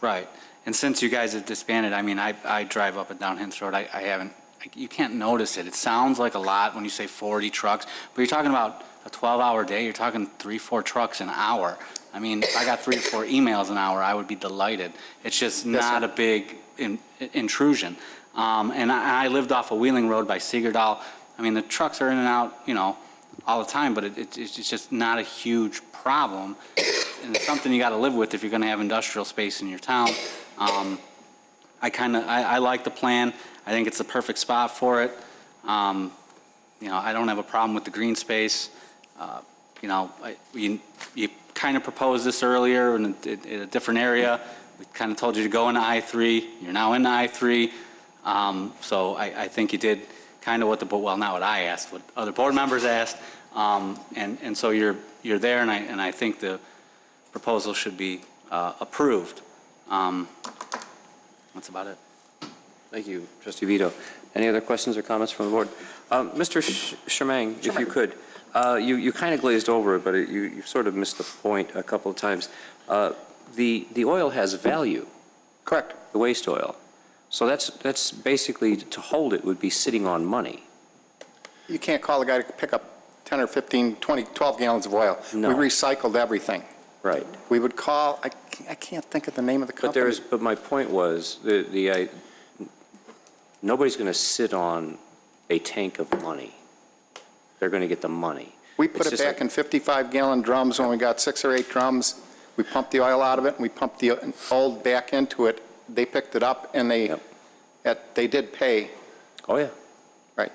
Right. And since you guys have disbanded, I mean, I drive up and down Hints Road. I haven't, you can't notice it. It sounds like a lot when you say 40 trucks, but you're talking about a 12-hour day. You're talking 3-4 trucks an hour. I mean, if I got 3 or 4 emails an hour, I would be delighted. It's just not a big intrusion. And I lived off a Wheeling Road by Seagardall. I mean, the trucks are in and out, you know, all the time, but it's just not a huge problem. And it's something you got to live with if you're going to have industrial space in your town. I like the plan. I think it's the perfect spot for it. You know, I don't have a problem with the green space. You know, you kind of proposed this earlier in a different area. We kind of told you to go into I-3. You're now in I-3. So I think you did kind of what not what I asked, what other board members asked. And so you're there, and I think the proposal should be approved. That's about it. Thank you, Trustee Vito. Any other questions or comments from the board? Mr. Shermang, if you could, you kind of glazed over it, but you sort of missed the point a couple of times. The oil has value. Correct. The waste oil. So that's basically, to hold it would be sitting on money. You can't call a guy to pick up 10 or 15, 20, 12 gallons of oil. No. We recycled everything. Right. We would call, I can't think of the name of the company. But my point was, nobody's going to sit on a tank of money. They're going to get the money. We put it back in 55-gallon drums when we got 6 or 8 drums. We pumped the oil out of it, and we pumped the old back into it. They picked it up, and they did pay. Oh, yeah. Right.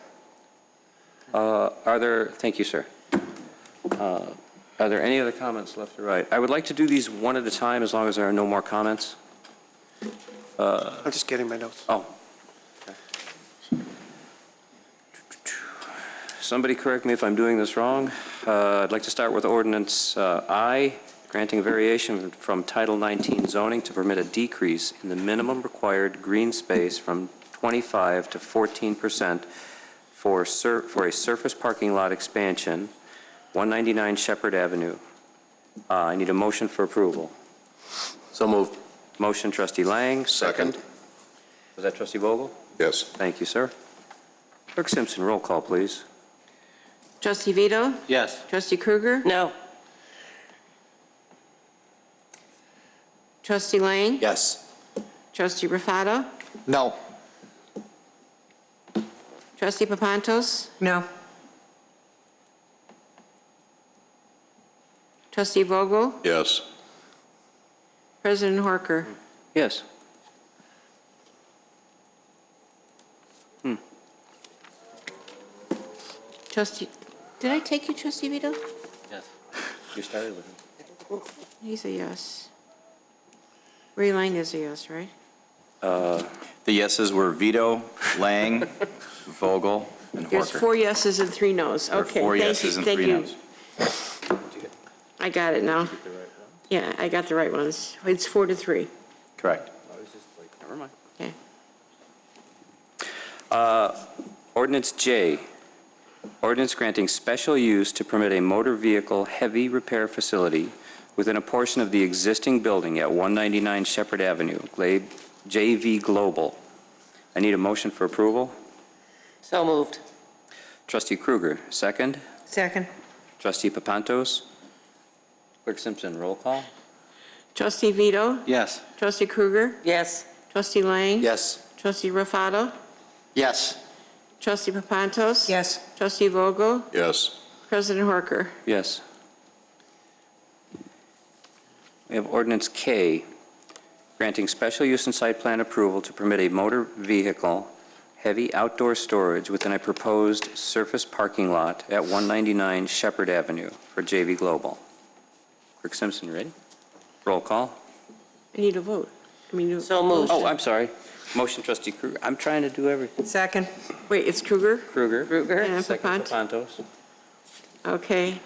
Thank you, sir. Are there any other comments left or right? I would like to do these one at a time as long as there are no more comments. I'm just getting my notes. Oh. Somebody correct me if I'm doing this wrong. I'd like to start with Ordinance I, granting a variation from Title 19 zoning to permit a decrease in the minimum required green space from 25 to 14% for a surface parking lot expansion, 199 Shepard Avenue. I need a motion for approval. So moved. Motion, Trustee Lang. Second. Was that Trustee Vogel? Yes. Thank you, sir. Clerk Simpson, roll call, please. Trustee Vito? Yes. Trustee Krueger? No. Trustee Lang? Yes. Trustee Raffato? No. Trustee Papantos? No. Trustee Vogel? Yes. President Horker? Yes. Trustee, did I take you, Trustee Vito? Yes. You started with him. He's a yes. Ray Lang is a yes, right? The yeses were Vito, Lang, Vogel, and Horker. There's 4 yeses and 3 noes. There are Okay, 4 thank yeses you, and thank 3 you. noes. I got it now. Yeah, I got the right ones. It's 4-3. Correct. Never mind. Okay. Ordinance J, ordinance granting special use to permit a motor vehicle heavy repair facility within a portion of the existing building at 199 Shepard Avenue, JV Global. I need a motion for approval. So moved. Trustee Krueger, second. Second. Trustee Papantos. Clerk Simpson, roll call. Trustee Vito? Yes. Trustee Krueger? Yes. Trustee Lang? Yes. Trustee Raffato? Yes. Trustee Papantos? Yes. Trustee Vogel? Yes. President Horker? Yes. We have ordinance K, granting special use and site plan approval to permit a motor vehicle heavy outdoor storage within a proposed surface parking lot at 199 Shepard Avenue for JV Global. Clerk Simpson, ready? Roll call. I need a vote. So moved. Oh, I'm sorry. Motion, Trustee Krueger. I'm trying to do everything. Second. Wait, it's Krueger? Krueger. And Second, Papant? Papantos. Okay.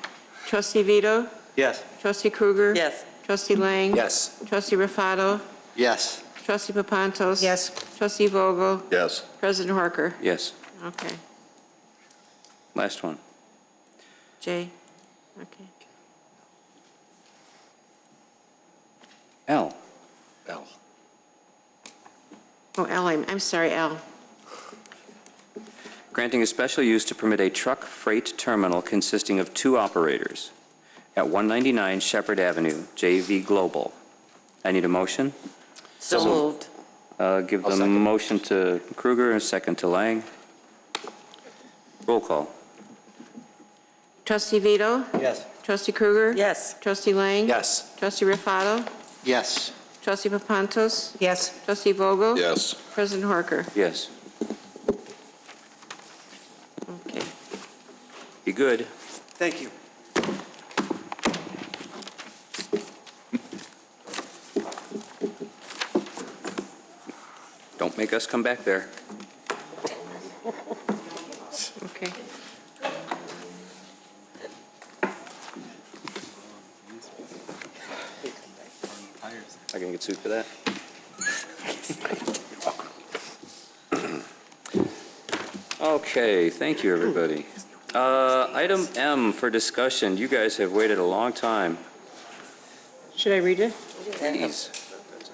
Trustee Vito? Yes. Trustee Krueger? Yes. Trustee Lang? Yes. Trustee Raffato? Yes. Trustee Papantos? Yes. Trustee Vogel? Yes. President Horker? Yes. Okay. Last one. Jay? Okay. L. L. Oh, L, I'm sorry, L. Granting a special use to permit a truck freight terminal consisting of 2 operators at 199 Shepard Avenue, JV Global. I need a motion. So moved. Give I'll the second. motion to Krueger and a second to Lang. Roll call. Trustee Vito? Yes. Trustee Krueger? Yes. Trustee Lang? Yes. Trustee Raffato? Yes. Trustee Papantos? Yes. Trustee Vogel? Yes. President Horker? Yes. Okay. Be good. Thank you. Don't make us come back there. Okay. I can get sued for that. Okay, thank you, everybody. Item M for discussion. You guys have waited a long time. Should I read it? Please.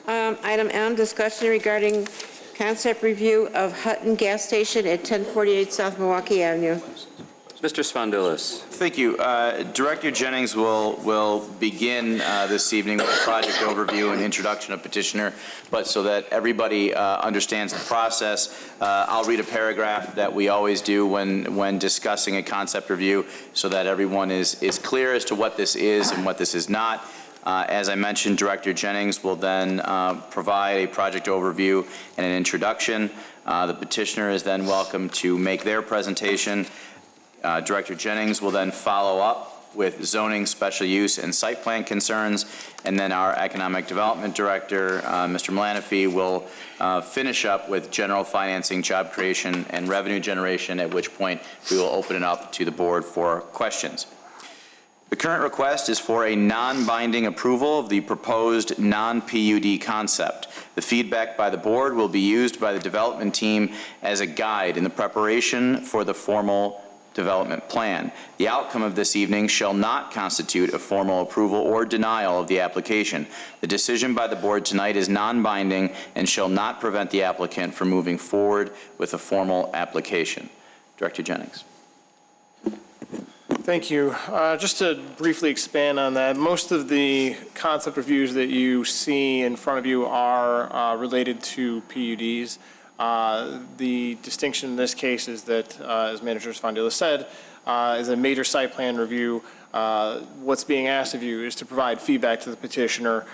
Item M, discussion regarding concept review of Hutton Gas Station at 1048 South Milwaukee Avenue. Mr. Spondulis. Thank you. Director Jennings will begin this evening with a project overview and introduction of petitioner, but so that everybody understands the process, I'll read a paragraph that we always do when discussing a concept review so that everyone is clear as to what this is and what this is not. As I mentioned, Director Jennings will then provide a project overview and an introduction. The petitioner is then welcome to make their presentation. Director Jennings will then follow up with zoning, special use, and site plan concerns. And then our Economic Development Director, Mr. Milanofi, will finish up with general financing, job creation, and revenue generation, at which point we will open it up to the board for questions. The current request is for a non-binding approval of the proposed non-PUD concept. The feedback by the board will be used by the development team as a guide in the preparation for the formal development plan. The outcome of this evening shall not constitute a formal approval or denial of the application. The decision by the board tonight is non-binding and shall not prevent the applicant from moving forward with a formal application. Director Jennings. Thank you. Just to briefly expand on that, most of the concept reviews that you see in front of you are related to PUDs. The distinction in this case is that, as Manager Sfandila said, is a major site plan review. What's being asked of you is to provide feedback to the petitioner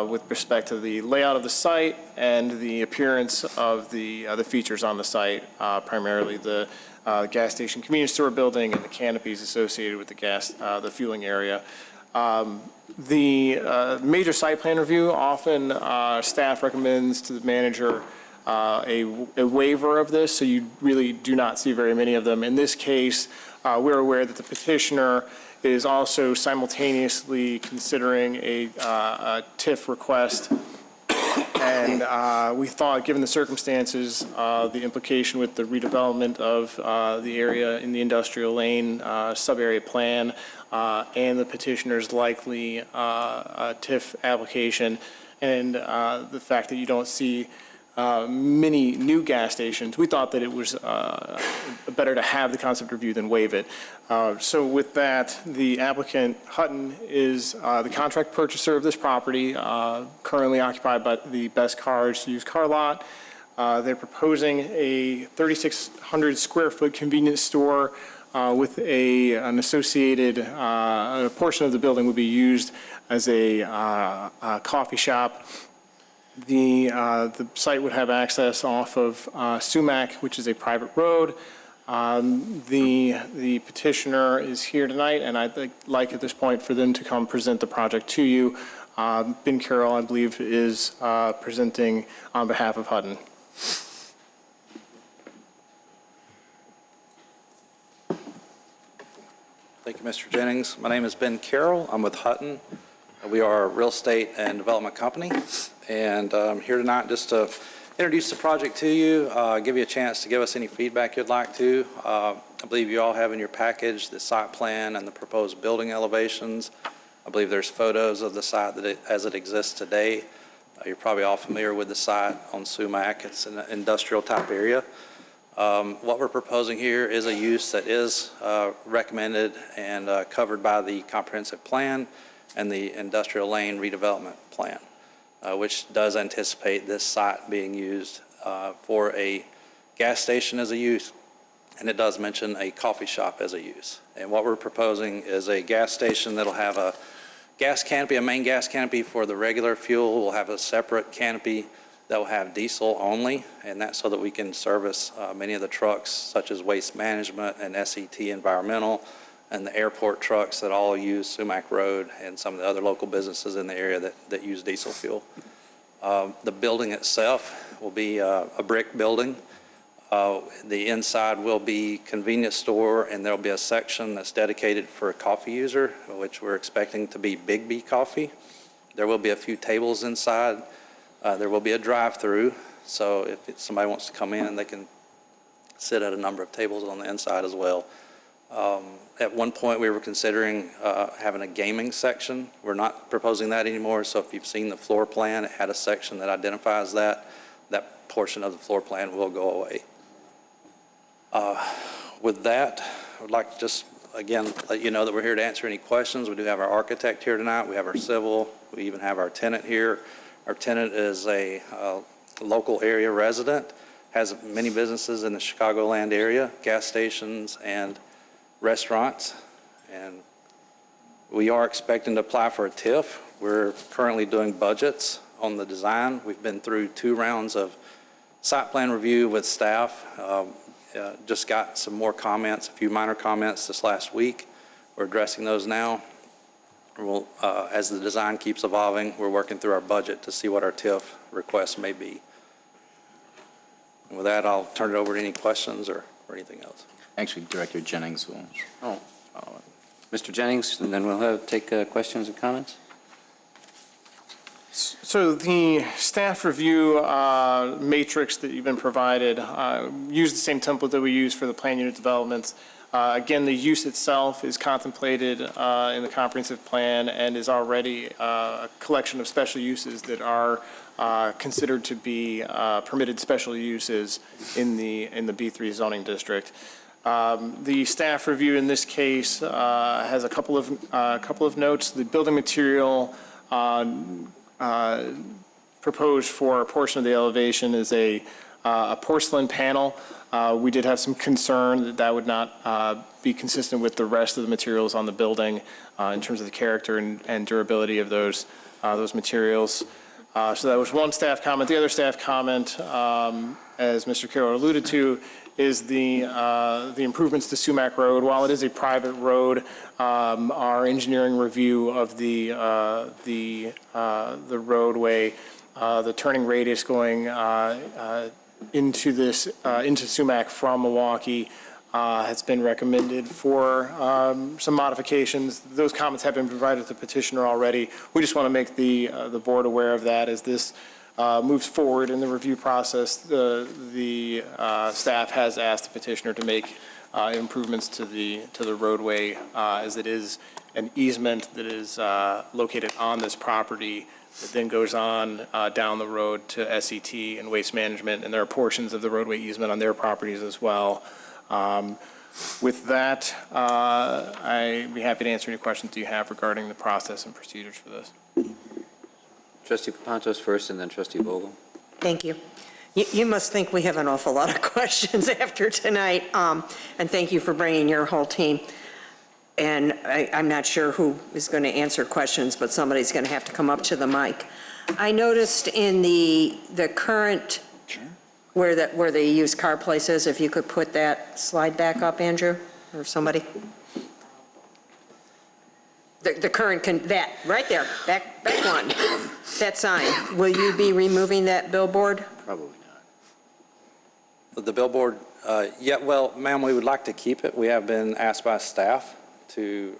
with respect to the layout of the site and the appearance of the features on the site, primarily the gas station convenience store building and the canopies associated with the fueling area. The major site plan review, often staff recommends to the manager a waiver of this, so you really do not see very many of them. In this case, we're aware that the petitioner is also simultaneously considering a TIF request. And we thought, given the circumstances, the implication with the redevelopment of the area in the industrial lane sub-area plan and the petitioner's likely TIF application, and the fact that you don't see many new gas stations, we thought that it was better to have the concept review than waive it. So with that, the applicant, Hutton, is the contract purchaser of this property, currently occupied by the Best Cars used car lot. They're proposing a 3,600 square foot convenience store with an associated, a portion of the building would be used as a coffee shop. The site would have access off of Sumac, which is a private road. The petitioner is here tonight, and I'd like at this point for them to come present the project to you. Ben Carroll, I believe, is presenting on behalf of Hutton. Thank you, Mr. Jennings. My name is Ben Carroll. I'm with Hutton. We are a real estate and development company, and I'm here tonight just to introduce the project to you, give you a chance to give us any feedback you'd like to. I believe you all have in your package the site plan and the proposed building elevations. I believe there's photos of the site as it exists today. You're probably all familiar with the site on Sumac. It's an industrial type area. What we're proposing here is a use that is recommended and covered by the comprehensive plan and the industrial lane redevelopment plan, which does anticipate this site being used for a gas station as a use, and it does mention a coffee shop as a use. And what we're proposing is a gas station that'll have a gas canopy, a main gas canopy for the regular fuel. We'll have a separate canopy that will have diesel only, and that's so that we can service many of the trucks such as Waste Management and SET Environmental, and the airport trucks that all use Sumac Road, and some of the other local businesses in the area that use diesel fuel. The building itself will be a brick building. The inside will be convenience store, and there'll be a section that's dedicated for a coffee user, which we're expecting to be Big B Coffee. There will be a few tables inside. There will be a drive-through, so if somebody wants to come in, they can sit at a number of tables on the inside as well. At one point, we were considering having a gaming section. We're not proposing that anymore, so if you've seen the floor plan, it had a section that identifies that. That portion of the floor plan will go away. With that, I would like to just, again, let you know that we're here to answer any questions. We do have our architect here tonight. We have our civil. We even have our tenant here. Our tenant is a local area resident, has many businesses in the Chicagoland area, gas stations and restaurants, and we are expecting to apply for a TIF. We're currently doing budgets on the design. We've been through 2 rounds of site plan review with staff. Just got some more comments, a few minor comments this last week. We're addressing those now. We'll, as the design keeps evolving, we're working through our budget to see what our TIF requests may be. And with that, I'll turn it over to any questions or anything else. Actually, Director Jennings will. Mr. Jennings, and then we'll take questions and comments. So the staff review matrix that you've been provided use the same template that we use for the plan unit developments. Again, the use itself is contemplated in the comprehensive plan and is already a collection of special uses that are considered to be permitted special uses in the B3 zoning district. The staff review in this case has a couple of notes. The building material proposed for a portion of the elevation is a porcelain panel. We did have some concern that that would not be consistent with the rest of the materials on the building in terms of the character and durability of those materials. So that was one staff comment. The other staff comment, as Mr. Carroll alluded to, is the improvements to Sumac Road. While it is a private road, our engineering review of the roadway, the turning radius going into Sumac from Milwaukee has been recommended for some modifications. Those comments have been provided to the petitioner already. We just want to make the board aware of that as this moves forward in the review process. The staff has asked the petitioner to make improvements to the roadway as it is an easement that is located on this property that then goes on down the road to SET and Waste Management, and there are portions of the roadway easement on their properties as well. With that, I'd be happy to answer any questions you have regarding the process and procedures for this. Trustee Kapantos first, and then Trustee Vogel. Thank you. You must think we have an awful lot of questions after tonight, and thank you for bringing your whole team. And I'm not sure who is going to answer questions, but somebody's going to have to come up to the mic. I noticed in the current, where the used car place is, if you could put that slide back up, Andrew, or somebody. The current, that, right there, back one, that sign. Will you be removing that billboard? Probably not. The billboard, yeah, well, ma'am, we would like to keep it. We have been asked by staff to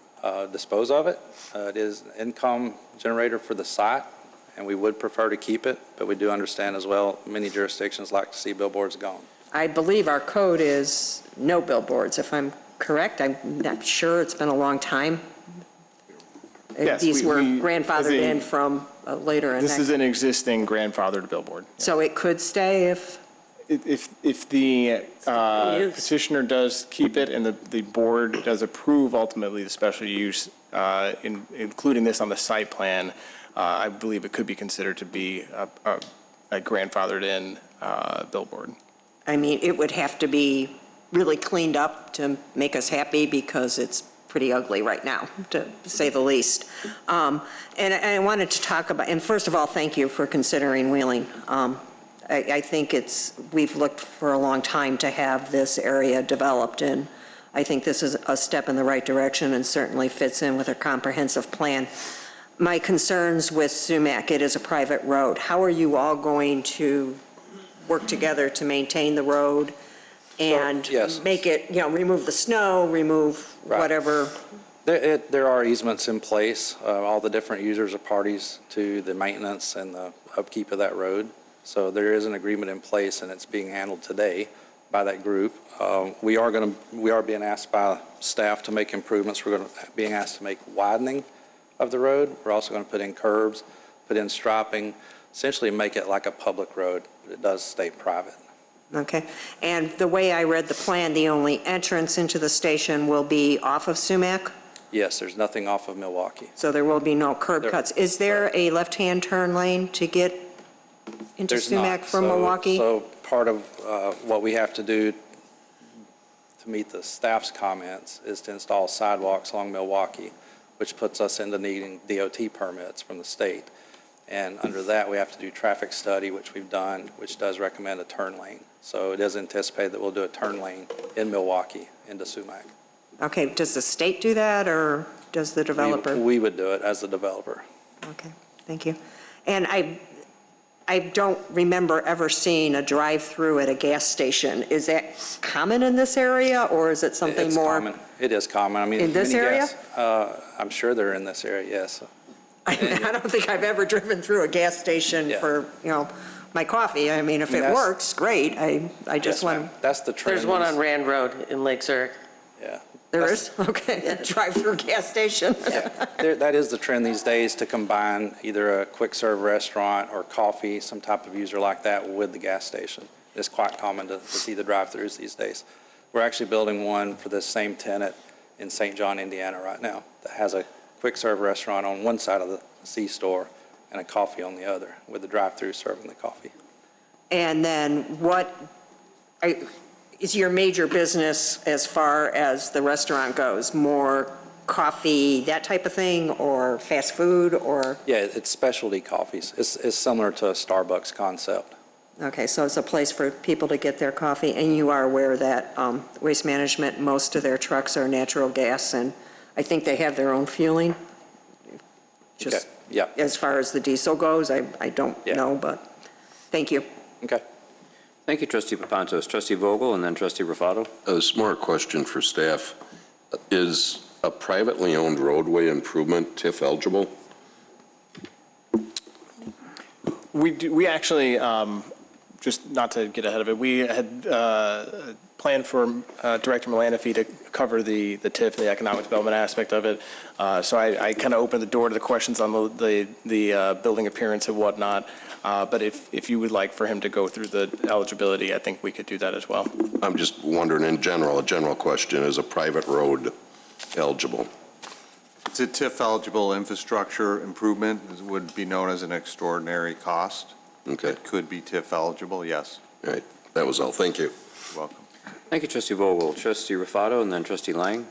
dispose of it. It is an income generator for the site, and we would prefer to keep it, but we do understand as well many jurisdictions like to see billboards gone. I believe our code is no billboards, if I'm correct. I'm not sure, it's been a long time. Yes, these were grandfathered in from later. This is an existing grandfathered billboard. So it could stay if the petitioner does keep it and the board does approve ultimately the special use, including this on the site plan, I believe it could be considered to be a grandfathered in billboard. I mean, it would have to be really cleaned up to make us happy because it's pretty ugly right now, to say the least. And I wanted to talk about, and first of all, thank you for considering Wheeling. I think we've looked for a long time to have this area developed, and I think this is a step in the right direction and certainly fits in with a comprehensive plan. My concerns with Sumac, it is a private road. How are you all going to work together to maintain the road and make it, remove the snow, remove whatever? There are easements in place. All the different users are parties to the maintenance and the upkeep of that road. So there is an agreement in place, and it's being handled today by that group. We are being asked by staff to make improvements. We're being asked to make widening of the road. We're also going to put in curbs, put in striping, essentially make it like a public road, but it does stay private. Okay. And the way I read the plan, the only entrance into the station will be off of Sumac? Yes, there's nothing off of Milwaukee. So there will be no curb cuts. Is there a left-hand turn lane to get into Sumac from Milwaukee? So part of what we have to do to meet the staff's comments is to install sidewalks along Milwaukee, which puts us into needing DOT permits from the state. And under that, we have to do traffic study, which we've done, which does recommend a turn lane. So it is anticipated that we'll do a turn lane in Milwaukee into Sumac. Okay, does the state do that, or does the developer? We would do it as the developer. Okay, thank you. And I don't remember ever seeing a drive-through at a gas station. Is that common in this area, or is it something It's more? common. It is common. I mean, In this many area? I'm sure they're in this area, yes. I don't think I've ever driven through a gas station for, my coffee. I mean, if it works, great. I just want. That's the trend. There's one on Rand Road in Lake Zurich. Yeah. There is? Okay, drive-through gas station. That is the trend these days, to combine either a quick-serve restaurant or coffee, some type of user like that, with the gas station. It's quite common to see the drive-throughs these days. We're actually building one for this same tenant in St. John, Indiana right now, that has a quick-serve restaurant on one side of the C-store and a coffee on the other, with the drive-through serving the coffee. And then what is your major business as far as the restaurant goes? More coffee, that type of thing, or fast food, or? Yeah, it's specialty coffees. It's similar to a Starbucks concept. Okay, so it's a place for people to get their coffee, and you are aware that Waste Management, most of their trucks are natural gas, and I think they have their own fueling? Just yeah. as far as the diesel goes, I don't know, but thank you. Okay. Thank you, Trustee Papantos. Trustee Vogel, and then Trustee Rufato. A smart question for staff. Is a privately owned roadway improvement TIF eligible? We actually, just not to get ahead of it, we had planned for Director Milanofi to cover the TIF, the economic development aspect of it. So I kind of opened the door to the questions on the building appearance and whatnot. But if you would like for him to go through the eligibility, I think we could do that as well. I'm just wondering in general, a general question, is a private road eligible? It's a TIF eligible infrastructure improvement. It would be known as an extraordinary cost. Okay. It could be TIF eligible, yes. All right, that was all. Thank you. You're welcome. Thank you, Trustee Vogel. Trustee Rufato, and then Trustee Lang.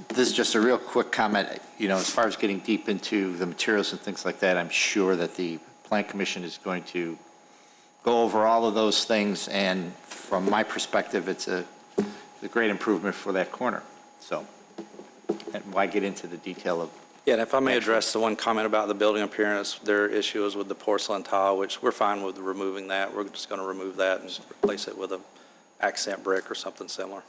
This is just a real quick comment. As far as getting deep into the materials and things like that, I'm sure that the Plan Commission is going to go over all of those things, and from my perspective, it's a great improvement for that corner. So, and why get into the detail of? Yeah, and if I may address the one comment about the building appearance, their issue is with the porcelain tile, which we're fine with removing that. We're just going to remove that and replace it with an accent brick or something similar.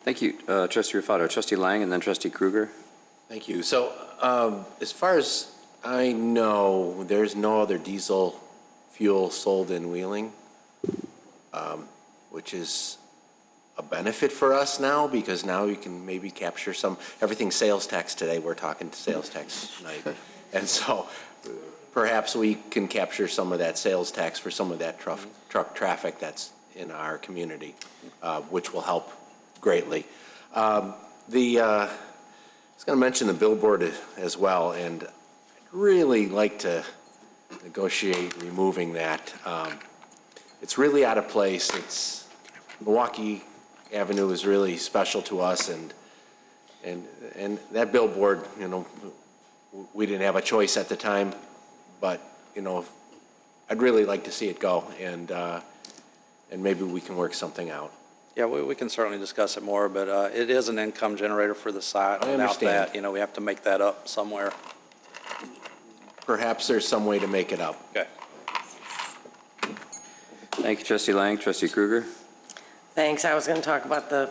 Thank you, Trustee Rufato. Trustee Lang, and then Trustee Kruger. Thank you. So as far as I know, there's no other diesel fuel sold in Wheeling, which is a benefit for us now, because now we can maybe capture everything's sales tax today. We're talking sales tax tonight. And so perhaps we can capture some of that sales tax for some of that truck traffic that's in our community, which will help greatly. I was going to mention the billboard as well, and I'd really like to negotiate removing that. It's really out of place. Milwaukee Avenue is really special to us, and that billboard, we didn't have a choice at the time, but I'd really like to see it go, and maybe we can work something out. Yeah, we can certainly discuss it more, but it is an income generator for the site. I Without understand. that, we have to make that up somewhere. Perhaps there's some way to make it up. Okay. Thank you, Trustee Lang. Trustee Kruger. Thanks. I was going to talk about the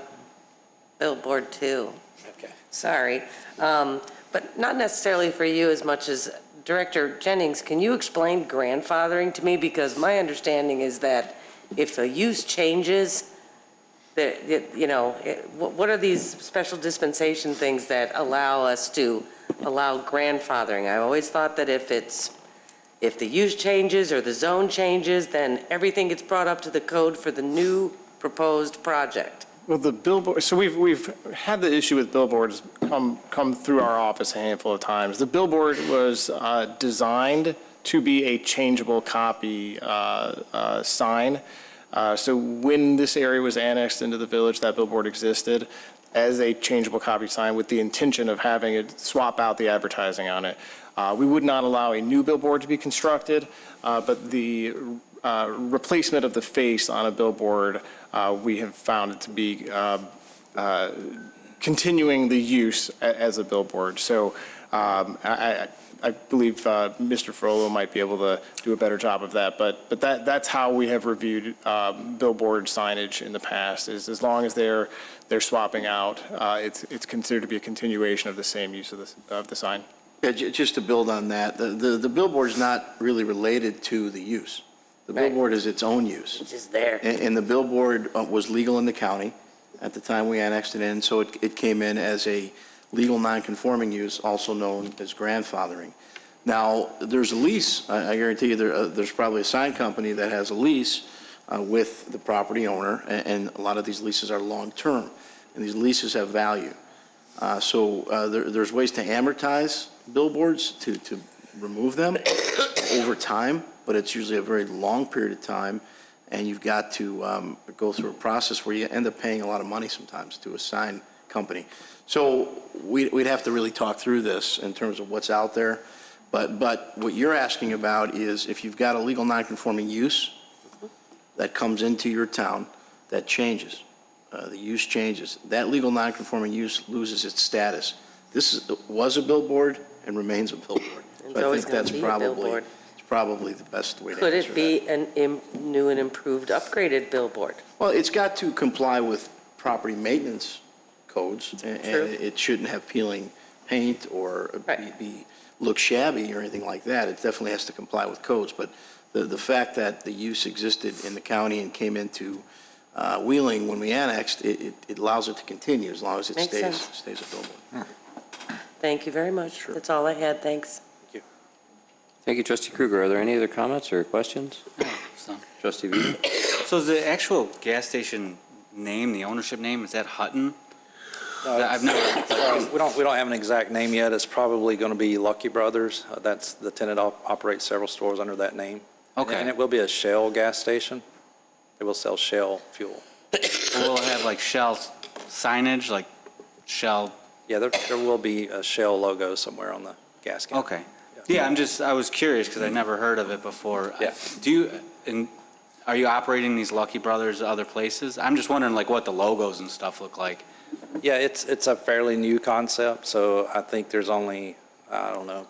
billboard too. Okay. Sorry. But not necessarily for you as much as Director Jennings. Can you explain grandfathering to me? Because my understanding is that if a use changes, what are these special dispensation things that allow us to allow grandfathering? I always thought that if the use changes or the zone changes, then everything gets brought up to the code for the new proposed project. Well, the billboard, so we've had the issue with billboards come through our office a handful of times. The billboard was designed to be a changeable copy sign. So when this area was annexed into the village, that billboard existed as a changeable copy sign with the intention of having it swap out the advertising on it. We would not allow a new billboard to be constructed, but the replacement of the face on a billboard, we have found it to be continuing the use as a billboard. So I believe Mr. Frollo might be able to do a better job of that, but that's how we have reviewed billboard signage in the past, is as long as they're swapping out, it's considered to be a continuation of the same use of the sign. Yeah, just to build on that, the billboard's not really related to the use. The billboard is its own use. It's just there. And the billboard was legal in the county at the time we annexed it in, so it came in as a legal non-conforming use, also known as grandfathering. Now, there's a lease. I guarantee you there's probably a sign company that has a lease with the property owner, and a lot of these leases are long-term, and these leases have value. So there's ways to amortize billboards, to remove them over time, but it's usually a very long period of time, and you've got to go through a process where you end up paying a lot of money sometimes to a sign company. So we'd have to really talk through this in terms of what's out there. But what you're asking about is if you've got a legal non-conforming use that comes into your town, that changes. The use changes. That legal non-conforming use loses its status. This was a billboard and remains a billboard. So I think that's probably the best way to answer that. Could it be a new and improved, upgraded billboard? Well, it's got to comply with property maintenance codes, and it shouldn't have peeling paint or look shabby or anything like that. It definitely has to comply with codes, but the fact that the use existed in the county and came into Wheeling when we annexed, it allows it to continue as long as it stays a billboard. Thank you very much. Sure. That's all I had. Thanks. Thank you. Thank you, Trustee Krueger. Are there any other comments or questions? No. Trustee Vyan? So is the actual gas station name, the ownership name, is that Hutton? I've never. We don't have an exact name yet. It's probably going to be Lucky Brothers. That's the tenant operates several stores under that name. Okay. And it will be a Shell gas station. It will sell Shell fuel. Will it have like Shell signage, like Shell? Yeah, there will be a Shell logo somewhere on the gas can. Okay. Yeah, I was curious because I never heard of it before. Yeah. Are you operating these Lucky Brothers other places? I'm just wondering like what the logos and stuff look like. Yeah, it's a fairly new concept, so I think there's only, I don't know,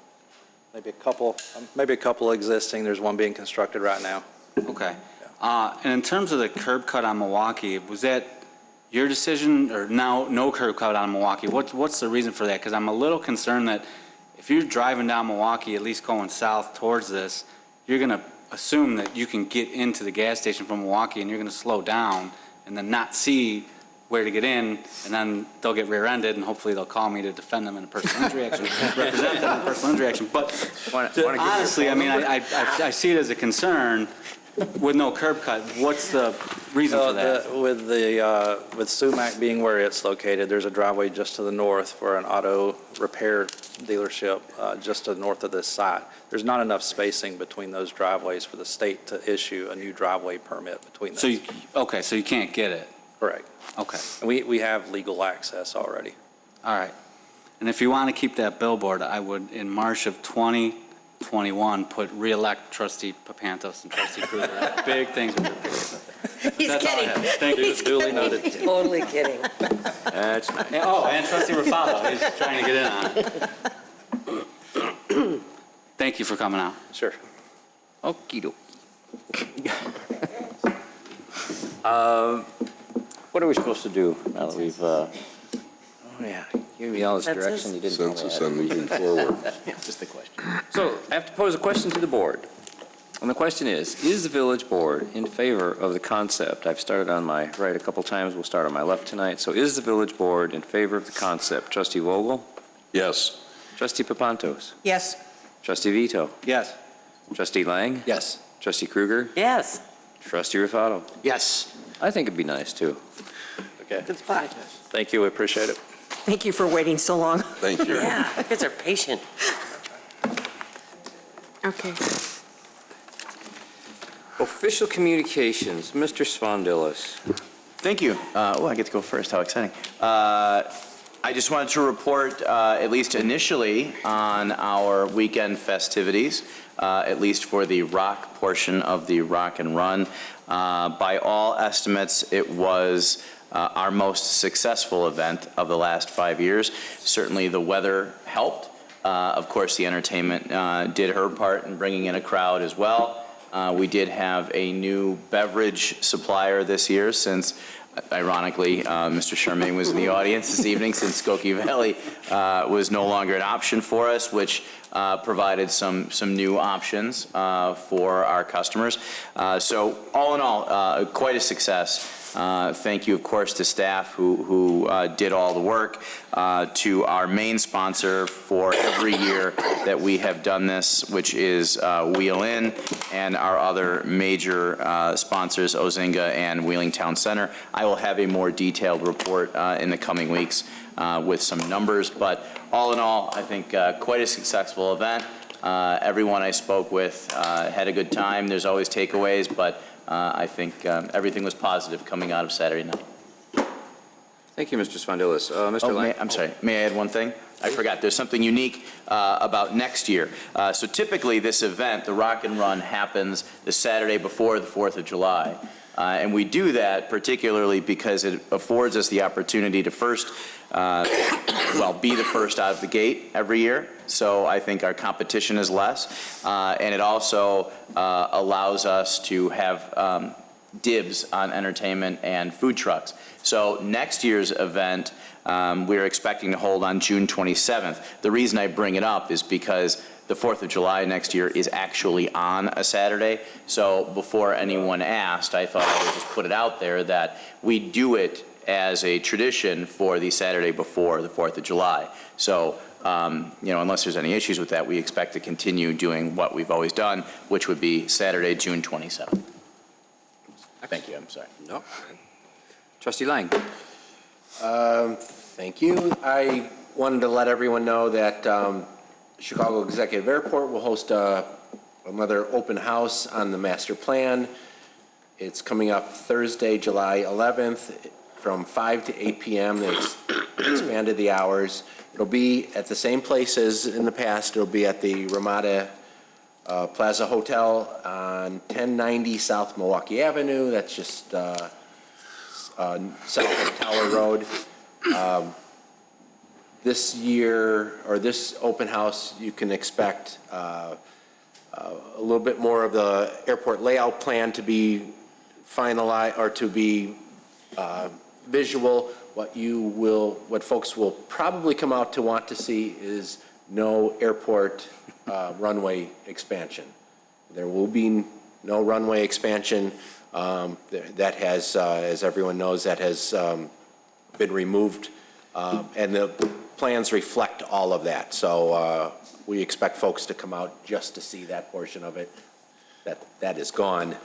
maybe a couple existing. There's one being constructed right now. Okay. And in terms of the curb cut on Milwaukee, was that your decision, or now no curb cut on Milwaukee? What's the reason for that? Because I'm a little concerned that if you're driving down Milwaukee, at least going south towards this, you're going to assume that you can get into the gas station from Milwaukee, and you're going to slow down and then not see where to get in, and then they'll get rear-ended, and hopefully they'll call me to defend them in a personal injury action, represent them in a personal injury action. But honestly, I mean, I see it as a concern with no curb cut. What's the reason for that? With Sumac being where it's located, there's a driveway just to the north for an auto repair dealership just to the north of this site. There's not enough spacing between those driveways for the state to issue a new driveway permit between them. So you can't get it? Correct. Okay. And we have legal access already. All right. And if you want to keep that billboard, I would, in March of 2021, reelect Trustee Papantos and Trustee Krueger. Big things with your picture. He's That's kidding. all I have. Thank you. He's Duly kidding. noted. Totally kidding. That's nice. And Trustee Rafalo, he's trying to get in on it. Thank you for coming out. Sure. Okie dokie. What are we supposed to do now that we've, give me all this That's direction you didn't tell me. Consensus on moving forward. Just a question. So I have to pose a question to the board. And the question is the village board in favor of the concept? I've started on my right a couple times. We'll start on my left tonight. So is the village board in favor of the concept? Trustee Vogel? Yes. Trustee Papantos? Yes. Trustee Vito? Yes. Trustee Lang? Yes. Trustee Krueger? Yes. Trustee Raffato? Yes. I think it'd be nice, too. Okay. That's fine. Thank you. We appreciate it. Thank you for waiting so long. Thank you. Yeah, kids are patient. Okay. Official communications, Mr. Svandilis. Thank you. I get to go first. How exciting. I just wanted to report, at least initially, on our weekend festivities. at least for the rock portion of the Rock and Run. By all estimates, it was our most successful event of the last 5 years. Certainly the weather helped. Of course, the entertainment did her part in bringing in a crowd as well. We did have a new beverage supplier this year since, ironically, Mr. Charmaine was in the audience this evening, since Skokie Valley was no longer an option for us, which provided some new options for our customers. So all in all, quite a success. Thank you, of course, to staff who did all the work, to our main sponsor for every year that we have done this, which is Wheel In, and our other major sponsors, Ozinga and Wheeling Town Center. I will have a more detailed report in the coming weeks with some numbers, but all in all, I think quite a successful event. Everyone I spoke with had a good time. There's always takeaways, but I think everything was positive coming out of Saturday night. Thank you, Mr. Spondilis. Mr. Lang. I'm sorry, may I add one thing? I forgot, there's something unique about next year. So typically this event, the Rock and Run, happens the Saturday before the 4th of July. And we do that particularly because it affords us the opportunity to first, be the first out of the gate every year. So I think our competition is less. And it also allows us to have dibs on entertainment and food trucks. So next year's event, we're expecting to hold on June 27th. The reason I bring it up is because the 4th of July next year is actually on a Saturday. So before anyone asked, I thought I would just put it out there that we do it as a tradition for the Saturday before the 4th of July. So, unless there's any issues with that, we expect to continue doing what we've always done, which would be Saturday, June 27th. Thank you, I'm sorry. No. Trustee Lang. Thank you. I wanted to let everyone know that Chicago Executive Airport will host another open house on the master plan. It's coming up Thursday, July 11th from 5 to 8 p.m. They've expanded the hours. It'll be at the same place as in the past. It'll be at the Ramada Plaza Hotel on 1090 South Milwaukee Avenue. That's just south of Tower Road. This year, or this open house, you can expect a little bit more of the airport layout plan to be finalized, or to be visual. What folks will probably come out to want to see is no airport runway expansion. There will be no runway expansion. That has, as everyone knows, that has been removed, and the plans reflect all of that. So we expect folks to come out just to see that portion of it. That is gone,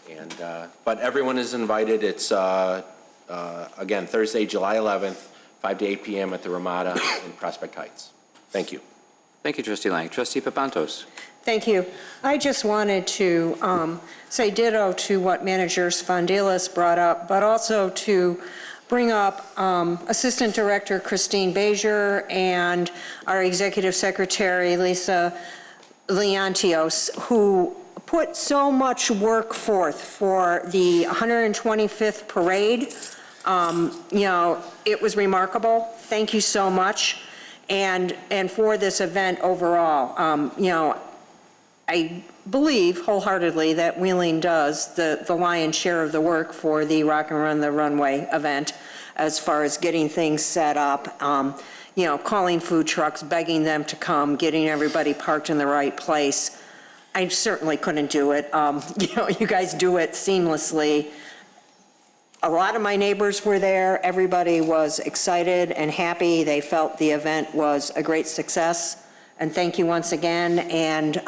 and but everyone is invited. It's again Thursday, July 11th, 5 to 8 p.m. at the Ramada in Prospect Heights. Thank you. Thank you, Trustee Lang. Trustee Papantos. Thank you. I just wanted to say ditto to what Manager Spondilis brought up, but also to bring up Assistant Director Christine Bezier and our Executive Secretary Lisa Leontios, who put so much work forth for the 125th parade. It was remarkable. Thank you so much. And for this event overall, I believe wholeheartedly that Wheeling does the lion's share of the work for the Rock and Run the Runway event, as far as getting things set up, calling food trucks, begging them to come, getting everybody parked in the right place. I certainly couldn't do it. You guys do it seamlessly. A lot of my neighbors were there. Everybody was excited and happy. They felt the event was a great success. And thank you once again. And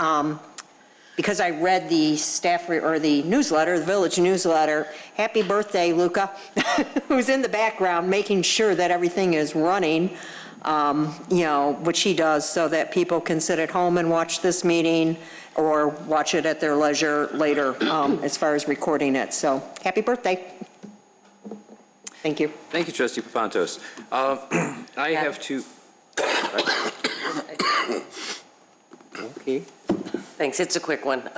because I read the the newsletter, the village newsletter, happy birthday, Luca, who's in the background making sure that everything is running, which he does, so that people can sit at home and watch this meeting or watch it at their leisure later, as far as recording it. So happy birthday. Thank you. Thank you, Trustee Papantos. I have to. Okay. Thanks, it's a quick one.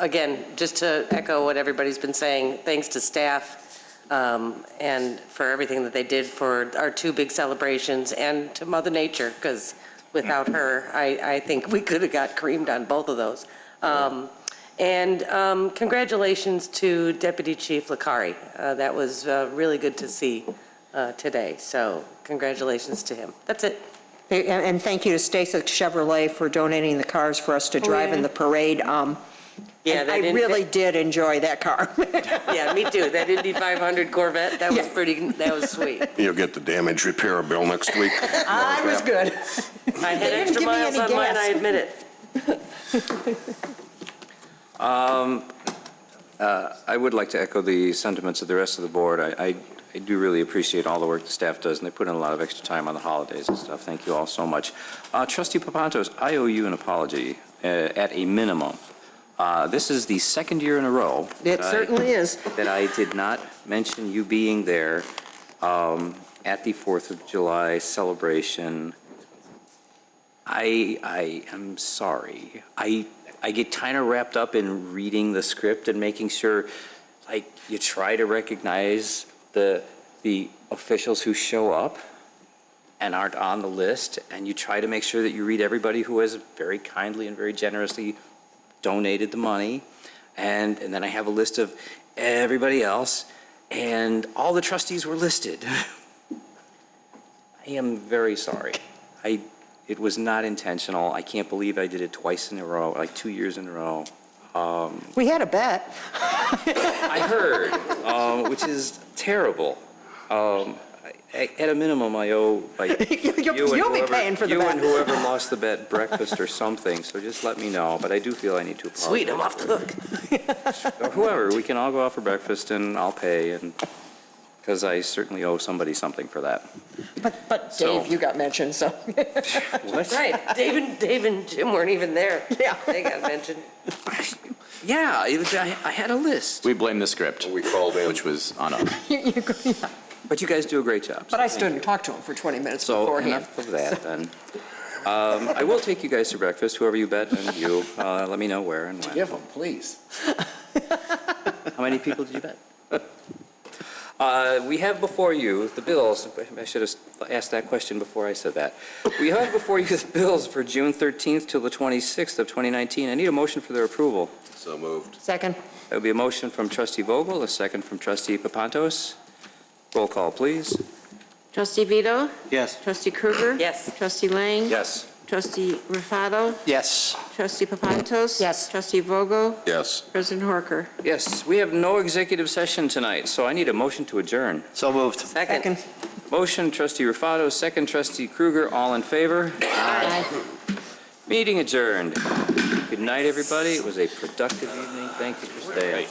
Again, just to echo what everybody's been saying, thanks to staff and for everything that they did for our 2 big celebrations, and to Mother Nature, because without her, I think we could have got creamed on both of those. And congratulations to Deputy Chief Licari. That was really good to see today, so congratulations to him. That's it. And thank you to Sikich Chevrolet for donating the cars for us to drive in the parade. Yeah, I really did enjoy that car. Yeah, me too. That Indy 500 Corvette, that was that was sweet. You'll get the damage repair bill next week. I was good. I had extra miles on mine, I admit it. I would like to echo the sentiments of the rest of the board. I do really appreciate all the work the staff does, and they put in a lot of extra time on the holidays and stuff. Thank you all so much. Trustee Papantos, I owe you an apology at a minimum. This is the 2nd year in a row. It certainly is. That I did not mention you being there at the 4th of July celebration. I am sorry. I get kind of wrapped up in reading the script and making sure, like, you try to recognize the officials who show up and aren't on the list, and you try to make sure that you read everybody who has very kindly and very generously donated the money, and then I have a list of everybody else, and all the trustees were listed. I am very sorry. It was not intentional. I can't believe I did it twice in a row, like 2 years in a row. We had a bet. I heard, which is terrible. At a minimum, I owe, like, You'll be paying for the bet. You and whoever lost the bet breakfast or something, so just let me know. But I do feel I need to apologize. Sweet, I'm off the hook. Or whoever, we can all go out for breakfast and I'll pay, and because I certainly owe somebody something for that. But So- Dave, you got mentioned, so. What? Right, Dave and Jim weren't even there. Yeah. They got mentioned. Yeah, I had a list. We blame the script. We called in. Which was on us. But you guys do a great job. But I stood and talked to him for 20 minutes So beforehand. enough of that then. I will take you guys to breakfast, whoever you bet, and you let me know where and when. Give them, please. How many people did you bet? We have before you the bills. I should have asked that question before I said that. We have before you the bills for June 13th till the 26th of 2019. I need a motion for their approval. So moved. Second. That would be a motion from Trustee Vogel, a second from Trustee Papantos. Roll call, please. Trustee Vito? Yes. Trustee Krueger? Yes. Trustee Lang? Yes. Trustee Rufato? Yes. Trustee Papantos? Yes. Trustee Vogel? Yes. President Horker? Yes, we have no executive session tonight, so I need a motion to adjourn. So moved. Second. Motion, Trustee Rufato, second, Trustee Krueger, all in favor? Aye. Meeting adjourned. Good night, everybody. It was a productive evening. Thank you for staying.